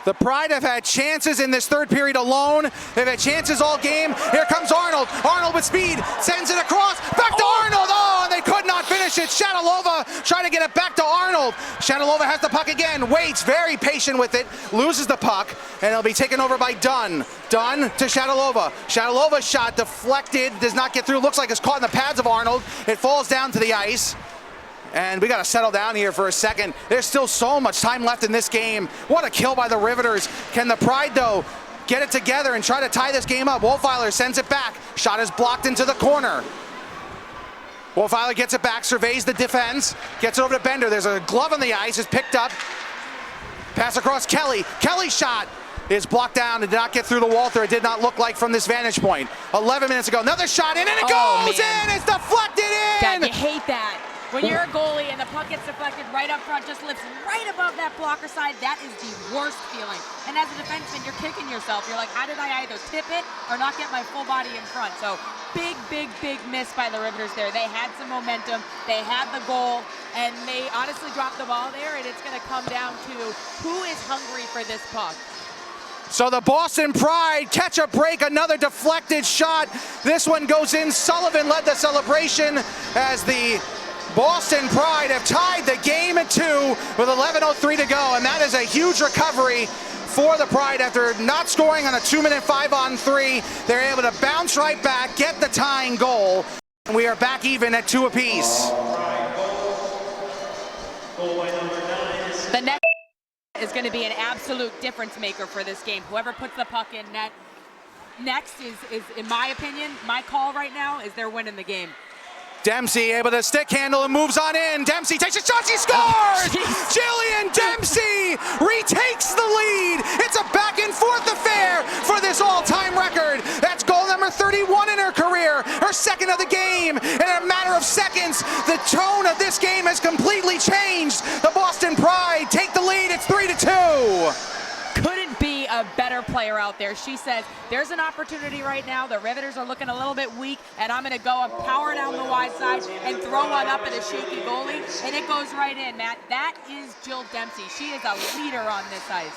The Pride have had chances in this third period alone. They've had chances all game. Here comes Arnold. Arnold with speed, sends it across, back to Arnold. Oh, and they could not finish it. Shatilova trying to get it back to Arnold. Shatilova has the puck again, waits, very patient with it, loses the puck, and it'll be taken over by Dunn. Dunn to Shatilova. Shatilova's shot deflected, does not get through. Looks like it's caught in the pads of Arnold. It falls down to the ice. And we got to settle down here for a second. There's still so much time left in this game. What a kill by the Riveters. Can the Pride, though, get it together and try to tie this game up? Wolfeiler sends it back. Shot is blocked into the corner. Wolfeiler gets it back, surveys the defense, gets it over to Bender. There's a glove on the ice, is picked up. Pass across Kelly. Kelly's shot is blocked down and did not get through the Walter. It did not look like from this vantage point. 11 minutes ago, another shot in, and it goes in! It's deflected in! God, you hate that. When you're a goalie and the puck gets deflected right up front, just lifts right above that blocker side, that is the worst feeling. And as a defenseman, you're kicking yourself. You're like, how did I either tip it or not get my full body in front? So big, big, big miss by the Riveters there. They had some momentum, they had the goal, and they honestly dropped the ball there, and it's going to come down to who is hungry for this puck. So the Boston Pride catch a break, another deflected shot. This one goes in. Sullivan led the celebration as the Boston Pride have tied the game at 2 with 11:03 to go, and that is a huge recovery for the Pride after not scoring on a 2-minute 5-on-3. They're able to bounce right back, get the tying goal, and we are back even at 2 apiece. The next is going to be an absolute difference maker for this game. Whoever puts the puck in net next is, in my opinion, my call right now is they're winning the game. Dempsey able to stick handle and moves on in. Dempsey takes a shot, she scores! Jillian Dempsey retakes the lead. It's a back and forth affair for this all-time record. That's goal number 31 in her career, her second of the game. In a matter of seconds, the tone of this game has completely changed. The Boston Pride take the lead, it's 3-2. Couldn't be a better player out there. She says, there's an opportunity right now. The Riveters are looking a little bit weak, and I'm going to go and power down the wide side and throw one up at a shaky goalie, and it goes right in, Matt. That is Jill Dempsey. She is a leader on this ice.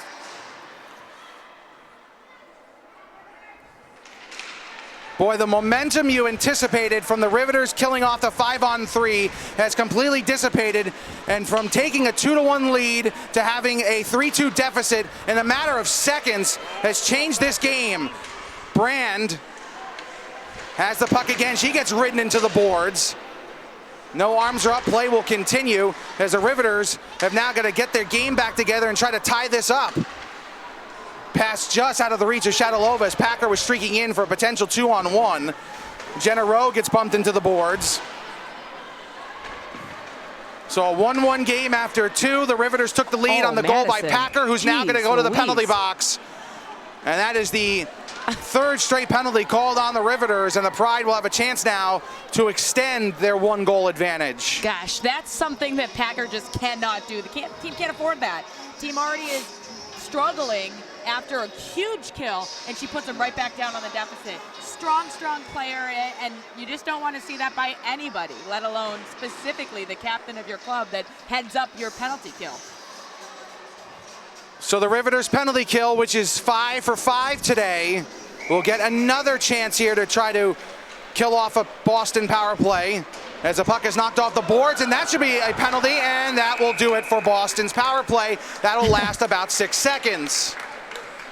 Boy, the momentum you anticipated from the Riveters killing off the 5-on-3 has completely dissipated, and from taking a 2-1 lead to having a 3-2 deficit in a matter of seconds has changed this game. Brand has the puck again. She gets ridden into the boards. No arms are up. Play will continue as the Riveters have now got to get their game back together and try to tie this up. Pass just out of the reach of Shatilova as Packer was streaking in for a potential 2-on-1. Jenna Rowe gets bumped into the boards. So a 1-1 game after 2. The Riveters took the lead on the goal by Packer, who's now going to go to the penalty box. And that is the third straight penalty called on the Riveters, and the Pride will have a chance now to extend their 1-goal advantage. Gosh, that's something that Packer just cannot do. The team can't afford that. Team already is struggling after a huge kill, and she puts them right back down on the deficit. Strong, strong player, and you just don't want to see that by anybody, let alone specifically the captain of your club that heads up your penalty kill. So the Riveters penalty kill, which is 5 for 5 today, will get another chance here to try to kill off a Boston power play as the puck is knocked off the boards, and that should be a penalty, and that will do it for Boston's power play. That'll last about 6 seconds.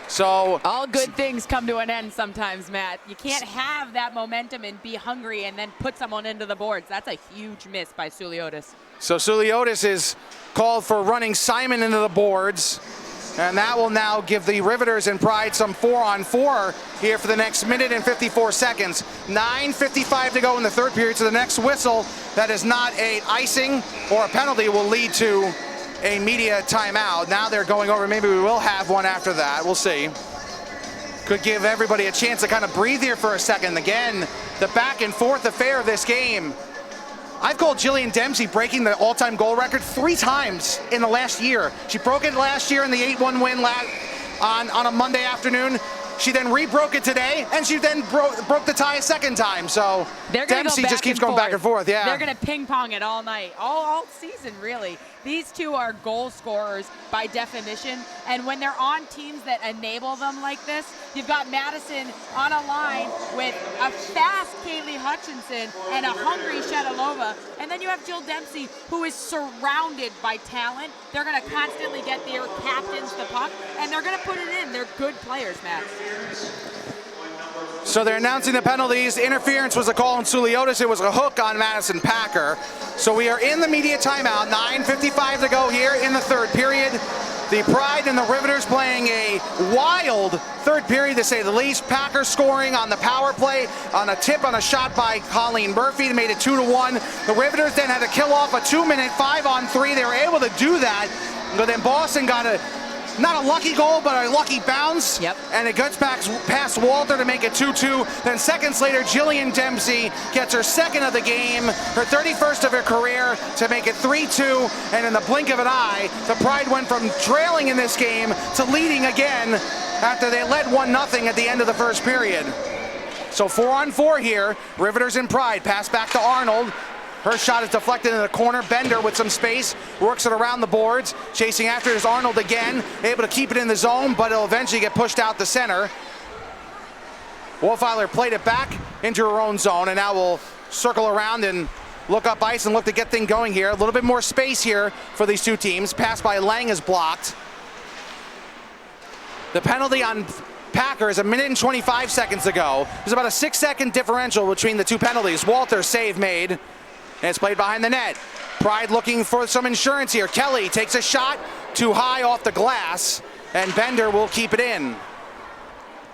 So all good things come to an end sometimes, Matt. You can't have that momentum and be hungry and then put someone into the boards. That's a huge miss by Suliotis. So Suliotis is called for running Simon into the boards, and that will now give the Riveters and Pride some 4-on-4 here for the next minute and 54 seconds. 9:55 to go in the third period, so the next whistle that is not a icing or a penalty will lead to a media timeout. Now they're going over, maybe we will have one after that, we'll see. Could give everybody a chance to kind of breathe here for a second. Again, the back and forth affair of this game. I've called Jillian Dempsey breaking the all-time goal record 3 times in the last year. She broke it last year in the 8-1 win on a Monday afternoon. She then re-broke it today, and she then broke the tie a second time. So Dempsey just keeps going back and forth. Yeah, they're going to ping-pong it all night, all season, really. These two are goal scorers by definition, and when they're on teams that enable them like this, you've got Madison on a line with a fast Kaylee Hutchinson and a hungry Shedalova, and then you have Jill Dempsey, who is surrounded by talent. They're going to constantly get their captains the puck, and they're going to put it in. They're good players, Matt. So they're announcing the penalties. Interference was a call on Suliotis. It was a hook on Madison Packer. So we are in the media timeout. 9:55 to go here in the third period. The Pride and the Riveters playing a wild third period, to say the least. Packer scoring on the power play on a tip on a shot by Colleen Murphy that made it 2-1. The Riveters then had to kill off a 2-minute 5-on-3. They were able to do that. But then Boston got not a lucky goal, but a lucky bounce. Yep. And it gets back past Walter to make it 2-2. Then seconds later, Jillian Dempsey gets her second of the game, her 31st of her career, to make it 3-2. And in the blink of an eye, the Pride went from trailing in this game to leading again after they led 1-0 at the end of the first period. So 4-on-4 here. Riveters and Pride. Pass back to Arnold. Her shot is deflected in the corner. Bender with some space, works it around the boards. Chasing after it is Arnold again, able to keep it in the zone, but it'll eventually get pushed out the center. Wolfeiler played it back into her own zone, and now will circle around and look up ice and look to get things going here. A little bit more space here for these two teams. Pass by Lang is blocked. The penalty on Packer is 1 minute and 25 seconds ago. There's about a 6-second differential between the two penalties. Walter save made. And it's played behind the net. Pride looking for some insurance here. Kelly takes a shot too high off the glass, and Bender will keep it in.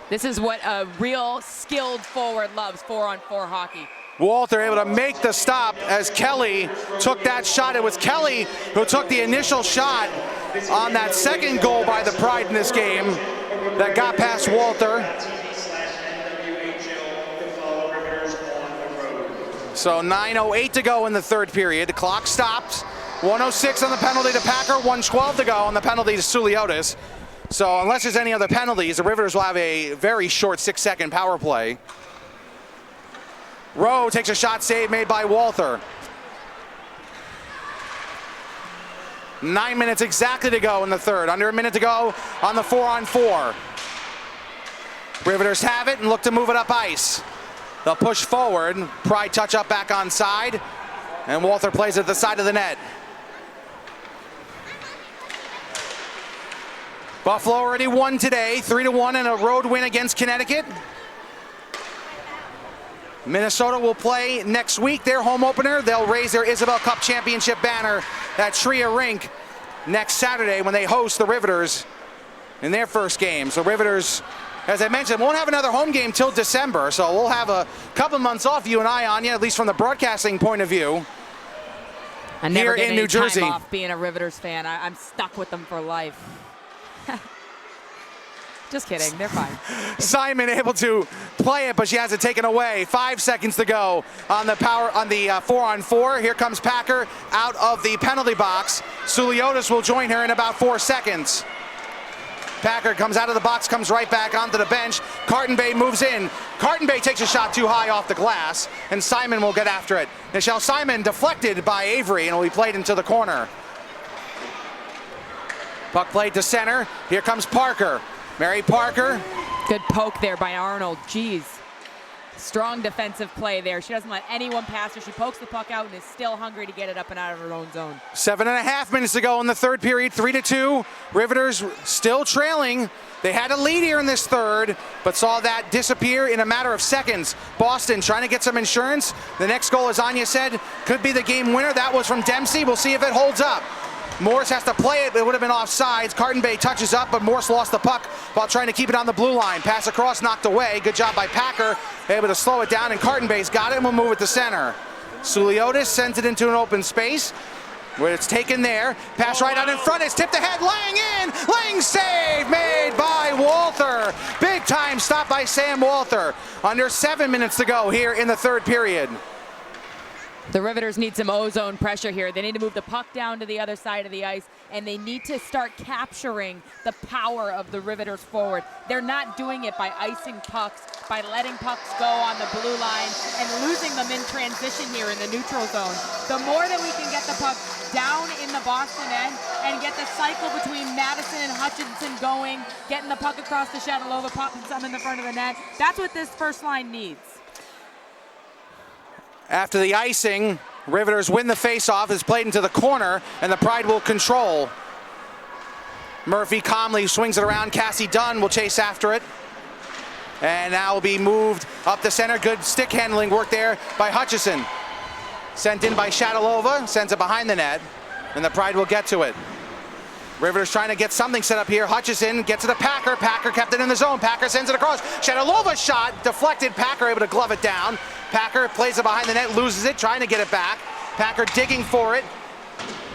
This is what a real skilled forward loves, 4-on-4 hockey. Walter able to make the stop as Kelly took that shot. It was Kelly who took the initial shot on that second goal by the Pride in this game that got past Walter. So 9:08 to go in the third period. The clock stopped. 1:06 on the penalty to Packer. 1:12 to go on the penalty to Suliotis. So unless there's any other penalties, the Riveters will have a very short 6-second power play. Rowe takes a shot save made by Walter. 9 minutes exactly to go in the third. Under a minute to go on the 4-on-4. Riveters have it and look to move it up ice. They'll push forward. Pride touch up back on side. And Walter plays at the side of the net. Buffalo already won today. 3-1 in a road win against Connecticut. Minnesota will play next week, their home opener. They'll raise their Isabel Cup Championship banner at Shria Rink next Saturday when they host the Riveters in their first game. So Riveters, as I mentioned, won't have another home game till December, so we'll have a couple months off, you and I, Anya, at least from the broadcasting point of view. I never here get in New Jersey. Time off being a Riveters fan. I'm stuck with them for life. Just kidding, they're fine. Simon able to play it, but she has it taken away. 5 seconds to go on the 4-on-4. Here comes Packer out of the penalty box. Suliotis will join her in about 4 seconds. Packer comes out of the box, comes right back onto the bench. Carton Bay moves in. Carton Bay takes a shot too high off the glass, and Simon will get after it. Nichelle Simon deflected by Avery and will be played into the corner. Puck played to center. Here comes Parker. Mary Parker. Good poke there by Arnold. Jeez. Strong defensive play there. She doesn't let anyone pass her. She pokes the puck out and is still hungry to get it up and out of her own zone. 7.5 minutes to go in the third period, 3-2. Riveters still trailing. They had a lead here in this third, but saw that disappear in a matter of seconds. Boston trying to get some insurance. The next goal, as Anya said, could be the game winner. That was from Dempsey. We'll see if it holds up. Morse has to play it. It would have been offsides. Carton Bay touches up, but Morse lost the puck while trying to keep it on the blue line. Pass across, knocked away. Good job by Packer. Able to slow it down, and Carton Bay's got it and will move it to center. Suliotis sends it into an open space where it's taken there. Pass right out in front. It's tipped ahead. Lang in. Lang save made by Walther. Big time stop by Sam Walther. Under 7 minutes to go here in the third period. The Riveters need some ozone pressure here. They need to move the puck down to the other side of the ice, and they need to start capturing the power of the Riveters forward. They're not doing it by icing pucks, by letting pucks go on the blue line and losing them in transition here in the neutral zone. The more that we can get the puck down in the Boston end and get the cycle between Madison and Hutchinson going, getting the puck across the Shadalova, popping some in the front of the net, that's what this first line needs. After the icing, Riveters win the faceoff. It's played into the corner, and the Pride will control. Murphy calmly swings it around. Cassie Dunn will chase after it. And now will be moved up the center. Good stick handling work there by Hutchison. Sent in by Shadalova, sends it behind the net, and the Pride will get to it. Riveters trying to get something set up here. Hutchison gets it to Packer. Packer kept it in the zone. Packer sends it across. Shadalova's shot deflected. Packer able to glove it down. Packer plays it behind the net, loses it, trying to get it back. Packer digging for it.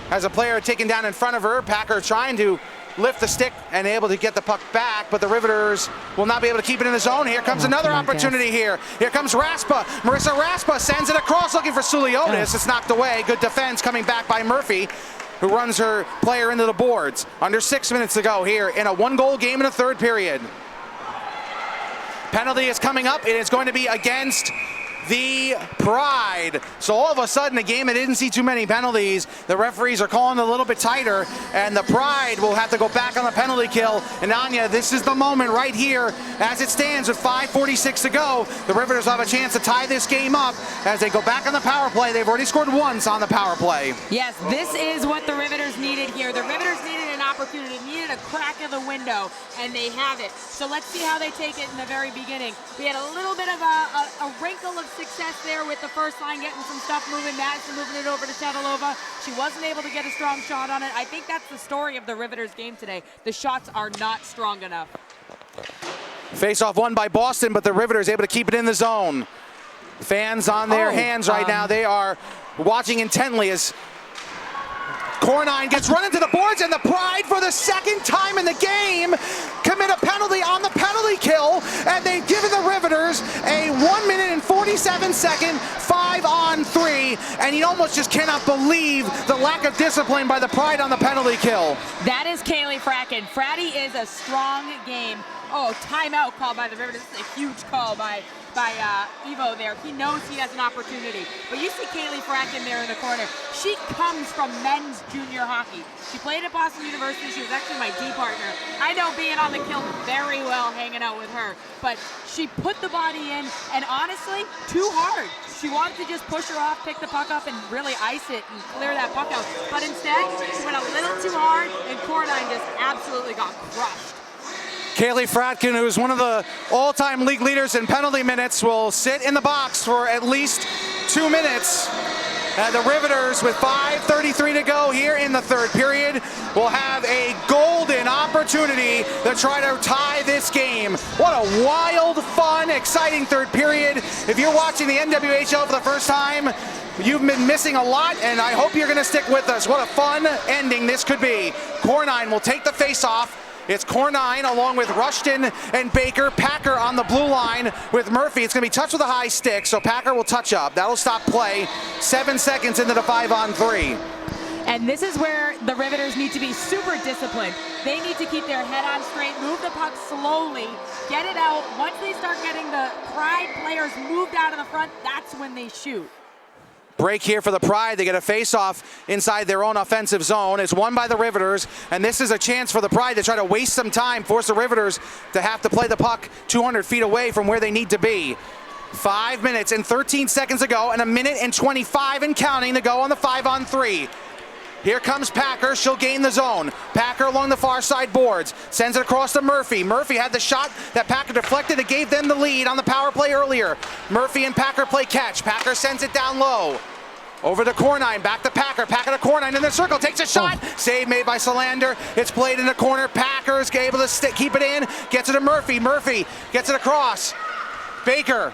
Has a player taken down in front of her. Packer trying to lift the stick and able to get the puck back, but the Riveters will not be able to keep it in the zone. Here comes another opportunity here. Here comes Raspa. Marissa Raspa sends it across looking for Suliotis. It's knocked away. Good defense coming back by Murphy, who runs her player into the boards. Under 6 minutes to go here in a one-goal game in the third period. Penalty is coming up. It is going to be against the Pride. So all of a sudden, a game that didn't see too many penalties, the referees are calling a little bit tighter, and the Pride will have to go back on the penalty kill. And Anya, this is the moment right here as it stands with 5:46 to go. The Riveters have a chance to tie this game up as they go back on the power play. They've already scored once on the power play. Yes, this is what the Riveters needed here. The Riveters needed an opportunity, needed a crack of the window, and they have it. So let's see how they take it in the very beginning. We had a little bit of a wrinkle of success there with the first line, getting some stuff moving, Madison moving it over to Shadalova. She wasn't able to get a strong shot on it. I think that's the story of the Riveters game today. The shots are not strong enough. Face-off won by Boston, but the Riveters able to keep it in the zone. Fans on their hands right now. They are watching intently as Cornine gets run into the boards, and the Pride, for the second time in the game, commit a penalty on the penalty kill, and they've given the Riveters a 1 minute and 47-second 5-on-3, and you almost just cannot believe the lack of discipline by the Pride on the penalty kill. That is Kaylee Fracken. Fratty is a strong game. Oh, timeout call by the Riveters. This is a huge call by Evo there. He knows he has an opportunity. But you see Kaylee Fracken there in the corner. She comes from men's junior hockey. She played at Boston University. She was actually my D partner. I know being on the kill very well, hanging out with her. But she put the body in, and honestly, too hard. She wanted to just push her off, pick the puck up, and really ice it and clear that puck out. But instead, she went a little too hard, and Cornine just absolutely got crushed. Kaylee Fratkin, who's one of the all-time league leaders in penalty minutes, will sit in the box for at least 2 minutes. And the Riveters, with 5:33 to go here in the third period, will have a golden opportunity to try to tie this game. What a wild, fun, exciting third period. If you're watching the NWHL for the first time, you've been missing a lot, and I hope you're going to stick with us. What a fun ending this could be. Cornine will take the face-off. It's Cornine along with Rushton and Baker. Packer on the blue line with Murphy. It's going to be touched with a high stick, so Packer will touch up. That'll stop play. 7 seconds into the 5-on-3. And this is where the Riveters need to be super disciplined. They need to keep their head on straight, move the puck slowly, get it out. Once they start getting the Pride players moved out of the front, that's when they shoot. Break here for the Pride. They get a face-off inside their own offensive zone. It's won by the Riveters, and this is a chance for the Pride to try to waste some time, force the Riveters to have to play the puck 200 feet away from where they need to be. 5 minutes and 13 seconds to go, and a minute and 25 and counting to go on the 5-on-3. Here comes Packer. She'll gain the zone. Packer along the far side boards. Sends it across to Murphy. Murphy had the shot that Packer deflected. It gave them the lead on the power play earlier. Murphy and Packer play catch. Packer sends it down low. Over to Cornine. Back to Packer. Packer to Cornine in the circle. Takes a shot. Save made by Solander. It's played in the corner. Packer is able to keep it in. Gets it to Murphy. Murphy gets it across. Baker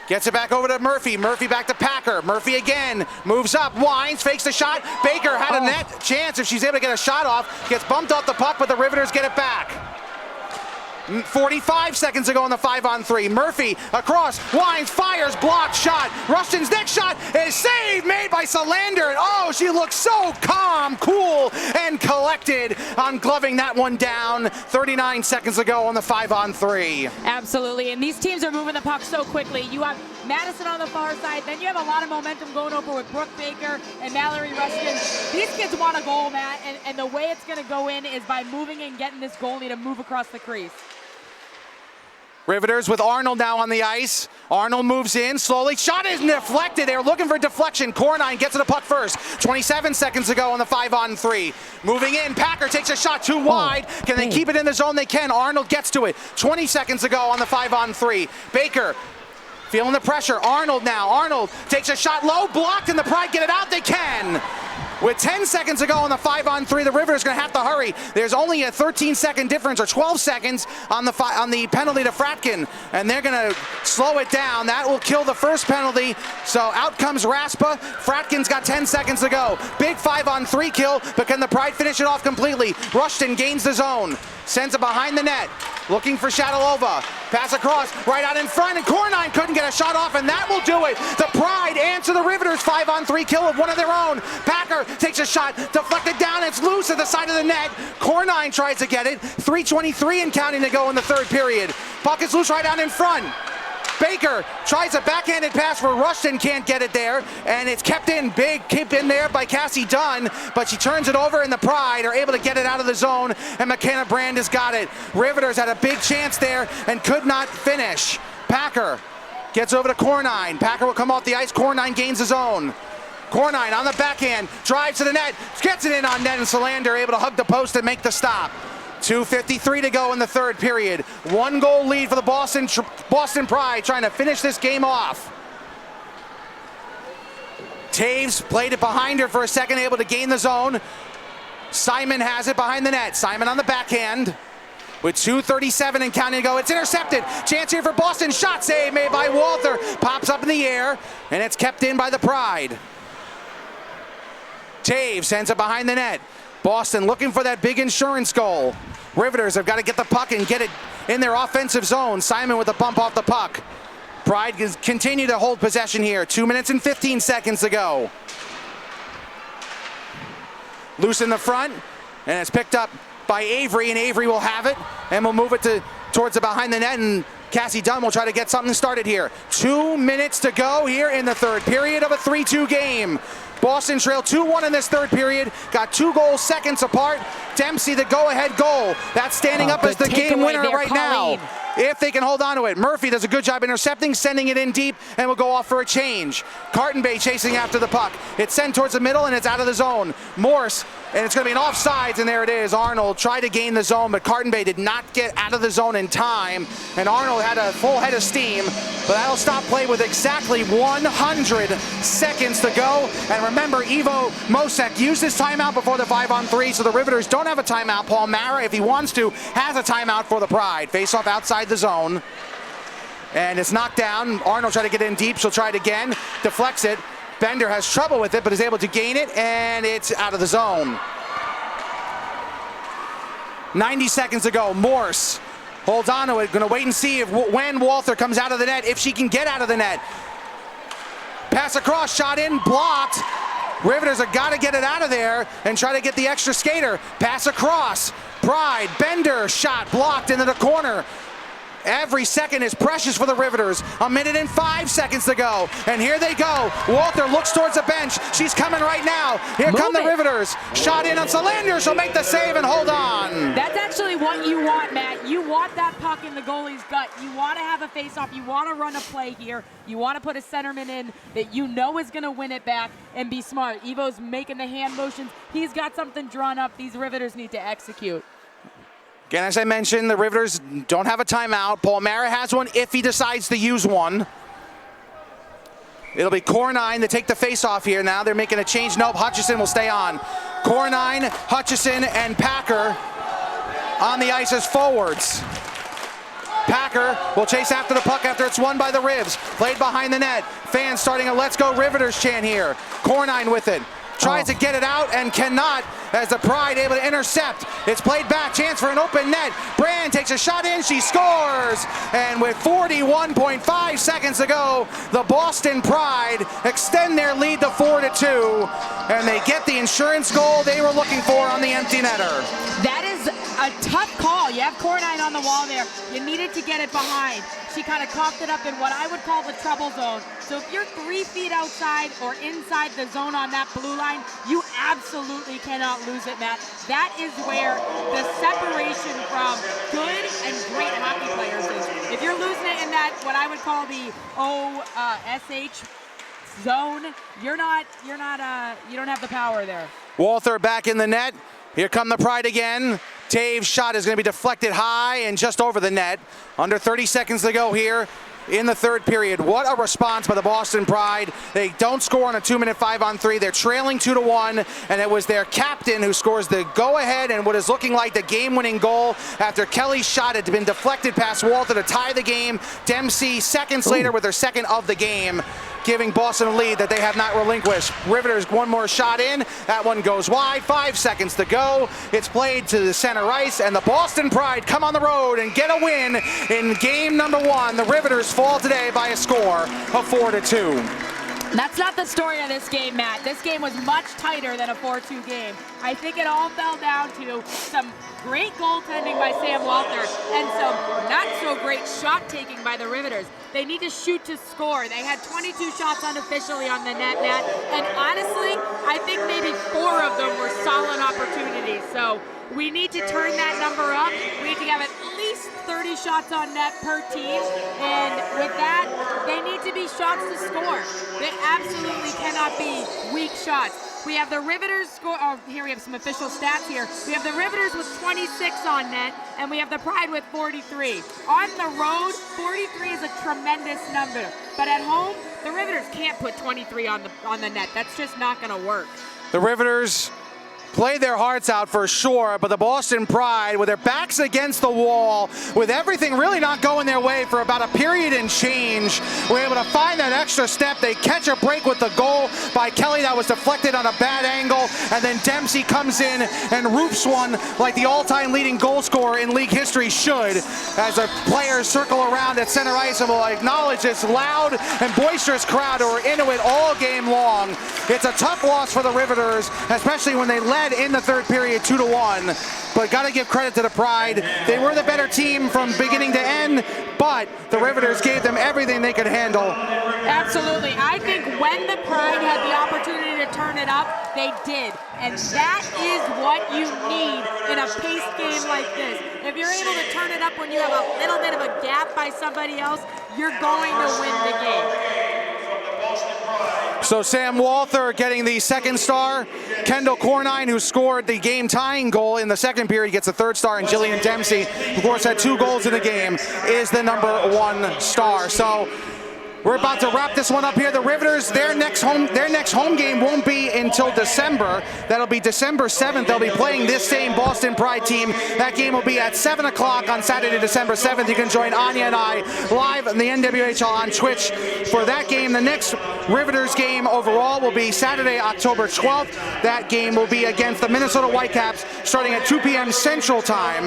gets it back over to Murphy. Murphy back to Packer. Murphy again. Moves up. Winds. Fakes the shot. Baker had a net chance if she's able to get a shot off. Gets bumped off the puck, but the Riveters get it back. 45 seconds to go on the 5-on-3. Murphy across. Winds. Fires. Blocked shot. Rushton's next shot is saved. Made by Solander. And oh, she looks so calm, cool, and collected on gloving that one down. 39 seconds to go on the 5-on-3. Absolutely, and these teams are moving the puck so quickly. You have Madison on the far side, then you have a lot of momentum going over with Brooke Baker and Mallory Rushton. These kids want a goal, Matt, and the way it's going to go in is by moving and getting this goalie to move across the crease. Riveters with Arnold now on the ice. Arnold moves in slowly. Shot is deflected. They're looking for deflection. Cornine gets to the puck first. 27 seconds to go on the 5-on-3. Moving in. Packer takes a shot too wide. Can they keep it in the zone? They can. Arnold gets to it. 20 seconds to go on the 5-on-3. Baker feeling the pressure. Arnold now. Arnold takes a shot low. Blocked, and the Pride get it out. They can. With 10 seconds to go on the 5-on-3, the Riveters going to have to hurry. There's only a 13-second difference, or 12 seconds on the penalty to Fratkin, and they're going to slow it down. That will kill the first penalty. So out comes Raspa. Fratkin's got 10 seconds to go. Big 5-on-3 kill, but can the Pride finish it off completely? Rushton gains the zone. Sends it behind the net. Looking for Shadalova. Pass across, right out in front, and Cornine couldn't get a shot off, and that will do it. The Pride answer the Riveters' 5-on-3 kill of one of their own. Packer takes a shot, deflected down, it's loose at the side of the net. Cornine tries to get it. 3:23 and counting to go in the third period. Puck is loose right out in front. Baker tries a backhanded pass where Rushton can't get it there, and it's kept in big, kept in there by Cassie Dunn, but she turns it over, and the Pride are able to get it out of the zone, and McKenna Brand has got it. Riveters had a big chance there and could not finish. Packer gets over to Cornine. Packer will come off the ice. Cornine gains his own. Cornine on the backhand, drives to the net, gets it in on net, and Solander able to hug the post and make the stop. 2:53 to go in the third period. 1-goal lead for the Boston Pride, trying to finish this game off. Taves played it behind her for a second, able to gain the zone. Simon has it behind the net. Simon on the backhand. With 2:37 and counting to go, it's intercepted. Chance here for Boston. Shot save made by Walther. Pops up in the air, and it's kept in by the Pride. Taves sends it behind the net. Boston looking for that big insurance goal. Riveters have got to get the puck and get it in their offensive zone. Simon with a bump off the puck. Pride continue to hold possession here. 2 minutes and 15 seconds to go. Loose in the front, and it's picked up by Avery, and Avery will have it, and will move it towards the behind the net, and Cassie Dunn will try to get something started here. 2 minutes to go here in the third period of a 3-2 game. Boston trail 2-1 in this third period. Got 2 goals seconds apart. Dempsey the go-ahead goal. That's standing up as the game winner right now. If they can hold on to it. Murphy does a good job intercepting, sending it in deep, and will go off for a change. Carton Bay chasing after the puck. It's sent towards the middle, and it's out of the zone. Morse, and it's going to be an offsides, and there it is. Arnold tried to gain the zone, but Carton Bay did not get out of the zone in time, and Arnold had a full head of steam, but that'll stop play with exactly 100 seconds to go. And remember, Ivo Mosek used his timeout before the 5-on-3, so the Riveters don't have a timeout. Paul Mara, if he wants to, has a timeout for the Pride. Face-off outside the zone, and it's knocked down. Arnold tried to get in deep. She'll try it again. Deflects it. Bender has trouble with it, but is able to gain it, and it's out of the zone. 90 seconds to go. Morse holds on to it. Going to wait and see when Walther comes out of the net, if she can get out of the net. Pass across, shot in, blocked. Riveters have got to get it out of there and try to get the extra skater. Pass across. Pride, Bender, shot blocked into the corner. Every second is precious for the Riveters. 1 minute and 5 seconds to go. And here they go. Walter looks towards the bench. She's coming right now. Here come the Riveters. Shot in on Salander. She'll make the save and hold on. That's actually what you want, Matt. You want that puck in the goalie's gut. You want to have a face-off. You want to run a play here. You want to put a centerman in that you know is going to win it back and be smart. Evo's making the hand motions. He's got something drawn up. These Riveters need to execute. Again, as I mentioned, the Riveters don't have a timeout. Paul Mara has one if he decides to use one. It'll be Cornine to take the face-off here now. They're making a change. Nope, Hutchison will stay on. Cornine, Hutchison, and Packer on the ice as forwards. Packer will chase after the puck after it's won by the Rivs. Played behind the net. Fans starting a Let's Go Riveters chant here. Cornine with it. Tries to get it out and cannot, as the Pride able to intercept. It's played back, chance for an open net. Brand takes a shot in, she scores! And with 41.5 seconds to go, the Boston Pride extend their lead to 4-2, and they get the insurance goal they were looking for on the empty netter. That is a tough call. You have Cornine on the wall there. You needed to get it behind. She kind of coughed it up in what I would call the trouble zone. So if you're 3 feet outside or inside the zone on that blue line, you absolutely cannot lose it, Matt. That is where the separation from good and great hockey players is. If you're losing it in that, what I would call the OSH zone, you don't have the power there. Walther back in the net. Here come the Pride again. Taves' shot is going to be deflected high and just over the net. Under 30 seconds to go here in the third period. What a response by the Boston Pride. They don't score on a 2-minute 5-on-3. They're trailing 2-1, and it was their captain who scores the go-ahead and what is looking like the game-winning goal after Kelly's shot had been deflected past Walter to tie the game. Dempsey seconds later with her second of the game, giving Boston a lead that they have not relinquished. Riveters one more shot in. That one goes wide. 5 seconds to go. It's played to the center ice, and the Boston Pride come on the road and get a win in game number 1. The Riveters fall today by a score of 4-2. That's not the story of this game, Matt. This game was much tighter than a 4-2 game. I think it all fell down to some great goaltending by Sam Walter and some not so great shot taking by the Riveters. They need to shoot to score. They had 22 shots unofficially on the net, Matt, and honestly, I think maybe 4 of them were solid opportunities. So we need to turn that number up. We need to have at least 30 shots on net per team, and with that, they need to be shots to score. They absolutely cannot be weak shots. We have the Riveters score. Oh, here we have some official stats here. We have the Riveters with 26 on net, and we have the Pride with 43. On the road, 43 is a tremendous number, but at home, the Riveters can't put 23 on the net. That's just not going to work. The Riveters played their hearts out for sure, but the Boston Pride, with their backs against the wall, with everything really not going their way for about a period and change, were able to find that extra step. They catch a break with the goal by Kelly that was deflected on a bad angle, and then Dempsey comes in and roofs one like the all-time leading goal scorer in league history should, as the players circle around at center ice and will acknowledge this loud and boisterous crowd who are into it all game long. It's a tough loss for the Riveters, especially when they led in the third period 2-1, but got to give credit to the Pride. They were the better team from beginning to end, but the Riveters gave them everything they could handle. Absolutely. I think when the Pride had the opportunity to turn it up, they did, and that is what you need in a paced game like this. If you're able to turn it up when you have a little bit of a gap by somebody else, you're going to win the game. So Sam Walther getting the second star. Kendall Cornine, who scored the game-tying goal in the second period, gets the third star, and Jillian Dempsey, who of course had 2 goals in the game, is the number 1 star. So we're about to wrap this one up here. The Riveters, their next home game won't be until December. That'll be December 7th. They'll be playing this same Boston Pride team. That game will be at 7 o'clock on Saturday, December 7th. You can join Anya and I live in the NWHL on Twitch for that game. The next Riveters game overall will be Saturday, October 12th. That game will be against the Minnesota Whitecaps starting at 2 p.m. Central Time.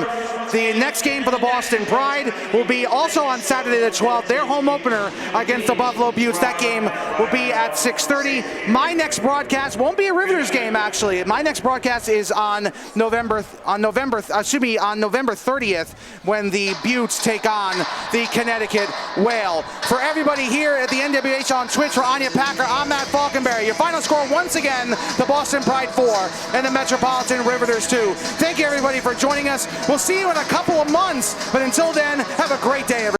The next game for the Boston Pride will be also on Saturday the 12th. Their home opener against the Buffalo Beauts. That game will be at 6:30. My next broadcast won't be a Riveters game, actually. My next broadcast is on November 30th, when the Beauts take on the Connecticut Whale. For everybody here at the NWHL on Twitch, for Anya Packer, I'm Matt Falkenberry. Your final score, once again, the Boston Pride 4 and the Metropolitan Riveters 2. Thank you, everybody, for joining us. We'll see you in a couple of months, but until then, have a great day, everybody.